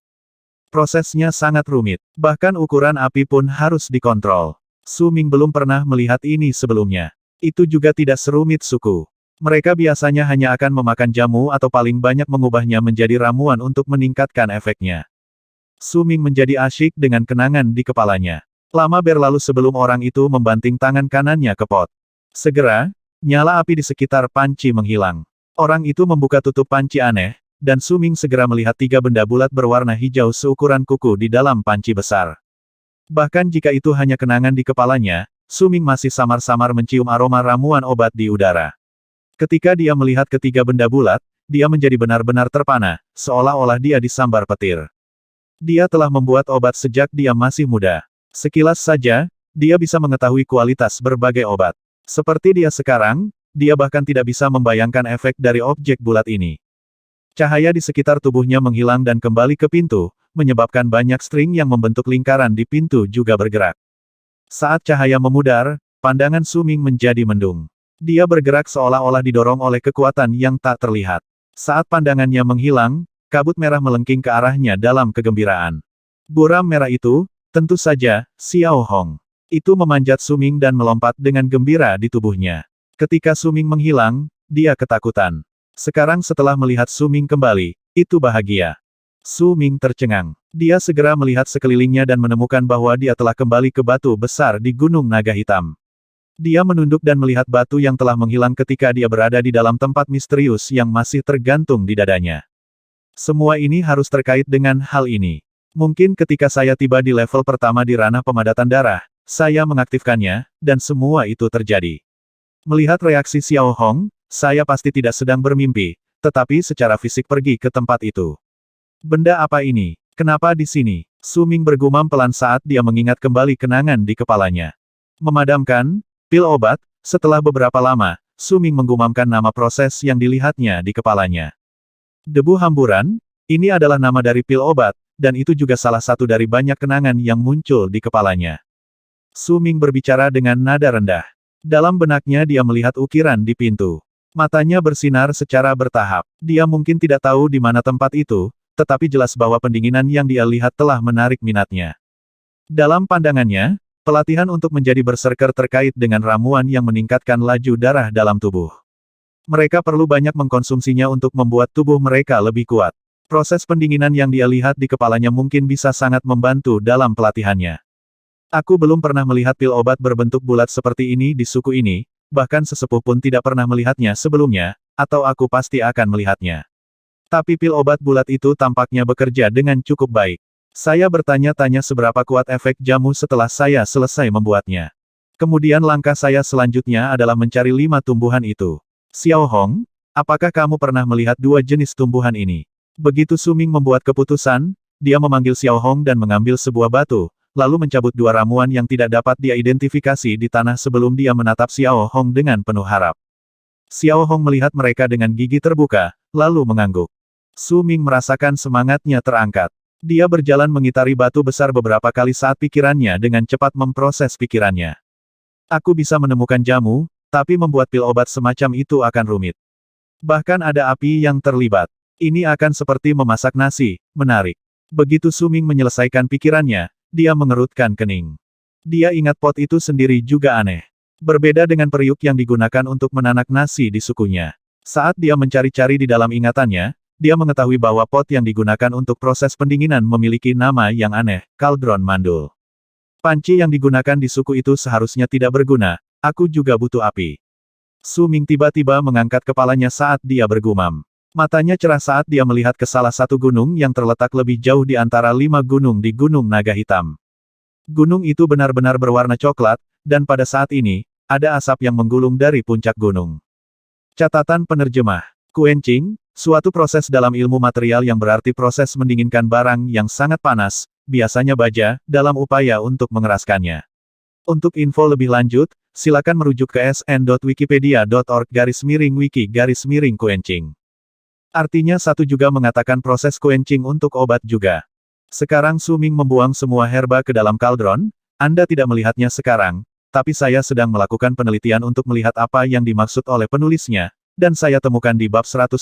Prosesnya sangat rumit, bahkan ukuran api pun harus dikontrol. Su Ming belum pernah melihat ini sebelumnya. Itu juga tidak serumit suku. Mereka biasanya hanya akan memakan jamu atau paling banyak mengubahnya menjadi ramuan untuk meningkatkan efeknya. Su Ming menjadi asyik dengan kenangan di kepalanya. Lama berlalu sebelum orang itu membanting tangan kanannya ke pot. Segera, nyala api di sekitar panci menghilang. Orang itu membuka tutup panci aneh, dan Su Ming segera melihat 3 benda bulat berwarna hijau seukuran kuku di dalam panci besar. Bahkan jika itu hanya kenangan di kepalanya, Su Ming masih samar-samar mencium aroma ramuan obat di udara. Ketika dia melihat ketiga benda bulat, dia menjadi benar-benar terpana, seolah-olah dia disambar petir. Dia telah membuat obat sejak dia masih muda. Sekilas saja, dia bisa mengetahui kualitas berbagai obat. Seperti dia sekarang, dia bahkan tidak bisa membayangkan efek dari objek bulat ini. Cahaya di sekitar tubuhnya menghilang dan kembali ke pintu, menyebabkan banyak string yang membentuk lingkaran di pintu juga bergerak. Saat cahaya memudar, pandangan Su Ming menjadi mendung. Dia bergerak seolah-olah didorong oleh kekuatan yang tak terlihat. Saat pandangannya menghilang, kabut merah melengking ke arahnya dalam kegembiraan. Buram merah itu, tentu saja, Xiao Hong. Itu memanjat Su Ming dan melompat dengan gembira di tubuhnya. Ketika Su Ming menghilang, dia ketakutan. Sekarang setelah melihat Su Ming kembali, itu bahagia. Su Ming tercengang. Dia segera melihat sekelilingnya dan menemukan bahwa dia telah kembali ke batu besar di Gunung Naga Hitam. Dia menunduk dan melihat batu yang telah menghilang ketika dia berada di dalam tempat misterius yang masih tergantung di dadanya. Semua ini harus terkait dengan hal ini. Mungkin ketika saya tiba di level pertama di ranah pemadatan darah, saya mengaktifkannya, dan semua itu terjadi. Melihat reaksi Xiao Hong, saya pasti tidak sedang bermimpi, tetapi secara fisik pergi ke tempat itu. Benda apa ini? Kenapa di sini? Su Ming bergumam pelan saat dia mengingat kembali kenangan di kepalanya. Memadamkan pil obat. Setelah beberapa lama, Su Ming menggumamkan nama proses yang dilihatnya di kepalanya. Debu hamburan, ini adalah nama dari pil obat, dan itu juga salah satu dari banyak kenangan yang muncul di kepalanya. Su Ming berbicara dengan nada rendah. Dalam benaknya dia melihat ukiran di pintu. Matanya bersinar secara bertahap. Dia mungkin tidak tahu di mana tempat itu, tetapi jelas bahwa pendinginan yang dia lihat telah menarik minatnya. Dalam pandangannya, pelatihan untuk menjadi berserker terkait dengan ramuan yang meningkatkan laju darah dalam tubuh. Mereka perlu banyak mengkonsumsinya untuk membuat tubuh mereka lebih kuat. Proses pendinginan yang dia lihat di kepalanya mungkin bisa sangat membantu dalam pelatihannya. Aku belum pernah melihat pil obat berbentuk bulat seperti ini di suku ini, bahkan sesepuh pun tidak pernah melihatnya sebelumnya, atau aku pasti akan melihatnya. Tapi pil obat bulat itu tampaknya bekerja dengan cukup baik. Saya bertanya-tanya seberapa kuat efek jamu setelah saya selesai membuatnya. Kemudian langkah saya selanjutnya adalah mencari 5 tumbuhan itu. Xiao Hong, apakah kamu pernah melihat 2 jenis tumbuhan ini? Begitu Su Ming membuat keputusan, dia memanggil Xiao Hong dan mengambil sebuah batu, lalu mencabut 2 ramuan yang tidak dapat dia identifikasi di tanah sebelum dia menatap Xiao Hong dengan penuh harap. Xiao Hong melihat mereka dengan gigi terbuka, lalu mengangguk. Su Ming merasakan semangatnya terangkat. Dia berjalan mengitari batu besar beberapa kali saat pikirannya dengan cepat memproses pikirannya. Aku bisa menemukan jamu, tapi membuat pil obat semacam itu akan rumit. Bahkan ada api yang terlibat. Ini akan seperti memasak nasi, menarik. Begitu Suming menyelesaikan pikirannya, dia mengerutkan kening. Dia ingat pot itu sendiri juga aneh. Berbeda dengan periuk yang digunakan untuk menanak nasi di sukunya. Saat dia mencari-cari di dalam ingatannya, dia mengetahui bahwa pot yang digunakan untuk proses pendinginan memiliki nama yang aneh, kaldron mandul. Panci yang digunakan di suku itu seharusnya tidak berguna, aku juga butuh api. Suming tiba-tiba mengangkat kepalanya saat dia bergumam. Matanya cerah saat dia melihat ke salah satu gunung yang terletak lebih jauh di antara 5 gunung di Gunung Naga Hitam. Gunung itu benar-benar berwarna coklat, dan pada saat ini, ada asap yang menggulung dari puncak gunung. Catatan penerjemah. Quenching, suatu proses dalam ilmu material yang berarti proses mendinginkan barang yang sangat panas, biasanya baja, dalam upaya untuk mengeraskannya. Untuk info lebih lanjut, silakan merujuk ke sn.wikipedia.org/wiki/quenching. Artinya satu juga mengatakan proses quenching untuk obat juga. Sekarang Suming membuang semua herba ke dalam kaldron, Anda tidak melihatnya sekarang, tapi saya sedang melakukan penelitian untuk melihat apa yang dimaksud oleh penulisnya, dan saya temukan di bab 110++,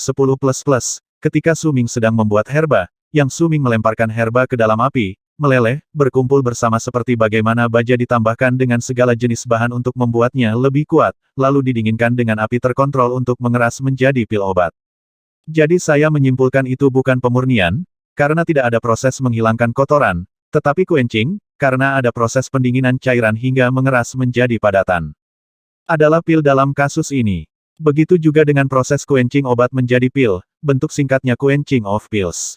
ketika Suming sedang membuat herba, yang Suming melemparkan herba ke dalam api, meleleh, berkumpul bersama seperti bagaimana baja ditambahkan dengan segala jenis bahan untuk membuatnya lebih kuat, lalu didinginkan dengan api terkontrol untuk mengeras menjadi pil obat. Jadi saya menyimpulkan itu bukan pemurnian, karena tidak ada proses menghilangkan kotoran, tetapi quenching, karena ada proses pendinginan cairan hingga mengeras menjadi padatan. Adalah pil dalam kasus ini. Begitu juga dengan proses quenching obat menjadi pil, bentuk singkatnya quenching of pills.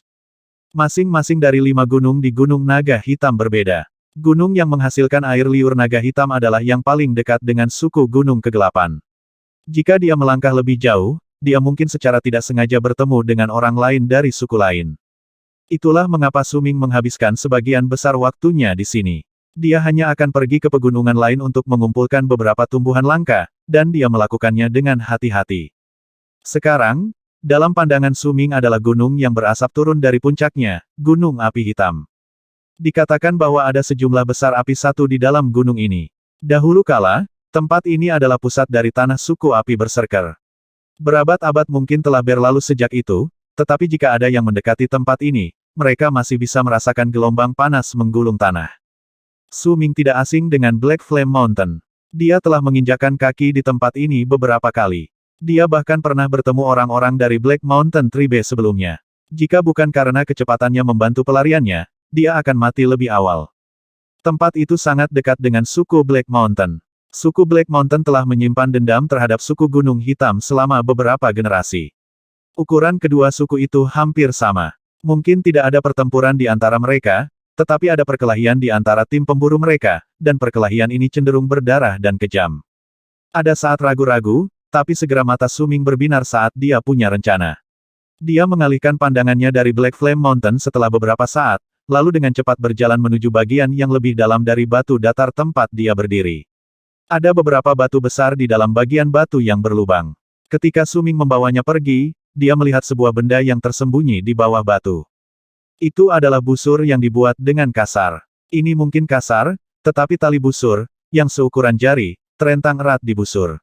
Masing-masing dari 5 gunung di Gunung Naga Hitam berbeda. Gunung yang menghasilkan air liur naga hitam adalah yang paling dekat dengan suku Gunung Kegelapan. Jika dia melangkah lebih jauh, dia mungkin secara tidak sengaja bertemu dengan orang lain dari suku lain. Itulah mengapa Suming menghabiskan sebagian besar waktunya di sini. Dia hanya akan pergi ke pegunungan lain untuk mengumpulkan beberapa tumbuhan langka, dan dia melakukannya dengan hati-hati. Sekarang, dalam pandangan Suming adalah gunung yang berasap turun dari puncaknya, Gunung Api Hitam. Dikatakan bahwa ada sejumlah besar api satu di dalam gunung ini. Dahulu kala, tempat ini adalah pusat dari tanah suku api berserker. Berabad-abad mungkin telah berlalu sejak itu, tetapi jika ada yang mendekati tempat ini, mereka masih bisa merasakan gelombang panas menggulung tanah. Suming tidak asing dengan Black Flame Mountain. Dia telah menginjakkan kaki di tempat ini beberapa kali. Dia bahkan pernah bertemu orang-orang dari Black Mountain Tribe sebelumnya. Jika bukan karena kecepatannya membantu pelariannya, dia akan mati lebih awal. Tempat itu sangat dekat dengan suku Black Mountain. Suku Black Mountain telah menyimpan dendam terhadap suku Gunung Hitam selama beberapa generasi. Ukuran kedua suku itu hampir sama. Mungkin tidak ada pertempuran di antara mereka, tetapi ada perkelahian di antara tim pemburu mereka, dan perkelahian ini cenderung berdarah dan kejam. Ada saat ragu-ragu, tapi segera mata Suming berbinar saat dia punya rencana. Dia mengalihkan pandangannya dari Black Flame Mountain setelah beberapa saat, lalu dengan cepat berjalan menuju bagian yang lebih dalam dari batu datar tempat dia berdiri. Ada beberapa batu besar di dalam bagian batu yang berlubang. Ketika Suming membawanya pergi, dia melihat sebuah benda yang tersembunyi di bawah batu. Itu adalah busur yang dibuat dengan kasar. Ini mungkin kasar, tetapi tali busur, yang seukuran jari, terentang erat di busur.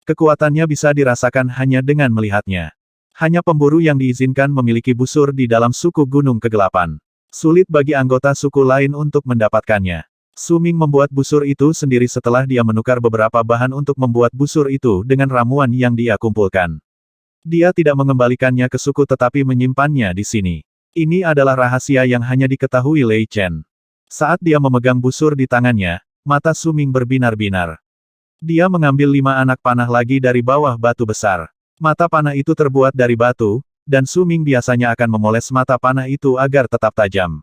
Kekuatannya bisa dirasakan hanya dengan melihatnya. Hanya pemburu yang diizinkan memiliki busur di dalam suku Gunung Kegelapan. Sulit bagi anggota suku lain untuk mendapatkannya. Suming membuat busur itu sendiri setelah dia menukar beberapa bahan untuk membuat busur itu dengan ramuan yang dia kumpulkan. Dia tidak mengembalikannya ke suku tetapi menyimpannya di sini. Ini adalah rahasia yang hanya diketahui Lei Chen. Saat dia memegang busur di tangannya, mata Suming berbinar-binar. Dia mengambil 5 anak panah lagi dari bawah batu besar. Mata panah itu terbuat dari batu, dan Suming biasanya akan memoles mata panah itu agar tetap tajam.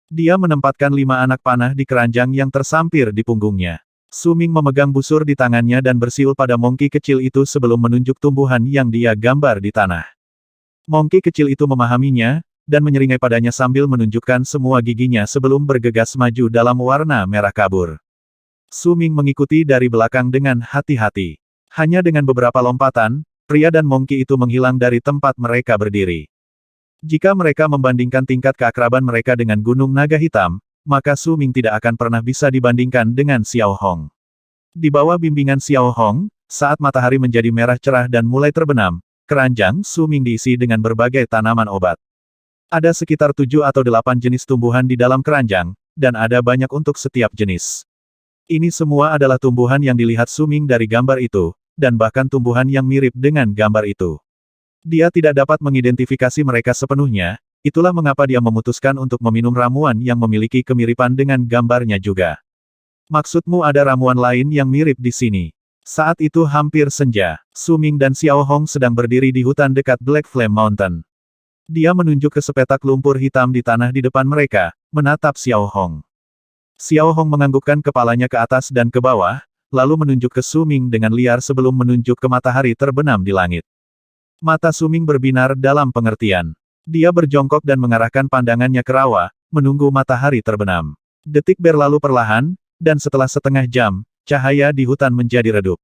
Dia menempatkan 5 anak panah di keranjang yang tersampir di punggungnya. Suming memegang busur di tangannya dan bersiul pada mongki kecil itu sebelum menunjuk tumbuhan yang dia gambar di tanah. Mongki kecil itu memahaminya, dan menyeringai padanya sambil menunjukkan semua giginya sebelum bergegas maju dalam warna merah kabur. Suming mengikuti dari belakang dengan hati-hati. Hanya dengan beberapa lompatan, pria dan mongki itu menghilang dari tempat mereka berdiri. Jika mereka membandingkan tingkat keakraban mereka dengan Gunung Naga Hitam, maka Su Ming tidak akan pernah bisa dibandingkan dengan Xiao Hong. Di bawah bimbingan Xiao Hong, saat matahari menjadi merah cerah dan mulai terbenam, keranjang Su Ming diisi dengan berbagai tanaman obat. Ada sekitar 7 atau 8 jenis tumbuhan di dalam keranjang, dan ada banyak untuk setiap jenis. Ini semua adalah tumbuhan yang dilihat Su Ming dari gambar itu, dan bahkan tumbuhan yang mirip dengan gambar itu. Dia tidak dapat mengidentifikasi mereka sepenuhnya, itulah mengapa dia memutuskan untuk meminum ramuan yang memiliki kemiripan dengan gambarnya juga. Maksudmu ada ramuan lain yang mirip di sini? Saat itu hampir senja, Su Ming dan Xiao Hong sedang berdiri di hutan dekat Black Flame Mountain. Dia menunjuk ke sepetak lumpur hitam di tanah di depan mereka, menatap Xiao Hong. Xiao Hong menganggukkan kepalanya ke atas dan ke bawah, lalu menunjuk ke Su Ming dengan liar sebelum menunjuk ke matahari terbenam di langit. Mata Su Ming berbinar dalam pengertian. Dia berjongkok dan mengarahkan pandangannya ke rawa, menunggu matahari terbenam. Detik berlalu perlahan, dan setelah setengah jam, cahaya di hutan menjadi redup.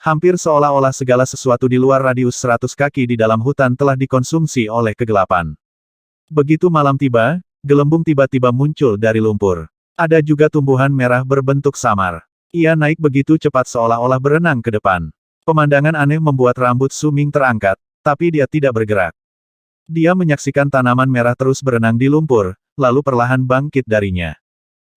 Hampir seolah-olah segala sesuatu di luar radius 100 kaki di dalam hutan telah dikonsumsi oleh kegelapan. Begitu malam tiba, gelembung tiba-tiba muncul dari lumpur. Ada juga tumbuhan merah berbentuk samar. Ia naik begitu cepat seolah-olah berenang ke depan. Pemandangan aneh membuat rambut Su Ming terangkat, tapi dia tidak bergerak. Dia menyaksikan tanaman merah terus berenang di lumpur, lalu perlahan bangkit darinya.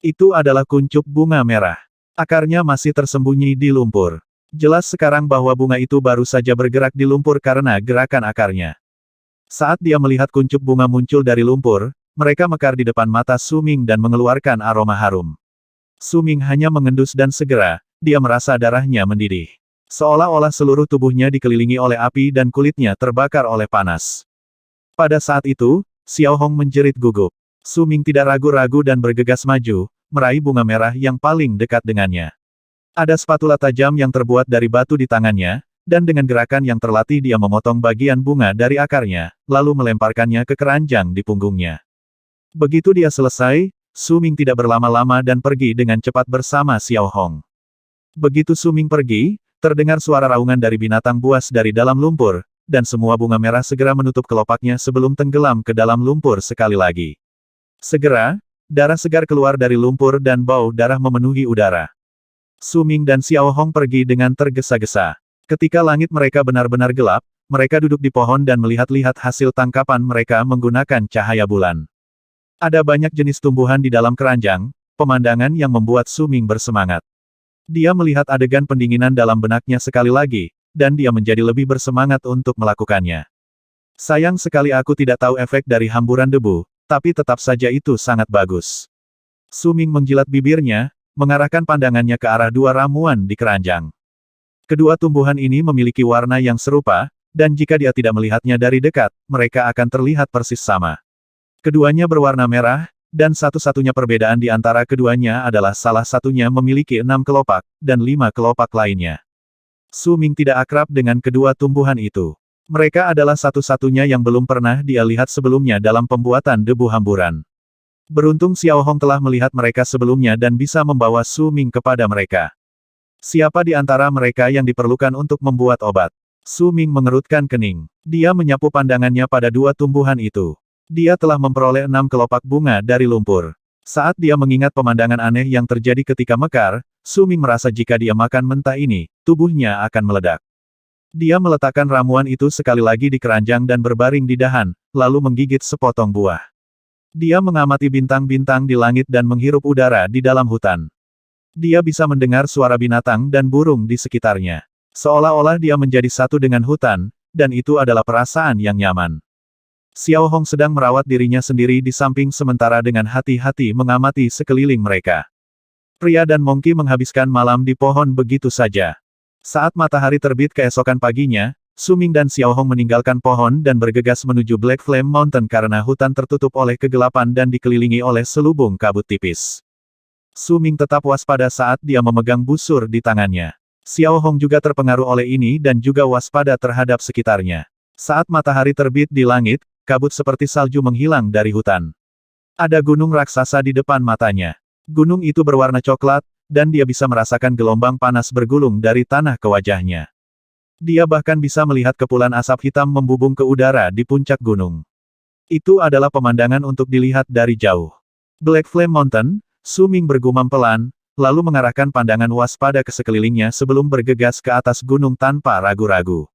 Itu adalah kuncup bunga merah. Akarnya masih tersembunyi di lumpur. Jelas sekarang bahwa bunga itu baru saja bergerak di lumpur karena gerakan akarnya. Saat dia melihat kuncup bunga muncul dari lumpur, mereka mekar di depan mata Su Ming dan mengeluarkan aroma harum. Su Ming hanya mengendus dan segera, dia merasa darahnya mendidih. Seolah-olah seluruh tubuhnya dikelilingi oleh api dan kulitnya terbakar oleh panas. Pada saat itu, Xiao Hong menjerit gugup. Su Ming tidak ragu-ragu dan bergegas maju, meraih bunga merah yang paling dekat dengannya. Ada spatula tajam yang terbuat dari batu di tangannya, dan dengan gerakan yang terlatih dia memotong bagian bunga dari akarnya, lalu melemparkannya ke keranjang di punggungnya. Begitu dia selesai, Su Ming tidak berlama-lama dan pergi dengan cepat bersama Xiao Hong. Begitu Su Ming pergi, terdengar suara raungan dari binatang buas dari dalam lumpur, dan semua bunga merah segera menutup kelopaknya sebelum tenggelam ke dalam lumpur sekali lagi. Segera, darah segar keluar dari lumpur dan bau darah memenuhi udara. Su Ming dan Xiao Hong pergi dengan tergesa-gesa. Ketika langit mereka benar-benar gelap, mereka duduk di pohon dan melihat-lihat hasil tangkapan mereka menggunakan cahaya bulan. Ada banyak jenis tumbuhan di dalam keranjang, pemandangan yang membuat Su Ming bersemangat. Dia melihat adegan pendinginan dalam benaknya sekali lagi, dan dia menjadi lebih bersemangat untuk melakukannya. Sayang sekali aku tidak tahu efek dari hamburan debu, tapi tetap saja itu sangat bagus. Su Ming menjilat bibirnya, mengarahkan pandangannya ke arah dua ramuan di keranjang. Kedua tumbuhan ini memiliki warna yang serupa, dan jika dia tidak melihatnya dari dekat, mereka akan terlihat persis sama. Keduanya berwarna merah, dan satu-satunya perbedaan di antara keduanya adalah salah satunya memiliki 6 kelopak, dan 5 kelopak lainnya. Su Ming tidak akrab dengan kedua tumbuhan itu. Mereka adalah satu-satunya yang belum pernah dia lihat sebelumnya dalam pembuatan debu hamburan. Beruntung Xiao Hong telah melihat mereka sebelumnya dan bisa membawa Su Ming kepada mereka. Siapa di antara mereka yang diperlukan untuk membuat obat? Su Ming mengerutkan kening. Dia menyapu pandangannya pada dua tumbuhan itu. Dia telah memperoleh 6 kelopak bunga dari lumpur. Saat dia mengingat pemandangan aneh yang terjadi ketika mekar, Su Ming merasa jika dia makan mentah ini, tubuhnya akan meledak. Dia meletakkan ramuan itu sekali lagi di keranjang dan berbaring di dahan, lalu menggigit sepotong buah. Dia mengamati bintang-bintang di langit dan menghirup udara di dalam hutan. Dia bisa mendengar suara binatang dan burung di sekitarnya. Seolah-olah dia menjadi satu dengan hutan, dan itu adalah perasaan yang nyaman. Xiao Hong sedang merawat dirinya sendiri di samping sementara dengan hati-hati mengamati sekeliling mereka. Pria dan Monkey menghabiskan malam di pohon begitu saja. Saat matahari terbit keesokan paginya, Su Ming dan Xiao Hong meninggalkan pohon dan bergegas menuju Black Flame Mountain karena hutan tertutup oleh kegelapan dan dikelilingi oleh selubung kabut tipis. Su Ming tetap waspada saat dia memegang busur di tangannya. Xiao Hong juga terpengaruh oleh ini dan juga waspada terhadap sekitarnya. Saat matahari terbit di langit, kabut seperti salju menghilang dari hutan. Ada gunung raksasa di depan matanya. Gunung itu berwarna coklat, dan dia bisa merasakan gelombang panas bergulung dari tanah ke wajahnya. Dia bahkan bisa melihat kepulan asap hitam membubung ke udara di puncak gunung. Itu adalah pemandangan untuk dilihat dari jauh. Black Flame Mountain, Su Ming bergumam pelan, lalu mengarahkan pandangan waspada ke sekelilingnya sebelum bergegas ke atas gunung tanpa ragu-ragu.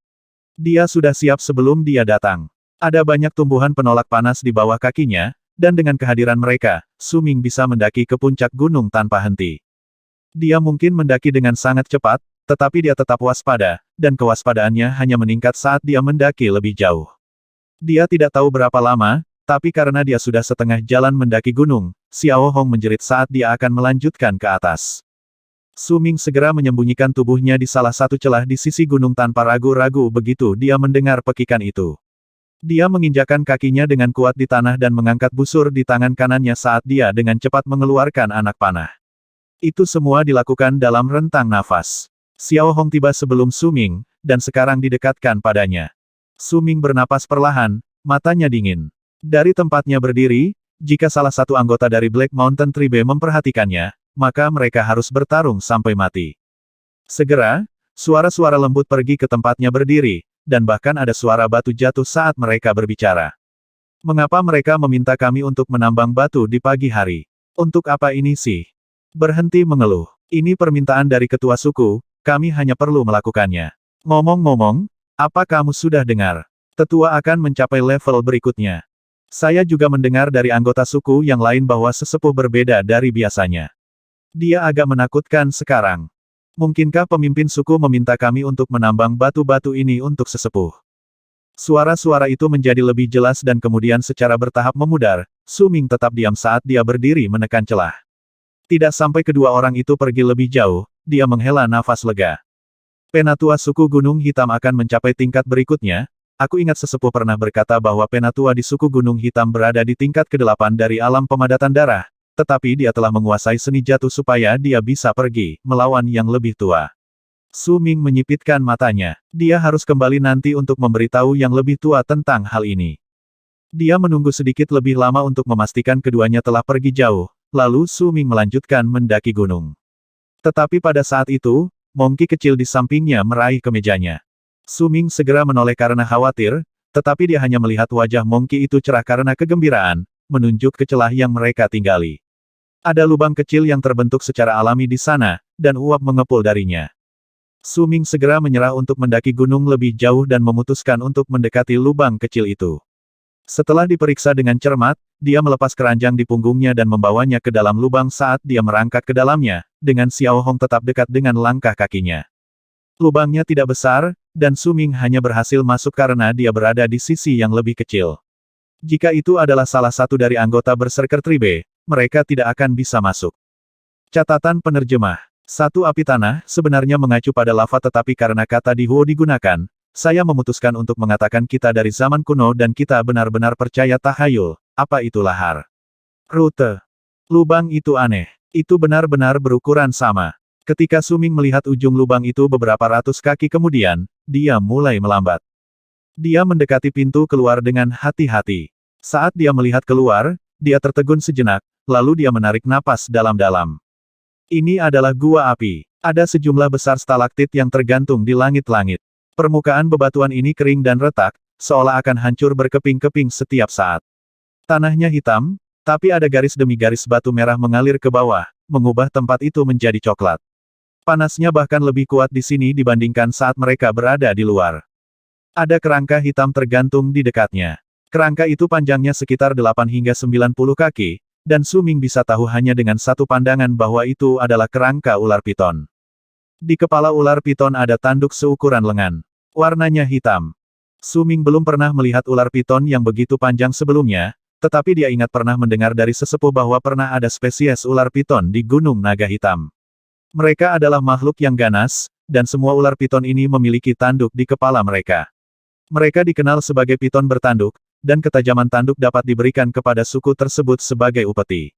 Dia sudah siap sebelum dia datang. Ada banyak tumbuhan penolak panas di bawah kakinya, dan dengan kehadiran mereka, Su Ming bisa mendaki ke puncak gunung tanpa henti. Dia mungkin mendaki dengan sangat cepat, tetapi dia tetap waspada, dan kewaspadaannya hanya meningkat saat dia mendaki lebih jauh. Dia tidak tahu berapa lama, tapi karena dia sudah setengah jalan mendaki gunung, Xiao Hong menjerit saat dia akan melanjutkan ke atas. Su Ming segera menyembunyikan tubuhnya di salah satu celah di sisi gunung tanpa ragu-ragu begitu dia mendengar pekikan itu. Dia menginjakkan kakinya dengan kuat di tanah dan mengangkat busur di tangan kanannya saat dia dengan cepat mengeluarkan anak panah. Itu semua dilakukan dalam rentang nafas. Xiao Hong tiba sebelum Su Ming, dan sekarang didekatkan padanya. Su Ming bernapas perlahan, matanya dingin. Dari tempatnya berdiri, jika salah satu anggota dari Black Mountain Tribe memperhatikannya, maka mereka harus bertarung sampai mati. Segera, suara-suara lembut pergi ke tempatnya berdiri, dan bahkan ada suara batu jatuh saat mereka berbicara. Mengapa mereka meminta kami untuk menambang batu di pagi hari? Untuk apa ini sih? Berhenti mengeluh. Ini permintaan dari ketua suku, kami hanya perlu melakukannya. Ngomong-ngomong, apa kamu sudah dengar? Tetua akan mencapai level berikutnya. Saya juga mendengar dari anggota suku yang lain bahwa sesepuh berbeda dari biasanya. Dia agak menakutkan sekarang. Mungkinkah pemimpin suku meminta kami untuk menambang batu-batu ini untuk sesepuh? Suara-suara itu menjadi lebih jelas dan kemudian secara bertahap memudar. Su Ming tetap diam saat dia berdiri menekan celah. Tidak sampai kedua orang itu pergi lebih jauh, dia menghela nafas lega. Penatua suku Gunung Hitam akan mencapai tingkat berikutnya. Aku ingat sesepuh pernah berkata bahwa penatua di suku Gunung Hitam berada di tingkat ke-8 dari alam pemadatan darah, tetapi dia telah menguasai seni jatuh supaya dia bisa pergi, melawan yang lebih tua. Su Ming menyipitkan matanya. Dia harus kembali nanti untuk memberitahu yang lebih tua tentang hal ini. Dia menunggu sedikit lebih lama untuk memastikan keduanya telah pergi jauh, lalu Su Ming melanjutkan mendaki gunung. Tetapi pada saat itu, Monkey kecil di sampingnya meraih kemejanya. Su Ming segera menoleh karena khawatir, tetapi dia hanya melihat wajah Monkey itu cerah karena kegembiraan, menunjuk ke celah yang mereka tinggali. Ada lubang kecil yang terbentuk secara alami di sana, dan uap mengepul darinya. Su Ming segera menyerah untuk mendaki gunung lebih jauh dan memutuskan untuk mendekati lubang kecil itu. Setelah diperiksa dengan cermat, dia melepas keranjang di punggungnya dan membawanya ke dalam lubang saat dia merangkak ke dalamnya, dengan Xiao Hong tetap dekat dengan langkah kakinya. Lubangnya tidak besar, dan Su Ming hanya berhasil masuk karena dia berada di sisi yang lebih kecil. Jika itu adalah salah satu dari anggota Berserker Tribe, mereka tidak akan bisa masuk. Catatan penerjemah. Satu api tanah sebenarnya mengacu pada lava tetapi karena kata di Huo digunakan, saya memutuskan untuk mengatakan kita dari zaman kuno dan kita benar-benar percaya tahayul. Apa itu lahar? Rute. Lubang itu aneh. Itu benar-benar berukuran sama. Ketika Su Ming melihat ujung lubang itu beberapa ratus kaki kemudian, dia mulai melambat. Dia mendekati pintu keluar dengan hati-hati. Saat dia melihat keluar, dia tertegun sejenak, lalu dia menarik napas dalam-dalam. Ini adalah gua api. Ada sejumlah besar stalaktit yang tergantung di langit-langit. Permukaan bebatuan ini kering dan retak, seolah akan hancur berkeping-keping setiap saat. Tanahnya hitam, tapi ada garis demi garis batu merah mengalir ke bawah, mengubah tempat itu menjadi coklat. Panasnya bahkan lebih kuat di sini dibandingkan saat mereka berada di luar. Ada kerangka hitam tergantung di dekatnya. Kerangka itu panjangnya sekitar 8 hingga 90 kaki, dan Su Ming bisa tahu hanya dengan satu pandangan bahwa itu adalah kerangka ular piton. Di kepala ular piton ada tanduk seukuran lengan. Warnanya hitam. Su Ming belum pernah melihat ular piton yang begitu panjang sebelumnya, tetapi dia ingat pernah mendengar dari sesepuh bahwa pernah ada spesies ular piton di Gunung Naga Hitam. Mereka adalah makhluk yang ganas, dan semua ular piton ini memiliki tanduk di kepala mereka. Mereka dikenal sebagai piton bertanduk, dan ketajaman tanduk dapat diberikan kepada suku tersebut sebagai upeti.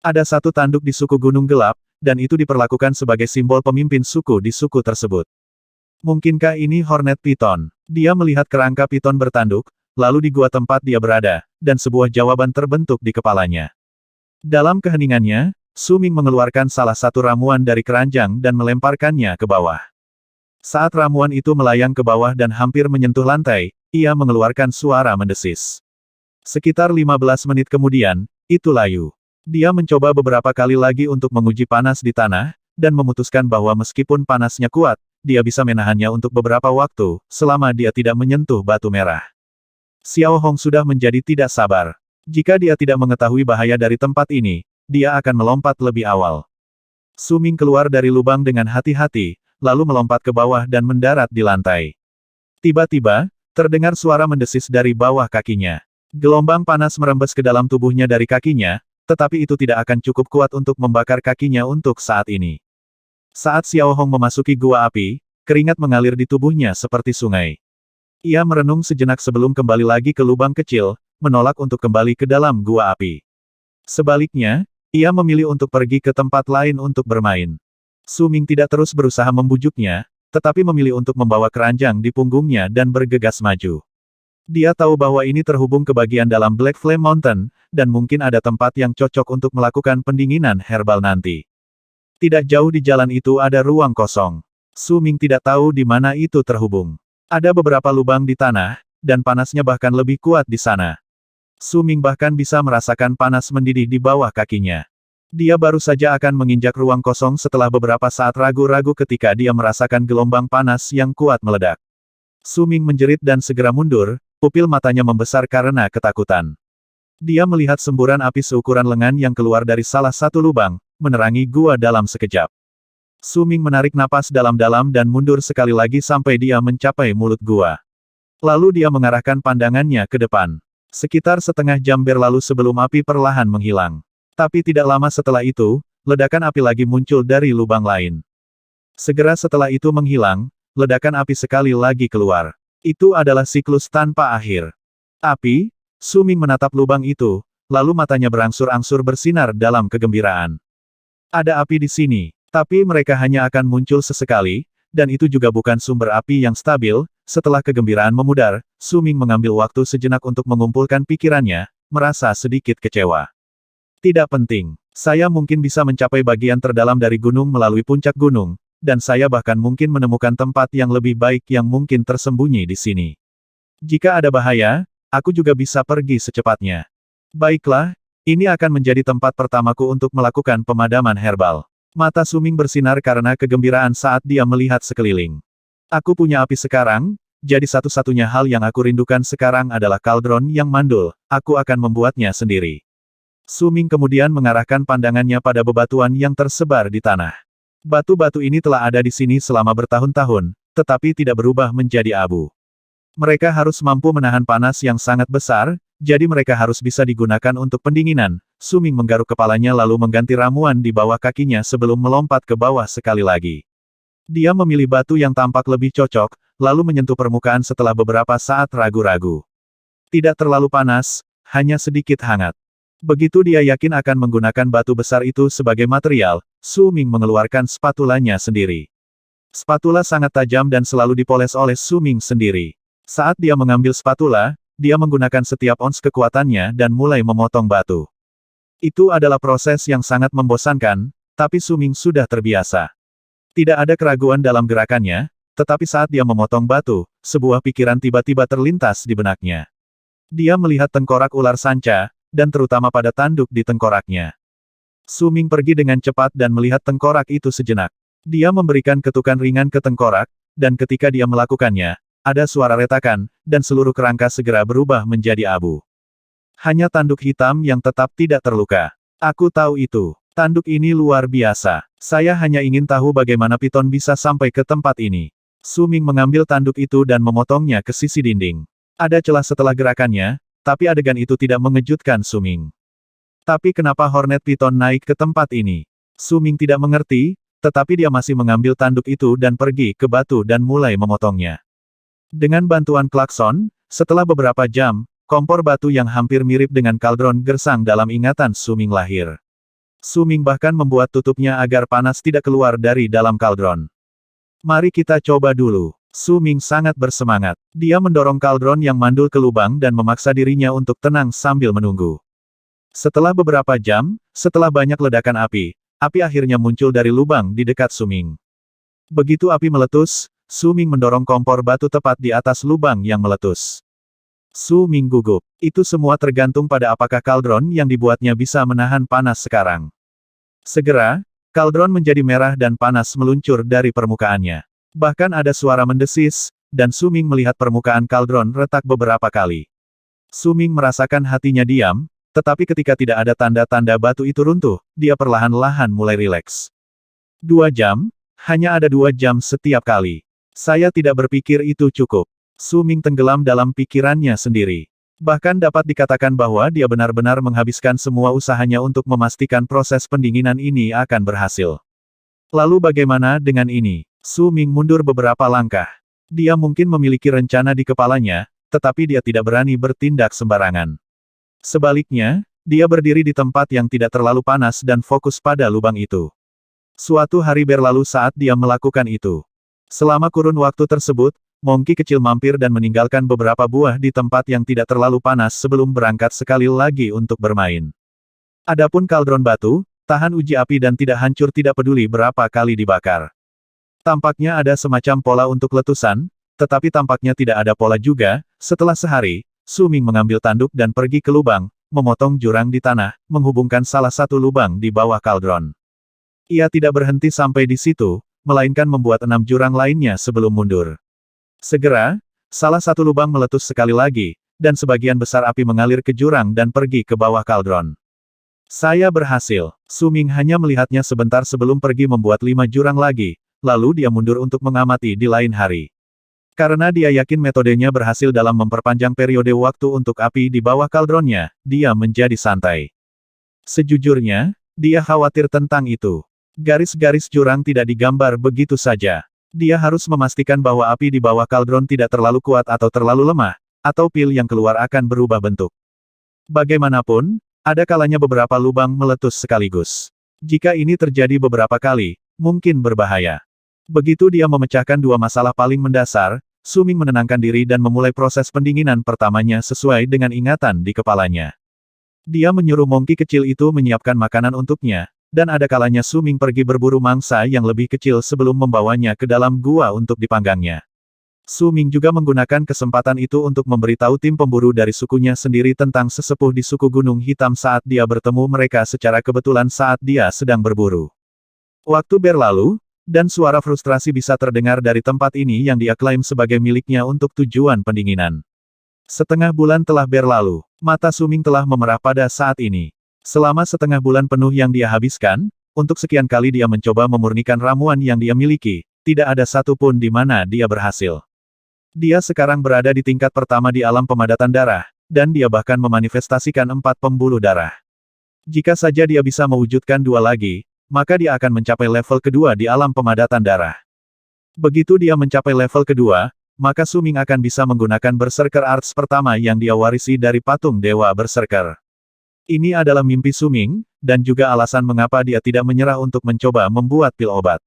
Ada satu tanduk di suku Gunung Gelap, dan itu diperlakukan sebagai simbol pemimpin suku di suku tersebut. Mungkinkah ini Hornet Piton? Dia melihat kerangka piton bertanduk, lalu di gua tempat dia berada, dan sebuah jawaban terbentuk di kepalanya. Dalam keheningannya, Su Ming mengeluarkan salah satu ramuan dari keranjang dan melemparkannya ke bawah. Saat ramuan itu melayang ke bawah dan hampir menyentuh lantai, ia mengeluarkan suara mendesis. Sekitar 15 menit kemudian, itu layu. Dia mencoba beberapa kali lagi untuk menguji panas di tanah, dan memutuskan bahwa meskipun panasnya kuat, dia bisa menahannya untuk beberapa waktu, selama dia tidak menyentuh batu merah. Xiao Hong sudah menjadi tidak sabar. Jika dia tidak mengetahui bahaya dari tempat ini, dia akan melompat lebih awal. Su Ming keluar dari lubang dengan hati-hati, lalu melompat ke bawah dan mendarat di lantai. Tiba-tiba, terdengar suara mendesis dari bawah kakinya. Gelombang panas merembes ke dalam tubuhnya dari kakinya, tetapi itu tidak akan cukup kuat untuk membakar kakinya untuk saat ini. Saat Xiao Hong memasuki gua api, keringat mengalir di tubuhnya seperti sungai. Ia merenung sejenak sebelum kembali lagi ke lubang kecil, menolak untuk kembali ke dalam gua api. Sebaliknya, ia memilih untuk pergi ke tempat lain untuk bermain. Su Ming tidak terus berusaha membujuknya, tetapi memilih untuk membawa keranjang di punggungnya dan bergegas maju. Dia tahu bahwa ini terhubung ke bagian dalam Black Flame Mountain, dan mungkin ada tempat yang cocok untuk melakukan pendinginan herbal nanti. Tidak jauh di jalan itu ada ruang kosong. Su Ming tidak tahu di mana itu terhubung. Ada beberapa lubang di tanah, dan panasnya bahkan lebih kuat di sana. Su Ming bahkan bisa merasakan panas mendidih di bawah kakinya. Dia baru saja akan menginjak ruang kosong setelah beberapa saat ragu-ragu ketika dia merasakan gelombang panas yang kuat meledak. Su Ming menjerit dan segera mundur, pupil matanya membesar karena ketakutan. Dia melihat semburan api seukuran lengan yang keluar dari salah satu lubang, menerangi gua dalam sekejap. Su Ming menarik napas dalam-dalam dan mundur sekali lagi sampai dia mencapai mulut gua. Lalu dia mengarahkan pandangannya ke depan. Sekitar setengah jam berlalu sebelum api perlahan menghilang. Tapi tidak lama setelah itu, ledakan api lagi muncul dari lubang lain. Segera setelah itu menghilang, ledakan api sekali lagi keluar. Itu adalah siklus tanpa akhir. Api, Su Ming menatap lubang itu, lalu matanya berangsur-angsur bersinar dalam kegembiraan. Ada api di sini, tapi mereka hanya akan muncul sesekali, dan itu juga bukan sumber api yang stabil. Setelah kegembiraan memudar, Su Ming mengambil waktu sejenak untuk mengumpulkan pikirannya, merasa sedikit kecewa. Tidak penting. Saya mungkin bisa mencapai bagian terdalam dari gunung melalui puncak gunung, dan saya bahkan mungkin menemukan tempat yang lebih baik yang mungkin tersembunyi di sini. Jika ada bahaya, aku juga bisa pergi secepatnya. Baiklah, ini akan menjadi tempat pertamaku untuk melakukan pemadaman herbal. Mata Su Ming bersinar karena kegembiraan saat dia melihat sekeliling. Aku punya api sekarang, jadi satu-satunya hal yang aku rindukan sekarang adalah kaldron yang mandul, aku akan membuatnya sendiri. Su Ming kemudian mengarahkan pandangannya pada bebatuan yang tersebar di tanah. Batu-batu ini telah ada di sini selama bertahun-tahun, tetapi tidak berubah menjadi abu. Mereka harus mampu menahan panas yang sangat besar, jadi mereka harus bisa digunakan untuk pendinginan. Su Ming menggaruk kepalanya lalu mengganti ramuan di bawah kakinya sebelum melompat ke bawah sekali lagi. Dia memilih batu yang tampak lebih cocok, lalu menyentuh permukaan setelah beberapa saat ragu-ragu. Tidak terlalu panas, hanya sedikit hangat. Begitu dia yakin akan menggunakan batu besar itu sebagai material, Su Ming mengeluarkan spatulanya sendiri. Spatula sangat tajam dan selalu dipoles oleh Su Ming sendiri. Saat dia mengambil spatula, dia menggunakan setiap ons kekuatannya dan mulai memotong batu. Itu adalah proses yang sangat membosankan, tapi Su Ming sudah terbiasa. Tidak ada keraguan dalam gerakannya, tetapi saat dia memotong batu, sebuah pikiran tiba-tiba terlintas di benaknya. Dia melihat tengkorak ular sanca, dan terutama pada tanduk di tengkoraknya. Su Ming pergi dengan cepat dan melihat tengkorak itu sejenak. Dia memberikan ketukan ringan ke tengkorak, dan ketika dia melakukannya, ada suara retakan, dan seluruh kerangka segera berubah menjadi abu. Hanya tanduk hitam yang tetap tidak terluka. Aku tahu itu. Tanduk ini luar biasa. Saya hanya ingin tahu bagaimana piton bisa sampai ke tempat ini. Su Ming mengambil tanduk itu dan memotongnya ke sisi dinding. Ada celah setelah gerakannya, tapi adegan itu tidak mengejutkan Su Ming. Tapi kenapa Hornet Piton naik ke tempat ini? Su Ming tidak mengerti, tetapi dia masih mengambil tanduk itu dan pergi ke batu dan mulai memotongnya. Dengan bantuan klakson, setelah beberapa jam, kompor batu yang hampir mirip dengan kaldron gersang dalam ingatan Su Ming lahir. Su Ming bahkan membuat tutupnya agar panas tidak keluar dari dalam kaldron. Mari kita coba dulu. Su Ming sangat bersemangat. Dia mendorong kaldron yang mandul ke lubang dan memaksa dirinya untuk tenang sambil menunggu. Setelah beberapa jam, setelah banyak ledakan api akhirnya muncul dari lubang di dekat Su Ming. Begitu api meletus, Su Ming mendorong kompor batu tepat di atas lubang yang meletus. Su Ming gugup. Itu semua tergantung pada apakah kaldron yang dibuatnya bisa menahan panas sekarang. Segera, kaldron menjadi merah dan panas meluncur dari permukaannya. Bahkan ada suara mendesis, dan Su Ming melihat permukaan kaldron retak beberapa kali. Su Ming merasakan hatinya diam, tetapi ketika tidak ada tanda-tanda batu itu runtuh, dia perlahan-lahan mulai rileks. 2 jam? Hanya ada 2 jam setiap kali. Saya tidak berpikir itu cukup. Su Ming tenggelam dalam pikirannya sendiri. Bahkan dapat dikatakan bahwa dia benar-benar menghabiskan semua usahanya untuk memastikan proses pendinginan ini akan berhasil. Lalu bagaimana dengan ini? Su Ming mundur beberapa langkah. Dia mungkin memiliki rencana di kepalanya, tetapi dia tidak berani bertindak sembarangan. Sebaliknya, dia berdiri di tempat yang tidak terlalu panas dan fokus pada lubang itu. Suatu hari berlalu saat dia melakukan itu. Selama kurun waktu tersebut, Monkey kecil mampir dan meninggalkan beberapa buah di tempat yang tidak terlalu panas sebelum berangkat sekali lagi untuk bermain. Adapun kaldron batu, tahan uji api dan tidak hancur tidak peduli berapa kali dibakar. Tampaknya ada semacam pola untuk letusan, tetapi tampaknya tidak ada pola juga. Setelah sehari, Su Ming mengambil tanduk dan pergi ke lubang, memotong jurang di tanah, menghubungkan salah satu lubang di bawah kaldron. Ia tidak berhenti sampai di situ, melainkan membuat 6 jurang lainnya sebelum mundur. Segera, salah satu lubang meletus sekali lagi, dan sebagian besar api mengalir ke jurang dan pergi ke bawah kaldron. Saya berhasil. Su Ming hanya melihatnya sebentar sebelum pergi membuat 5 jurang lagi, lalu dia mundur untuk mengamati di lain hari. Karena dia yakin metodenya berhasil dalam memperpanjang periode waktu untuk api di bawah kaldronnya, dia menjadi santai. Sejujurnya, dia khawatir tentang itu. Garis-garis jurang tidak digambar begitu saja. Dia harus memastikan bahwa api di bawah kaldron tidak terlalu kuat atau terlalu lemah, atau pil yang keluar akan berubah bentuk. Bagaimanapun, ada kalanya beberapa lubang meletus sekaligus. Jika ini terjadi beberapa kali, mungkin berbahaya. Begitu dia memecahkan 2 masalah paling mendasar, Su Ming menenangkan diri dan memulai proses pendinginan pertamanya sesuai dengan ingatan di kepalanya. Dia menyuruh Monkey kecil itu menyiapkan makanan untuknya, dan ada kalanya Su Ming pergi berburu mangsa yang lebih kecil sebelum membawanya ke dalam gua untuk dipanggangnya. Su Ming juga menggunakan kesempatan itu untuk memberitahu tim pemburu dari sukunya sendiri tentang sesepuh di suku Gunung Hitam saat dia bertemu mereka secara kebetulan saat dia sedang berburu. Waktu berlalu, dan suara frustrasi bisa terdengar dari tempat ini yang dia klaim sebagai miliknya untuk tujuan pendinginan. Setengah bulan telah berlalu, mata Su Ming telah memerah pada saat ini. Selama setengah bulan penuh yang dia habiskan, untuk sekian kali dia mencoba memurnikan ramuan yang dia miliki, tidak ada satu pun di mana dia berhasil. Dia sekarang berada di tingkat pertama di alam pemadatan darah, dan dia bahkan memanifestasikan 4 pembuluh darah. Jika saja dia bisa mewujudkan 2 lagi, maka dia akan mencapai level kedua di alam pemadatan darah. Begitu dia mencapai level kedua, maka Su Ming akan bisa menggunakan Berserker Arts pertama yang dia warisi dari patung Dewa Berserker. Ini adalah mimpi Su Ming, dan juga alasan mengapa dia tidak menyerah untuk mencoba membuat pil obat.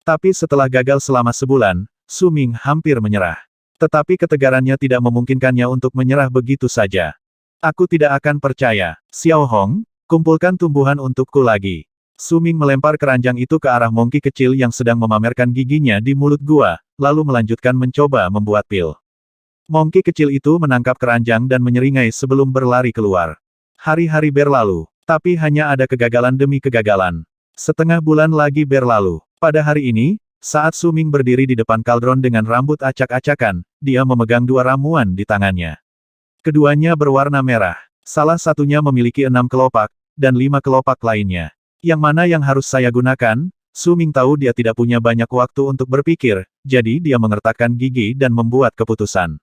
Tapi setelah gagal selama sebulan, Su Ming hampir menyerah. Tetapi ketegarannya tidak memungkinkannya untuk menyerah begitu saja. Aku tidak akan percaya. Xiao Hong, kumpulkan tumbuhan untukku lagi. Su Ming melempar keranjang itu ke arah Monkey kecil yang sedang memamerkan giginya di mulut gua, lalu melanjutkan mencoba membuat pil. Monkey kecil itu menangkap keranjang dan menyeringai sebelum berlari keluar. Hari-hari berlalu, tapi hanya ada kegagalan demi kegagalan. Setengah bulan lagi berlalu. Pada hari ini, saat Su Ming berdiri di depan kaldron dengan rambut acak-acakan, dia memegang 2 ramuan di tangannya. Keduanya berwarna merah. Salah satunya memiliki 6 kelopak, dan 5 kelopak lainnya. Yang mana yang harus saya gunakan? Su Ming tahu dia tidak punya banyak waktu untuk berpikir, jadi dia mengertakkan gigi dan membuat keputusan.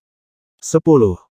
10.